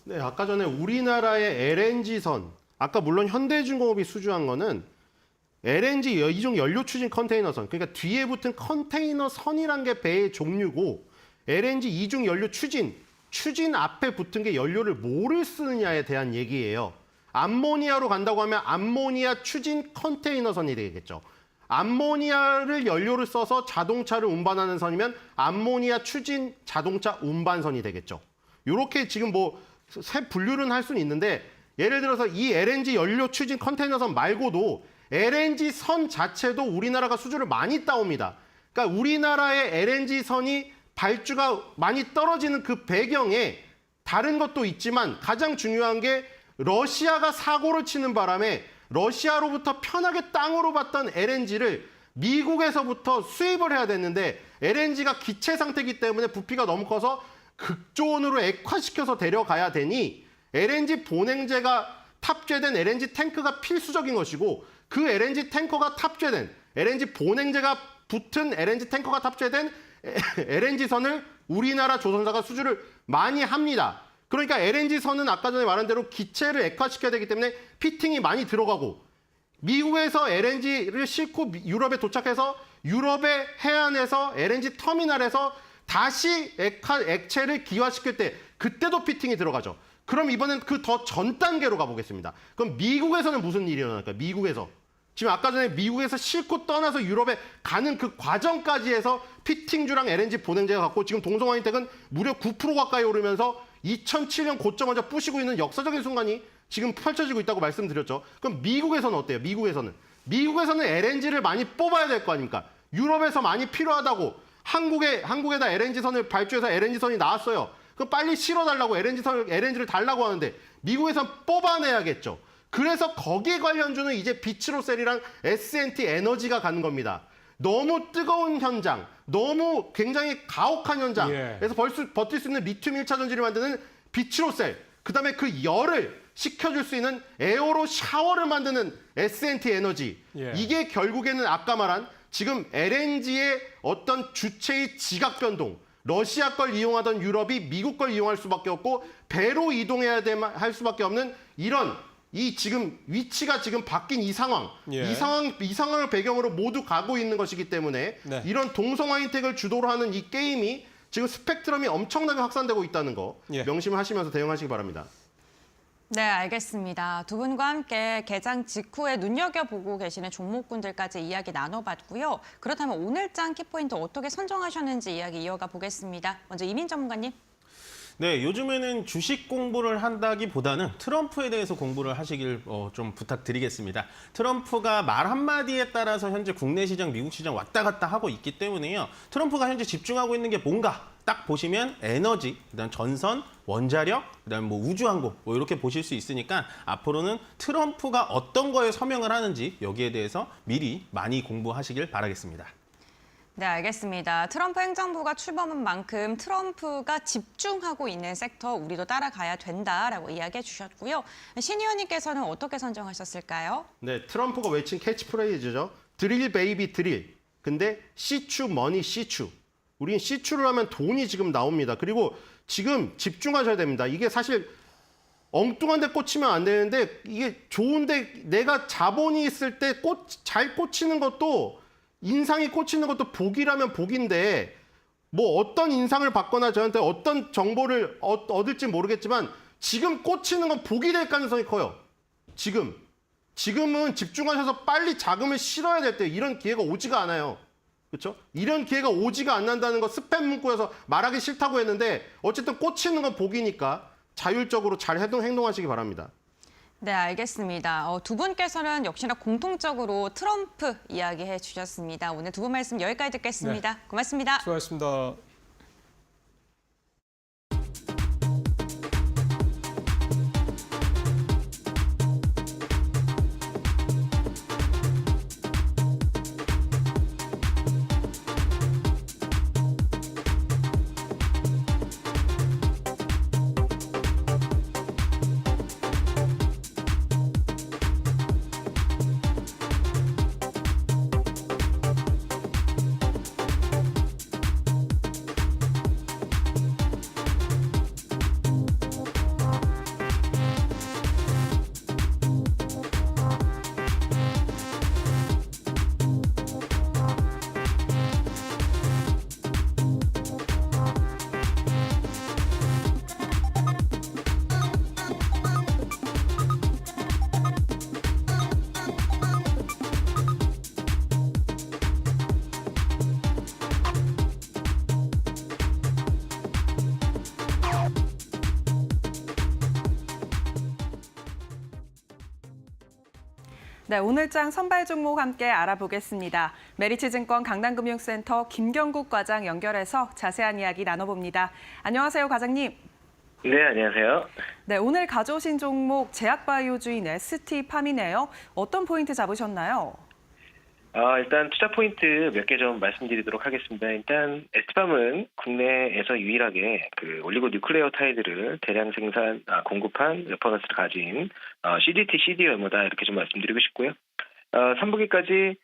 네, 아까 전에 우리나라의 LNG선, 아까 물론 현대중공업이 수주한 거는 LNG 이종 연료 추진 컨테이너선, 그러니까 뒤에 붙은 컨테이너선이란 게 배의 종류고 LNG 이종 연료 추진 앞에 붙은 게 연료를 뭐를 쓰느냐에 대한 얘기예요. 암모니아로 간다고 하면 암모니아 추진 컨테이너선이 되겠죠. 암모니아를 연료를 써서 자동차를 운반하는 선이면 암모니아 추진 자동차 운반선이 되겠죠. 이렇게 지금 뭐 새 분류는 할 수는 있는데 예를 들어서 이 LNG 연료 추진 컨테이너선 말고도 LNG 선 자체도 우리나라가 수주를 많이 따옵니다. 그러니까 우리나라의 LNG 선이 발주가 많이 떨어지는 그 배경에 다른 것도 있지만 가장 중요한 게 러시아가 사고를 치는 바람에 러시아로부터 편하게 땅으로 받던 LNG를 미국에서부터 수입을 해야 됐는데 LNG가 기체 상태이기 때문에 부피가 너무 커서 극조온으로 액화시켜서 데려가야 되니 LNG 보냉제가 탑재된 LNG 탱크가 필수적인 것이고 그 LNG 탱커가 탑재된 LNG 보냉제가 붙은 LNG 탱커가 탑재된 LNG선을 우리나라 조선사가 수주를 많이 합니다. 그러니까 LNG선은 아까 전에 말한 대로 기체를 액화시켜야 되기 때문에 피팅이 많이 들어가고 미국에서 LNG를 싣고 유럽에 도착해서 유럽의 해안에서 LNG 터미널에서 다시 액체를 기화시킬 때 그때도 피팅이 들어가죠. 그럼 이번엔 그 더 전 단계로 가보겠습니다. 그럼 미국에서는 무슨 일이 일어날까요? 미국에서. 지금 아까 전에 미국에서 싣고 떠나서 유럽에 가는 그 과정까지 해서 피팅주랑 LNG 보냉제가 갖고 지금 동성화인텍은 무려 9% 가까이 오르면서 2007년 고점을 부시고 있는 역사적인 순간이 지금 펼쳐지고 있다고 말씀드렸죠. 그럼 미국에서는 어때요? 미국에서는 LNG를 많이 뽑아야 될 거 아닙니까? 유럽에서 많이 필요하다고 한국에다 LNG선을 발주해서 LNG선이 나왔어요. 그럼 빨리 실어달라고 LNG를 달라고 하는데 미국에선 뽑아내야겠죠. 그래서 거기에 관련주는 이제 비츠로셀이랑 S&T 에너지가 가는 겁니다. 너무 뜨거운 현장, 너무 굉장히 가혹한 현장에서 버틸 수 있는 리튬 1차 전지를 만드는 비츠로셀, 그다음에 그 열을 식혀줄 수 있는 에어로 샤워를 만드는 S&T 에너지. 이게 결국에는 아까 말한 지금 LNG의 어떤 주체의 지각 변동, 러시아 걸 이용하던 유럽이 미국 걸 이용할 수밖에 없고 배로 이동해야 할 수밖에 없는 이런 이 지금 위치가 지금 바뀐 이 상황, 이 상황을 배경으로 모두 가고 있는 것이기 때문에 이런 동성화인텍을 주도로 하는 이 게임이 지금 스펙트럼이 엄청나게 확산되고 있다는 거 명심하시면서 대응하시기 바랍니다.
네, 알겠습니다. 두 분과 함께 개장 직후에 눈여겨보고 계시는 종목군들까지 이야기 나눠봤고요. 그렇다면 오늘장 키포인트 어떻게 선정하셨는지 이야기 이어가 보겠습니다. 먼저 이민 전문가님.
네, 요즘에는 주식 공부를 한다기보다는 트럼프에 대해서 공부를 하시길 좀 부탁드리겠습니다. 트럼프가 말 한마디에 따라서 현재 국내 시장, 미국 시장 왔다 갔다 하고 있기 때문에요. 트럼프가 현재 집중하고 있는 게 뭔가 딱 보시면 에너지, 그다음 전선, 원자력, 그다음 뭐 우주항공 뭐 이렇게 보실 수 있으니까 앞으로는 트럼프가 어떤 거에 서명을 하는지 여기에 대해서 미리 많이 공부하시길 바라겠습니다.
네, 알겠습니다. 트럼프 행정부가 출범한 만큼 트럼프가 집중하고 있는 섹터 우리도 따라가야 된다라고 이야기해 주셨고요. 신 의원님께서는 어떻게 선정하셨을까요?
네, 트럼프가 외친 캐치프레이즈죠. 드릴 베이비 드릴. 근데 시추 머니 시추. 우린 시추를 하면 돈이 지금 나옵니다. 그리고 지금 집중하셔야 됩니다. 이게 사실 엉뚱한 데 꽂히면 안 되는데 이게 좋은데 내가 자본이 있을 때 잘 꽂히는 것도 인상이 꽂히는 것도 복이라면 복인데 뭐 어떤 인상을 받거나 저한테 어떤 정보를 얻을지 모르겠지만 지금 꽂히는 건 복이 될 가능성이 커요. 지금은 집중하셔서 빨리 자금을 실어야 될 때 이런 기회가 오지가 않아요. 그렇죠? 이런 기회가 오지가 않는다는 거 스팸 문구여서 말하기 싫다고 했는데 어쨌든 꽂히는 건 복이니까 자율적으로 잘 행동하시기 바랍니다.
네, 알겠습니다. 두 분께서는 역시나 공통적으로 트럼프 이야기해 주셨습니다. 오늘 두 분 말씀 여기까지 듣겠습니다. 고맙습니다.
수고하셨습니다.
네, 오늘장 선발 종목 함께 알아보겠습니다. 메리츠증권 강남금융센터 김경국 과장 연결해서 자세한 이야기 나눠봅니다. 안녕하세요, 과장님.
네, 안녕하세요.
네, 오늘 가져오신 종목 제약바이오주인 ST팜이네요. 어떤 포인트 잡으셨나요?
일단 투자 포인트 몇 개 좀 말씀드리도록 하겠습니다. 일단 ST팜은 국내에서 유일하게 그 올리고 뉴클레오타이드를 대량 생산, 공급한 레퍼런스를 가진 CDT, CDMO다 이렇게 좀 말씀드리고 싶고요. 3분기까지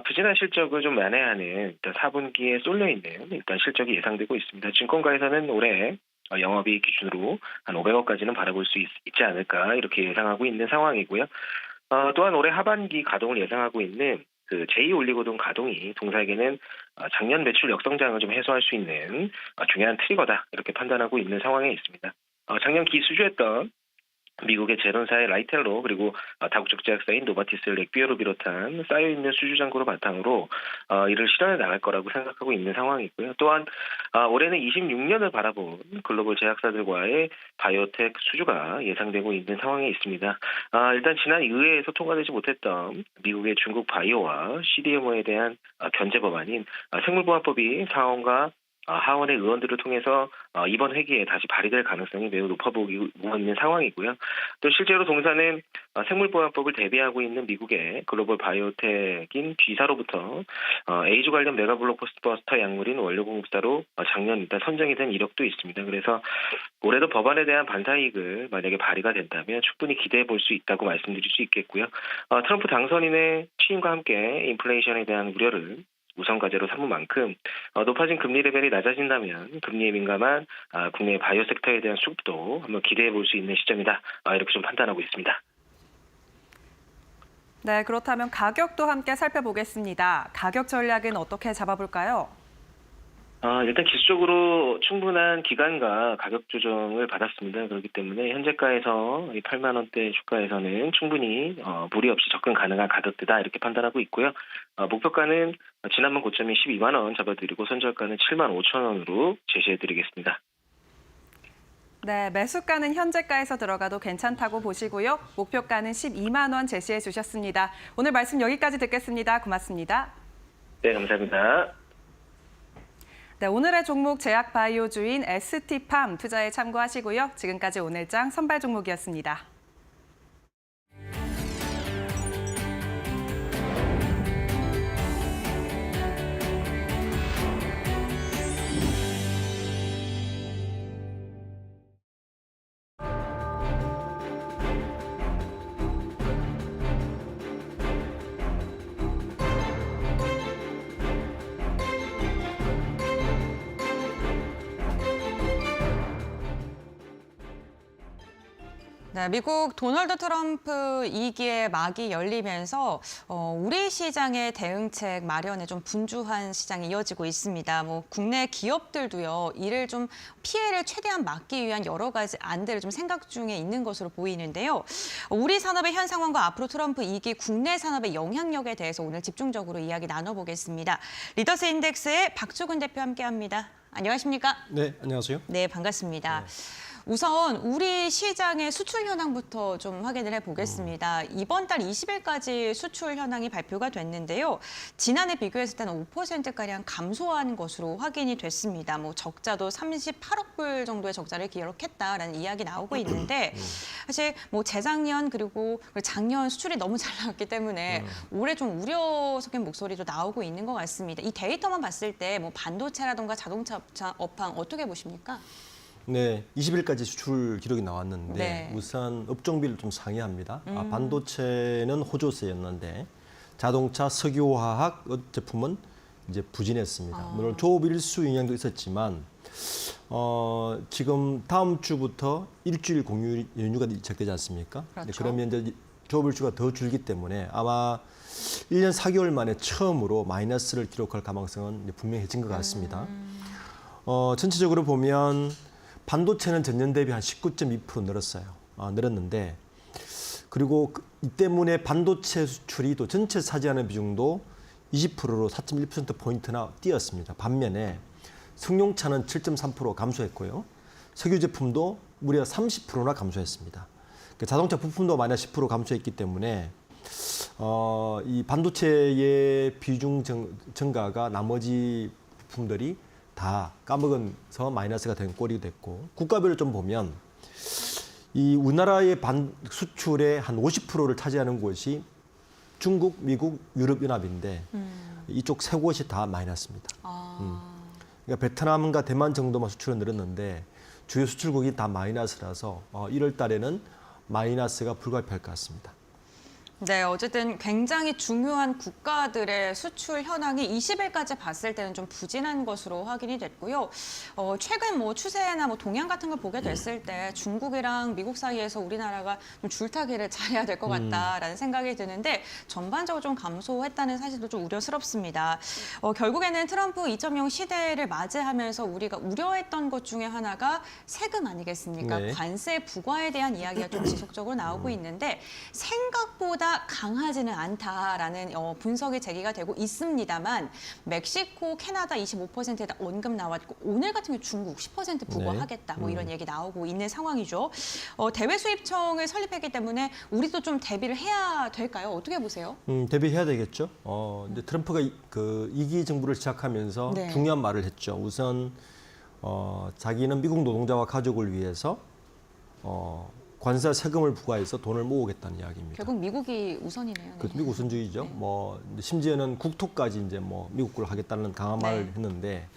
부진한 실적을 좀 만회하는 일단 4분기에 쏠려 있는 일단 실적이 예상되고 있습니다. 증권가에서는 올해 영업이익 기준으로 한 500억까지는 바라볼 수 있지 않을까 이렇게 예상하고 있는 상황이고요. 또한 올해 하반기 가동을 예상하고 있는 그 제2올리고돈 가동이 동사에게는 작년 매출 역성장을 좀 해소할 수 있는 중요한 트리거다 이렇게 판단하고 있는 상황에 있습니다. 작년 기수주했던 미국의 제론사의 라이텔로 그리고 다국적 제약사인 노바티스, 렉비어를 비롯한 쌓여있는 수주 잔고를 바탕으로 이를 실현해 나갈 거라고 생각하고 있는 상황이고요. 또한 올해는 26년을 바라본 글로벌 제약사들과의 바이오텍 수주가 예상되고 있는 상황에 있습니다. 일단 지난 의회에서 통과되지 못했던 미국의 중국 바이오와 CDMO에 대한 견제 법안인 생물보안법이 상원과 하원의 의원들을 통해서 이번 회기에 다시 발의될 가능성이 매우 높아 보이고 있는 상황이고요. 또 실제로 동사는 생물보안법을 대비하고 있는 미국의 글로벌 바이오텍인 G사로부터 에이즈 관련 메가 블록버스터 약물인 원료 공급사로 작년 일단 선정이 된 이력도 있습니다. 그래서 올해도 법안에 대한 반사이익을 만약에 발의가 된다면 충분히 기대해 볼 수 있다고 말씀드릴 수 있겠고요. 트럼프 당선인의 취임과 함께 인플레이션에 대한 우려를 우선 과제로 삼은 만큼 높아진 금리 레벨이 낮아진다면 금리에 민감한 국내 바이오 섹터에 대한 수급도 한번 기대해 볼 수 있는 시점이다. 이렇게 좀 판단하고 있습니다.
네, 그렇다면 가격도 함께 살펴보겠습니다. 가격 전략은 어떻게 잡아볼까요?
일단 기술적으로 충분한 기간과 가격 조정을 받았습니다. 그렇기 때문에 현재가에서 8만 원대 주가에서는 충분히 무리 없이 접근 가능한 가격대다 이렇게 판단하고 있고요. 목표가는 지난번 고점이 12만 원 잡아드리고 선절가는 7만 5천 원으로 제시해드리겠습니다.
네, 매수가는 현재가에서 들어가도 괜찮다고 보시고요. 목표가는 12만 원 제시해 주셨습니다. 오늘 말씀 여기까지 듣겠습니다. 고맙습니다.
네, 감사합니다.
네, 오늘의 종목 제약바이오주인 ST팜 투자에 참고하시고요. 지금까지 오늘장 선발 종목이었습니다.
네, 미국 도널드 트럼프 2기의 막이 열리면서 우리 시장의 대응책 마련에 좀 분주한 시장이 이어지고 있습니다. 뭐 국내 기업들도요, 이를 좀 피해를 최대한 막기 위한 여러 가지 안들을 좀 생각 중에 있는 것으로 보이는데요. 우리 산업의 현 상황과 앞으로 트럼프 2기 국내 산업의 영향력에 대해서 오늘 집중적으로 이야기 나눠보겠습니다. 리더스 인덱스의 박주근 대표 함께합니다. 안녕하십니까?
네, 안녕하세요.
네, 반갑습니다. 우선 우리 시장의 수출 현황부터 좀 확인을 해보겠습니다. 이번 달 20일까지 수출 현황이 발표가 됐는데요. 지난해 비교했을 때는 5%가량 감소한 것으로 확인이 됐습니다. 뭐 적자도 38억 불 정도의 적자를 기록했다라는 이야기 나오고 있는데 사실 뭐 재작년 그리고 작년 수출이 너무 잘 나왔기 때문에 올해 좀 우려 섞인 목소리도 나오고 있는 것 같습니다. 이 데이터만 봤을 때 뭐 반도체라든가 자동차 업황 어떻게 보십니까?
네, 20일까지 수출 기록이 나왔는데
네.
우선 업종비를 좀 상이합니다. 반도체는 호조세였는데 자동차, 석유화학 제품은 이제 부진했습니다. 물론 조업 일수 영향도 있었지만 지금 다음 주부터 일주일 공휴일 연휴가 시작되지 않습니까?
그렇죠.
그러면 이제 조업 일수가 더 줄기 때문에 아마 1년 4개월 만에 처음으로 마이너스를 기록할 가능성은 분명해진 것 같습니다. 전체적으로 보면 반도체는 전년 대비 한 19.2% 늘었어요. 늘었는데 그리고 이 때문에 반도체 수출이 또 전체 차지하는 비중도 20%로 4.1%포인트나 뛰었습니다. 반면에 승용차는 7.3% 감소했고요. 석유 제품도 무려 30%나 감소했습니다. 자동차 부품도 마이너스 10% 감소했기 때문에 이 반도체의 비중 증가가 나머지 부품들이 다 까먹어서 마이너스가 된 꼴이 됐고, 국가별로 좀 보면 이 우리나라의 수출의 한 50%를 차지하는 곳이 중국, 미국, 유럽연합인데 이쪽 세 곳이 다 마이너스입니다. 그러니까 베트남과 대만 정도만 수출은 늘었는데 주요 수출국이 다 마이너스라서 1월 달에는 마이너스가 불가피할 것 같습니다.
네, 어쨌든 굉장히 중요한 국가들의 수출 현황이 20일까지 봤을 때는 좀 부진한 것으로 확인이 됐고요. 최근 뭐 추세나 뭐 동향 같은 걸 보게 됐을 때 중국이랑 미국 사이에서 우리나라가 좀 줄타기를 잘해야 될 것 같다라는 생각이 드는데 전반적으로 좀 감소했다는 사실도 좀 우려스럽습니다. 결국에는 트럼프 2.0 시대를 맞이하면서 우리가 우려했던 것 중에 하나가 세금 아니겠습니까?
네.
관세 부과에 대한 이야기가 좀 지속적으로 나오고 있는데 생각보다 강하지는 않다라는 분석이 제기가 되고 있습니다만 멕시코, 캐나다 25%에 언급 나왔고 오늘 같은 경우 중국 10% 부과하겠다 뭐 이런 얘기 나오고 있는 상황이죠. 대외 수입청을 설립했기 때문에 우리도 좀 대비를 해야 될까요? 어떻게 보세요?
대비해야 되겠죠. 이제 트럼프가 그 2기 정부를 시작하면서
네.
중요한 말을 했죠. 우선 자기는 미국 노동자와 가족을 위해서 관세 세금을 부과해서 돈을 모으겠다는 이야기입니다.
결국 미국이 우선이네요. 네.
그 미국 우선주의죠. 뭐 심지어는 국토까지 이제 뭐 미국 걸 하겠다는 강한 말을 했는데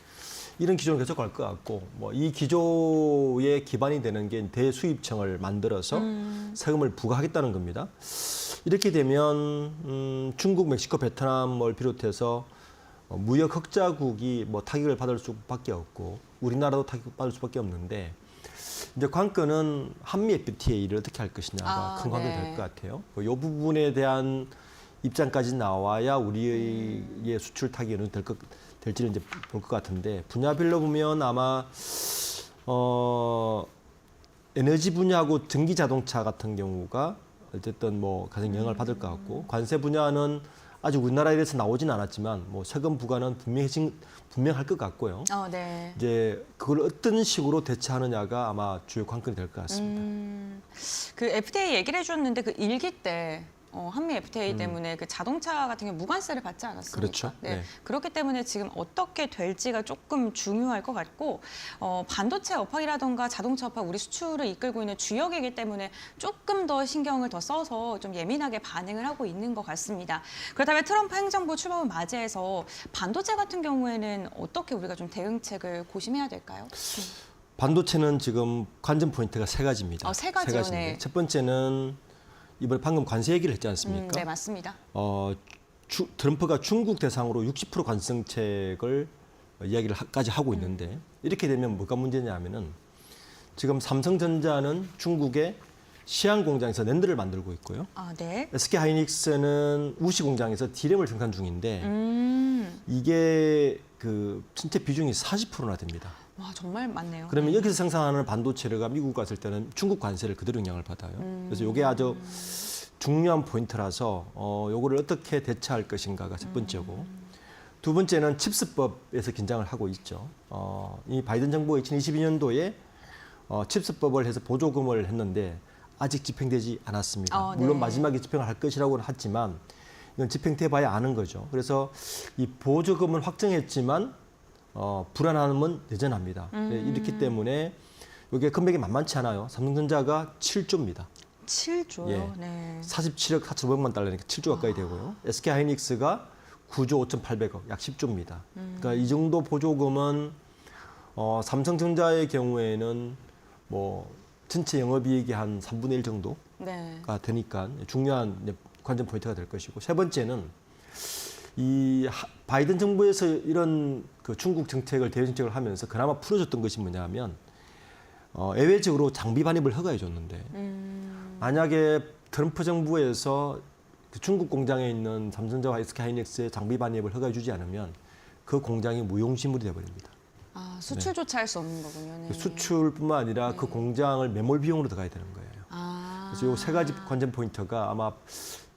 이런 기조는 계속 갈 것 같고 뭐 이 기조의 기반이 되는 게 대수입청을 만들어서 세금을 부과하겠다는 겁니다. 이렇게 되면 중국, 멕시코, 베트남을 비롯해서 무역 흑자국이 뭐 타격을 받을 수밖에 없고 우리나라도 타격받을 수밖에 없는데. 이제 관건은 한미 FTA를 어떻게 할 것이냐가 큰 관건이 될 것 같아요. 이 부분에 대한 입장까지 나와야 우리의 수출 타격은 될지를 이제 볼 것 같은데 분야별로 보면 아마 에너지 분야하고 전기 자동차 같은 경우가 어쨌든 뭐 가장 영향을 받을 것 같고 관세 분야는 아직 우리나라에서 나오진 않았지만 뭐 세금 부과는 분명할 것 같고요.
네.
이제 그걸 어떤 식으로 대처하느냐가 아마 주요 관건이 될 것 같습니다.
그 FTA 얘기를 해주셨는데 그 1기 때 한미 FTA 때문에 그 자동차 같은 경우 무관세를 받지 않았습니까?
그렇죠.
네.
네.
그렇기 때문에 지금 어떻게 될지가 조금 중요할 것 같고 반도체 업황이라던가 자동차 업황 우리 수출을 이끌고 있는 주역이기 때문에 조금 더 신경을 더 써서 좀 예민하게 반응을 하고 있는 것 같습니다. 그렇다면 트럼프 행정부 출범을 맞이해서 반도체 같은 경우에는 어떻게 우리가 좀 대응책을 고심해야 될까요?
반도체는 지금 관전 포인트가 세 가지입니다.
세 가지요,
가지인데
네.
첫 번째는 이번에 방금 관세 얘기를 했지 않습니까?
네, 맞습니다.
트럼프가 중국 대상으로 60% 관세정책을 이야기를까지 하고 있는데 이렇게 되면 뭐가 문제냐면은 지금 삼성전자는 중국의 시안 공장에서 낸드를 만들고 있고요.
네.
SK 하이닉스는 우시 공장에서 D램을 생산 중인데 이게 그 전체 비중이 40%나 됩니다.
와, 정말 많네요.
그러면 여기서 생산하는 반도체가 미국 갔을 때는 중국 관세를 그대로 영향을 받아요. 그래서 이게 아주 중요한 포인트라서 요거를 어떻게 대처할 것인가가 첫 번째고 두 번째는 칩스법에서 긴장을 하고 있죠. 이 바이든 정부가 2022년도에 칩스법을 해서 보조금을 했는데 아직 집행되지 않았습니다.
네.
물론 마지막에 집행을 할 것이라고는 하지만 이건 집행돼 봐야 아는 거죠. 그래서 이 보조금은 확정했지만 불안함은 여전합니다. 이렇기 때문에 이게 금액이 만만치 않아요. 삼성전자가 7조입니다.
7조요?
예.
네.
47억 4,500만 달러니까 7조 가까이 되고요. SK 하이닉스가 9조 5,800억, 약 10조입니다. 그러니까 이 정도 보조금은 삼성전자의 경우에는 뭐 전체 영업이익의 한 3분의 1 정도가
네.
되니까 중요한 관전 포인트가 될 것이고 세 번째는 이 바이든 정부에서 이런 그 중국 정책을 대외 정책을 하면서 그나마 풀어줬던 것이 뭐냐면 예외적으로 장비 반입을 허가해 줬는데 만약에 트럼프 정부에서 그 중국 공장에 있는 삼성전자와 SK 하이닉스의 장비 반입을 허가해 주지 않으면 그 공장이 무용지물이 돼버립니다.
수출조차 할 수 없는 거군요. 네.
수출뿐만 아니라 그 공장을 매몰 비용으로 들어가야 되는 거예요. 그래서 이 세 가지 관전 포인트가 아마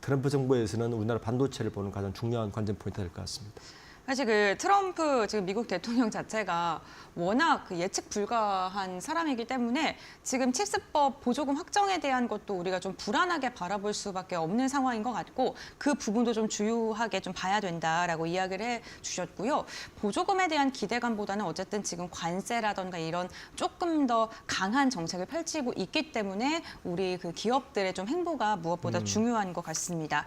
트럼프 정부에서는 우리나라 반도체를 보는 가장 중요한 관전 포인트가 될 것 같습니다.
사실 그 트럼프 지금 미국 대통령 자체가 워낙 그 예측 불가한 사람이기 때문에 지금 칩스법 보조금 확정에 대한 것도 우리가 좀 불안하게 바라볼 수밖에 없는 상황인 것 같고 그 부분도 좀 주요하게 좀 봐야 된다라고 이야기를 해 주셨고요. 보조금에 대한 기대감보다는 어쨌든 지금 관세라던가 이런 조금 더 강한 정책을 펼치고 있기 때문에 우리 그 기업들의 좀 행보가 무엇보다 중요한 것 같습니다.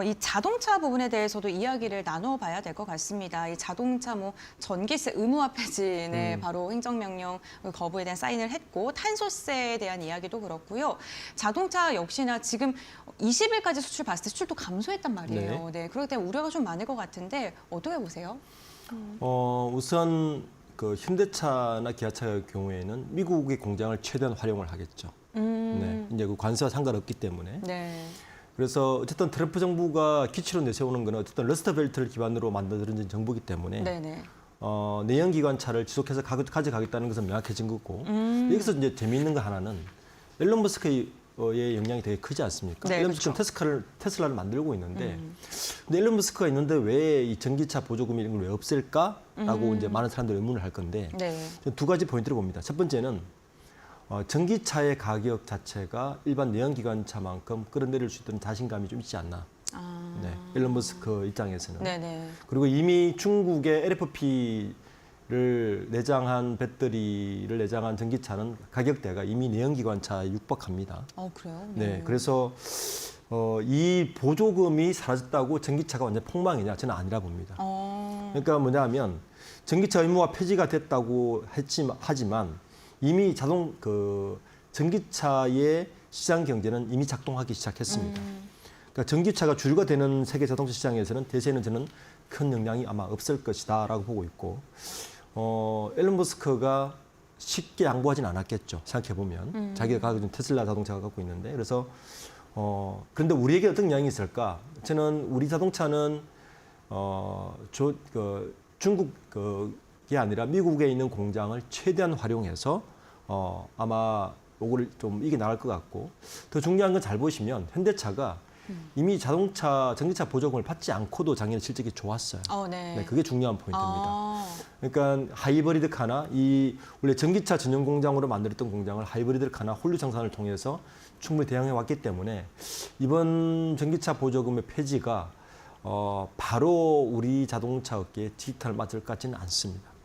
이 자동차 부분에 대해서도 이야기를 나눠봐야 될 것 같습니다. 이 자동차 뭐 전기세 의무화 폐지에 바로 행정명령 거부에 대한 사인을 했고 탄소세에 대한 이야기도 그렇고요. 자동차 역시나 지금 20일까지 수출 봤을 때 수출도 감소했단 말이에요. 네, 그렇기 때문에 우려가 좀 많을 것 같은데 어떻게 보세요?
우선 그 현대차나 기아차의 경우에는 미국의 공장을 최대한 활용을 하겠죠. 네, 이제 그 관세와 상관없기 때문에.
네.
그래서 어쨌든 트럼프 정부가 기치로 내세우는 거는 어쨌든 러스트벨트를 기반으로 만들어진 정부이기 때문에
네네.
내연기관차를 지속해서 가져가겠다는 것은 명확해진 거고 여기서 이제 재미있는 거 하나는 일론 머스크의 영향이 되게 크지 않습니까?
네,
일론 머스크는 테슬라를 만들고 있는데 근데 일론 머스크가 있는데 왜 이 전기차 보조금 이런 걸 왜 없앨까라고 이제 많은 사람들이 의문을 할 건데
네.
두 가지 포인트를 봅니다. 첫 번째는 전기차의 가격 자체가 일반 내연기관차만큼 끌어내릴 수 있다는 자신감이 좀 있지 않나. 네, 일론 머스크 입장에서는.
네네.
그리고 이미 중국의 LFP를 내장한 배터리를 내장한 전기차는 가격대가 이미 내연기관차에 육박합니다.
그래요?
네, 그래서 이 보조금이 사라졌다고 전기차가 완전 폭망이냐? 저는 아니라 봅니다. 그러니까 뭐냐면 전기차 의무화 폐지가 됐다고 하지만 이미 전기차의 시장 경제는 이미 작동하기 시작했습니다. 그러니까 전기차가 주류가 되는 세계 자동차 시장에서는 대세는 저는 큰 영향이 아마 없을 것이다라고 보고 있고, 일론 머스크가 쉽게 양보하지는 않았겠죠. 생각해 보면 자기가 가지고 있는 테슬라 자동차가 갖고 있는데 그래서 그런데 우리에게 어떤 영향이 있을까? 저는 우리 자동차는 중국이 아니라 미국에 있는 공장을 최대한 활용해서 아마 요거를 좀 이겨 나갈 것 같고 더 중요한 건 잘 보시면 현대차가 이미 전기차 보조금을 받지 않고도 작년에 실적이 좋았어요.
네.
그게 중요한 포인트입니다. 그러니까 하이브리드카나 원래 전기차 전용 공장으로 만들었던 공장을 하이브리드카나 홀류 생산을 통해서 충분히 대응해 왔기 때문에 이번 전기차 보조금의 폐지가 바로 우리 자동차 업계에 직탄을 맞을 것 같지는 않습니다.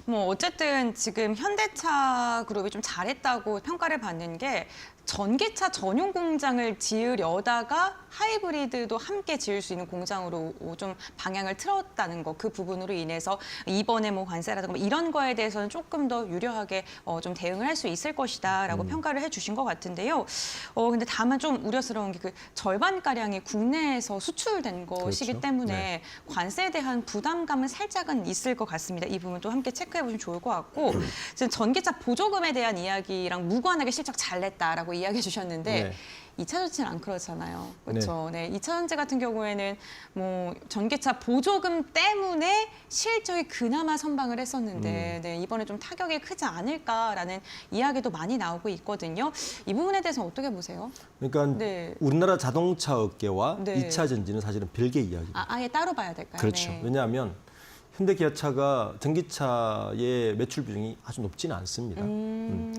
뭐 어쨌든 지금 현대차 그룹이 좀 잘했다고 평가를 받는 게 전기차 전용 공장을 지으려다가 하이브리드도 함께 지을 수 있는 공장으로 좀 방향을 틀었다는 거, 그 부분으로 인해서 이번에 뭐 관세라든가 이런 거에 대해서는 조금 더 유려하게 좀 대응을 할 수 있을 것이다라고 평가를 해주신 것 같은데요. 근데 다만 좀 우려스러운 게 그 절반가량이 국내에서 수출된 것이기
그렇죠.
때문에
네.
관세에 대한 부담감은 살짝은 있을 것 같습니다. 이 부분도 함께 체크해 보시면 좋을 것 같고 지금 전기차 보조금에 대한 이야기랑 무관하게 실적 잘 냈다라고 이야기해 주셨는데
네.
2차 전지는 안 그렇잖아요. 그렇죠. 네. 2차 전지 같은 경우에는 뭐 전기차 보조금 때문에 실적이 그나마 선방을 했었는데 네, 이번에 좀 타격이 크지 않을까라는 이야기도 많이 나오고 있거든요. 이 부분에 대해서 어떻게 보세요?
그러니까
네.
우리나라 자동차 업계와
네.
2차 전지는 사실은 별개의 이야기입니다.
아예 따로 봐야 될까요?
그렇죠.
네.
왜냐하면 현대 기아차가 전기차의 매출 비중이 아주 높지는 않습니다.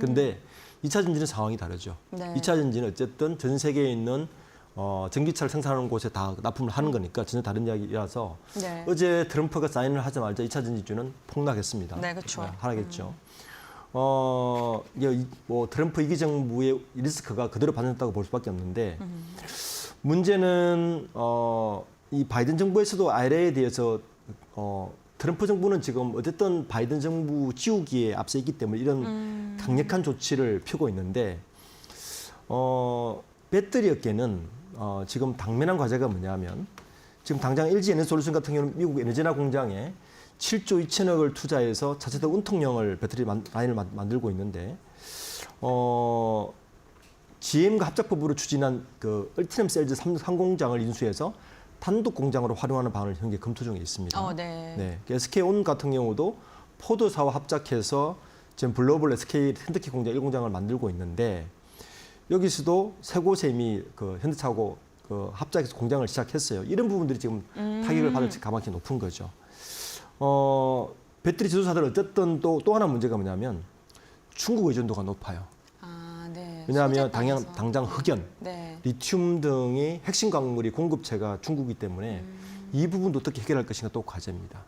그런데 2차 전지는 상황이 다르죠.
네.
2차 전지는 어쨌든 전 세계에 있는 전기차를 생산하는 곳에 다 납품을 하는 거니까 전혀 다른 이야기라서
네.
어제 트럼프가 사인을 하자마자 2차 전지주는 폭락했습니다.
네, 그렇죠.
하락했죠. 트럼프 2기 정부의 리스크가 그대로 반영됐다고 볼 수밖에 없는데 문제는 이 바이든 정부에서도 IRA에 대해서 트럼프 정부는 지금 어쨌든 바이든 정부 지우기에 앞서 있기 때문에 이런 강력한 조치를 펴고 있는데 배터리 업계는 지금 당면한 과제가 뭐냐면 지금 당장 LG 에너솔루션 같은 경우는 미국 에너지나 공장에 7조 2천억을 투자해서 차세대 운통형을 배터리 라인을 만들고 있는데 GM과 합작법으로 추진한 그 얼티넘 셀즈 3공장을 인수해서 단독 공장으로 활용하는 방안을 현재 검토 중에 있습니다.
네.
SK온 같은 경우도 포드사와 합작해서 지금 글로벌 SK 핸드키 공장 1공장을 만들고 있는데 여기서도 세 곳에 이미 그 현대차하고 그 합작해서 공장을 시작했어요. 이런 부분들이 지금 타격을 받을 가능성이 높은 거죠. 배터리 제조사들 어쨌든 또 하나 문제가 뭐냐면 중국 의존도가 높아요.
네.
왜냐하면
소재 면에서.
당장 흑연,
네.
리튬 등의 핵심 광물이 공급체가 중국이기 때문에 이 부분도 어떻게 해결할 것인가 또 과제입니다.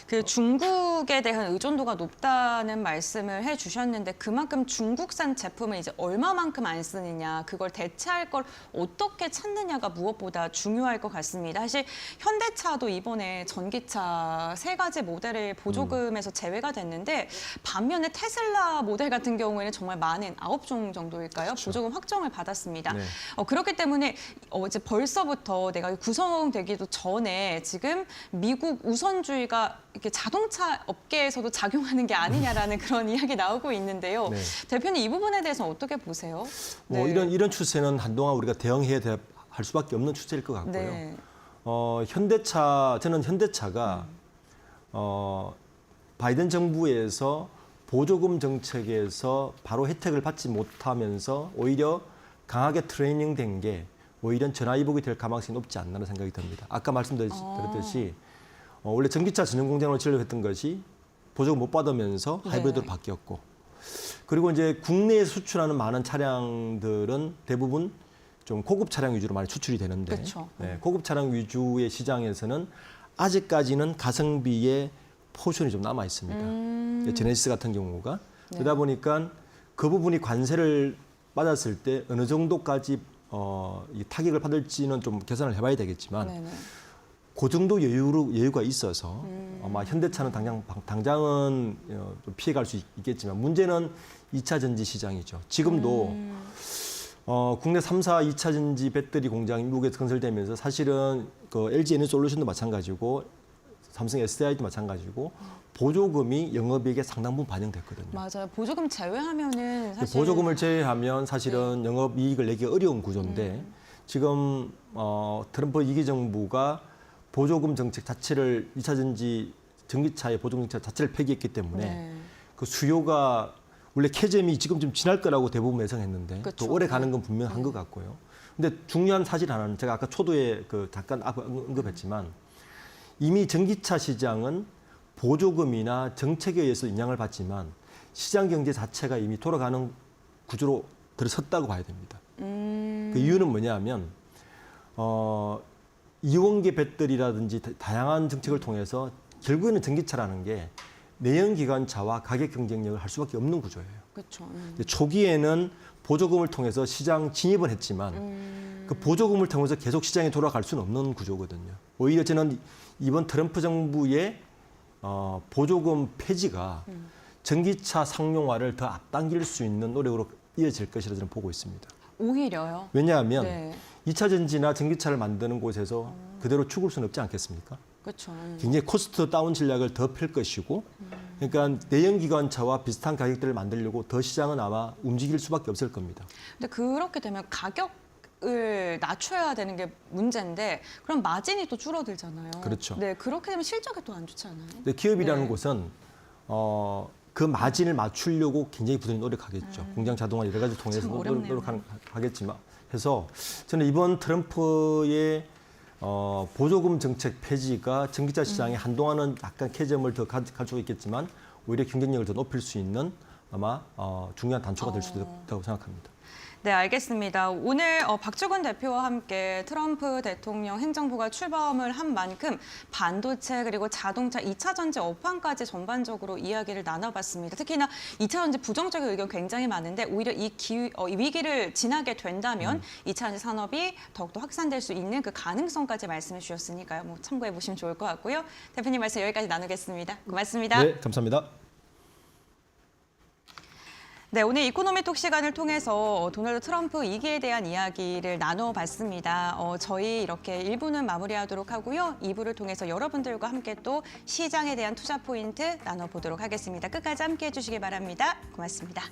그 중국에 대한 의존도가 높다는 말씀을 해주셨는데 그만큼 중국산 제품을 이제 얼마만큼 안 쓰느냐, 그걸 대체할 걸 어떻게 찾느냐가 무엇보다 중요할 것 같습니다. 사실 현대차도 이번에 전기차 3가지 모델을 보조금에서 제외가 됐는데 반면에 테슬라 모델 같은 경우에는 정말 많은 9종 정도일까요?
그렇죠.
보조금 확정을 받았습니다.
네.
그렇기 때문에 이제 벌써부터 내가 구성되기도 전에 지금 미국 우선주의가 이렇게 자동차 업계에서도 작용하는 게 아니냐라는 그런 이야기 나오고 있는데요.
네.
대표님 이 부분에 대해서 어떻게 보세요?
뭐 이런 추세는 한동안 우리가 대응해야 할 수밖에 없는 추세일 것 같고요.
네.
저는 현대차가 바이든 정부에서 보조금 정책에서 바로 혜택을 받지 못하면서 오히려 강하게 트레이닝된 게 오히려 전화위복이 될 가능성이 높지 않나는 생각이 듭니다. 아까 말씀드렸듯이 원래 전기차 전용 공장으로 진입했던 것이 보조금 못 받으면서 하이브리드로 바뀌었고, 그리고 이제 국내에 수출하는 많은 차량들은 대부분 좀 고급 차량 위주로 많이 수출이 되는데,
그렇죠.
네, 고급 차량 위주의 시장에서는 아직까지는 가성비의 포션이 좀 남아 있습니다. 제네시스 같은 경우가 그러다 보니까 그 부분이 관세를 받았을 때 어느 정도까지 이 타격을 받을지는 좀 계산을 해봐야 되겠지만.
네네.
그 정도 여유가 있어서 아마 현대차는 당장은 좀 피해갈 수 있겠지만 문제는 2차 전지 시장이죠. 지금도 국내 3사 2차 전지 배터리 공장이 미국에서 건설되면서 사실은 그 LG 에너지솔루션도 마찬가지고 삼성 SDI도 마찬가지고 보조금이 영업이익에 상당 부분 반영됐거든요.
맞아요. 보조금 제외하면은 사실
보조금을 제외하면 사실은 영업이익을 내기 어려운 구조인데 지금 트럼프 2기 정부가 보조금 정책 자체를 2차 전지 전기차의 보조금 정책 자체를 폐기했기 때문에 그 수요가 원래 캐즘이 지금 좀 지날 거라고 대부분 예상했는데
그렇죠.
또 오래 가는 건 분명한 것 같고요. 근데 중요한 사실 하나는 제가 아까 초도에 그 잠깐 언급했지만 이미 전기차 시장은 보조금이나 정책에 의해서 영향을 받지만 시장 경제 자체가 이미 돌아가는 구조로 들어섰다고 봐야 됩니다. 그 이유는 뭐냐면 이원계 배터리라든지 다양한 정책을 통해서 결국에는 전기차라는 게 내연기관차와 가격 경쟁력을 할 수밖에 없는 구조예요.
그렇죠.
초기에는 보조금을 통해서 시장 진입은 했지만 그 보조금을 통해서 계속 시장에 돌아갈 수는 없는 구조거든요. 오히려 저는 이번 트럼프 정부의 보조금 폐지가 전기차 상용화를 더 앞당길 수 있는 노력으로 이어질 것이라 저는 보고 있습니다.
오히려요?
왜냐하면 2차 전지나 전기차를 만드는 곳에서 그대로 죽을 수는 없지 않겠습니까?
그렇죠.
굉장히 코스트 다운 전략을 더 펼 것이고, 그러니까 내연기관차와 비슷한 가격대를 만들려고 더 시장은 아마 움직일 수밖에 없을 겁니다.
근데 그렇게 되면 가격을 낮춰야 되는 게 문제인데 그럼 마진이 또 줄어들잖아요.
그렇죠.
네, 그렇게 되면 실적이 또 안 좋지 않아요?
근데 기업이라는
네.
곳은 그 마진을 맞추려고 굉장히 부단히 노력하겠죠. 공장 자동화 여러 가지 통해서
참 어렵네요.
노력하겠지만 해서 저는 이번 트럼프의 보조금 정책 폐지가 전기차 시장에 한동안은 약간 캐점을 더 가지고 있겠지만 오히려 경쟁력을 더 높일 수 있는 아마 중요한 단초가 될 수도 있다고 생각합니다.
네, 알겠습니다. 오늘 박주근 대표와 함께 트럼프 대통령 행정부가 출범을 한 만큼 반도체 그리고 자동차 2차 전지 업황까지 전반적으로 이야기를 나눠봤습니다. 특히나 2차 전지 부정적인 의견 굉장히 많은데 오히려 이 위기를 지나게 된다면 2차 전지 산업이 더욱더 확산될 수 있는 그 가능성까지 말씀해 주셨으니까요. 뭐 참고해 보시면 좋을 것 같고요. 대표님 말씀 여기까지 나누겠습니다. 고맙습니다.
네, 감사합니다.
네, 오늘 이코노미톡 시간을 통해서 도널드 트럼프 2기에 대한 이야기를 나눠봤습니다. 저희 이렇게 1부는 마무리하도록 하고요. 2부를 통해서 여러분들과 함께 또 시장에 대한 투자 포인트 나눠보도록 하겠습니다. 끝까지 함께해 주시기 바랍니다. 고맙습니다.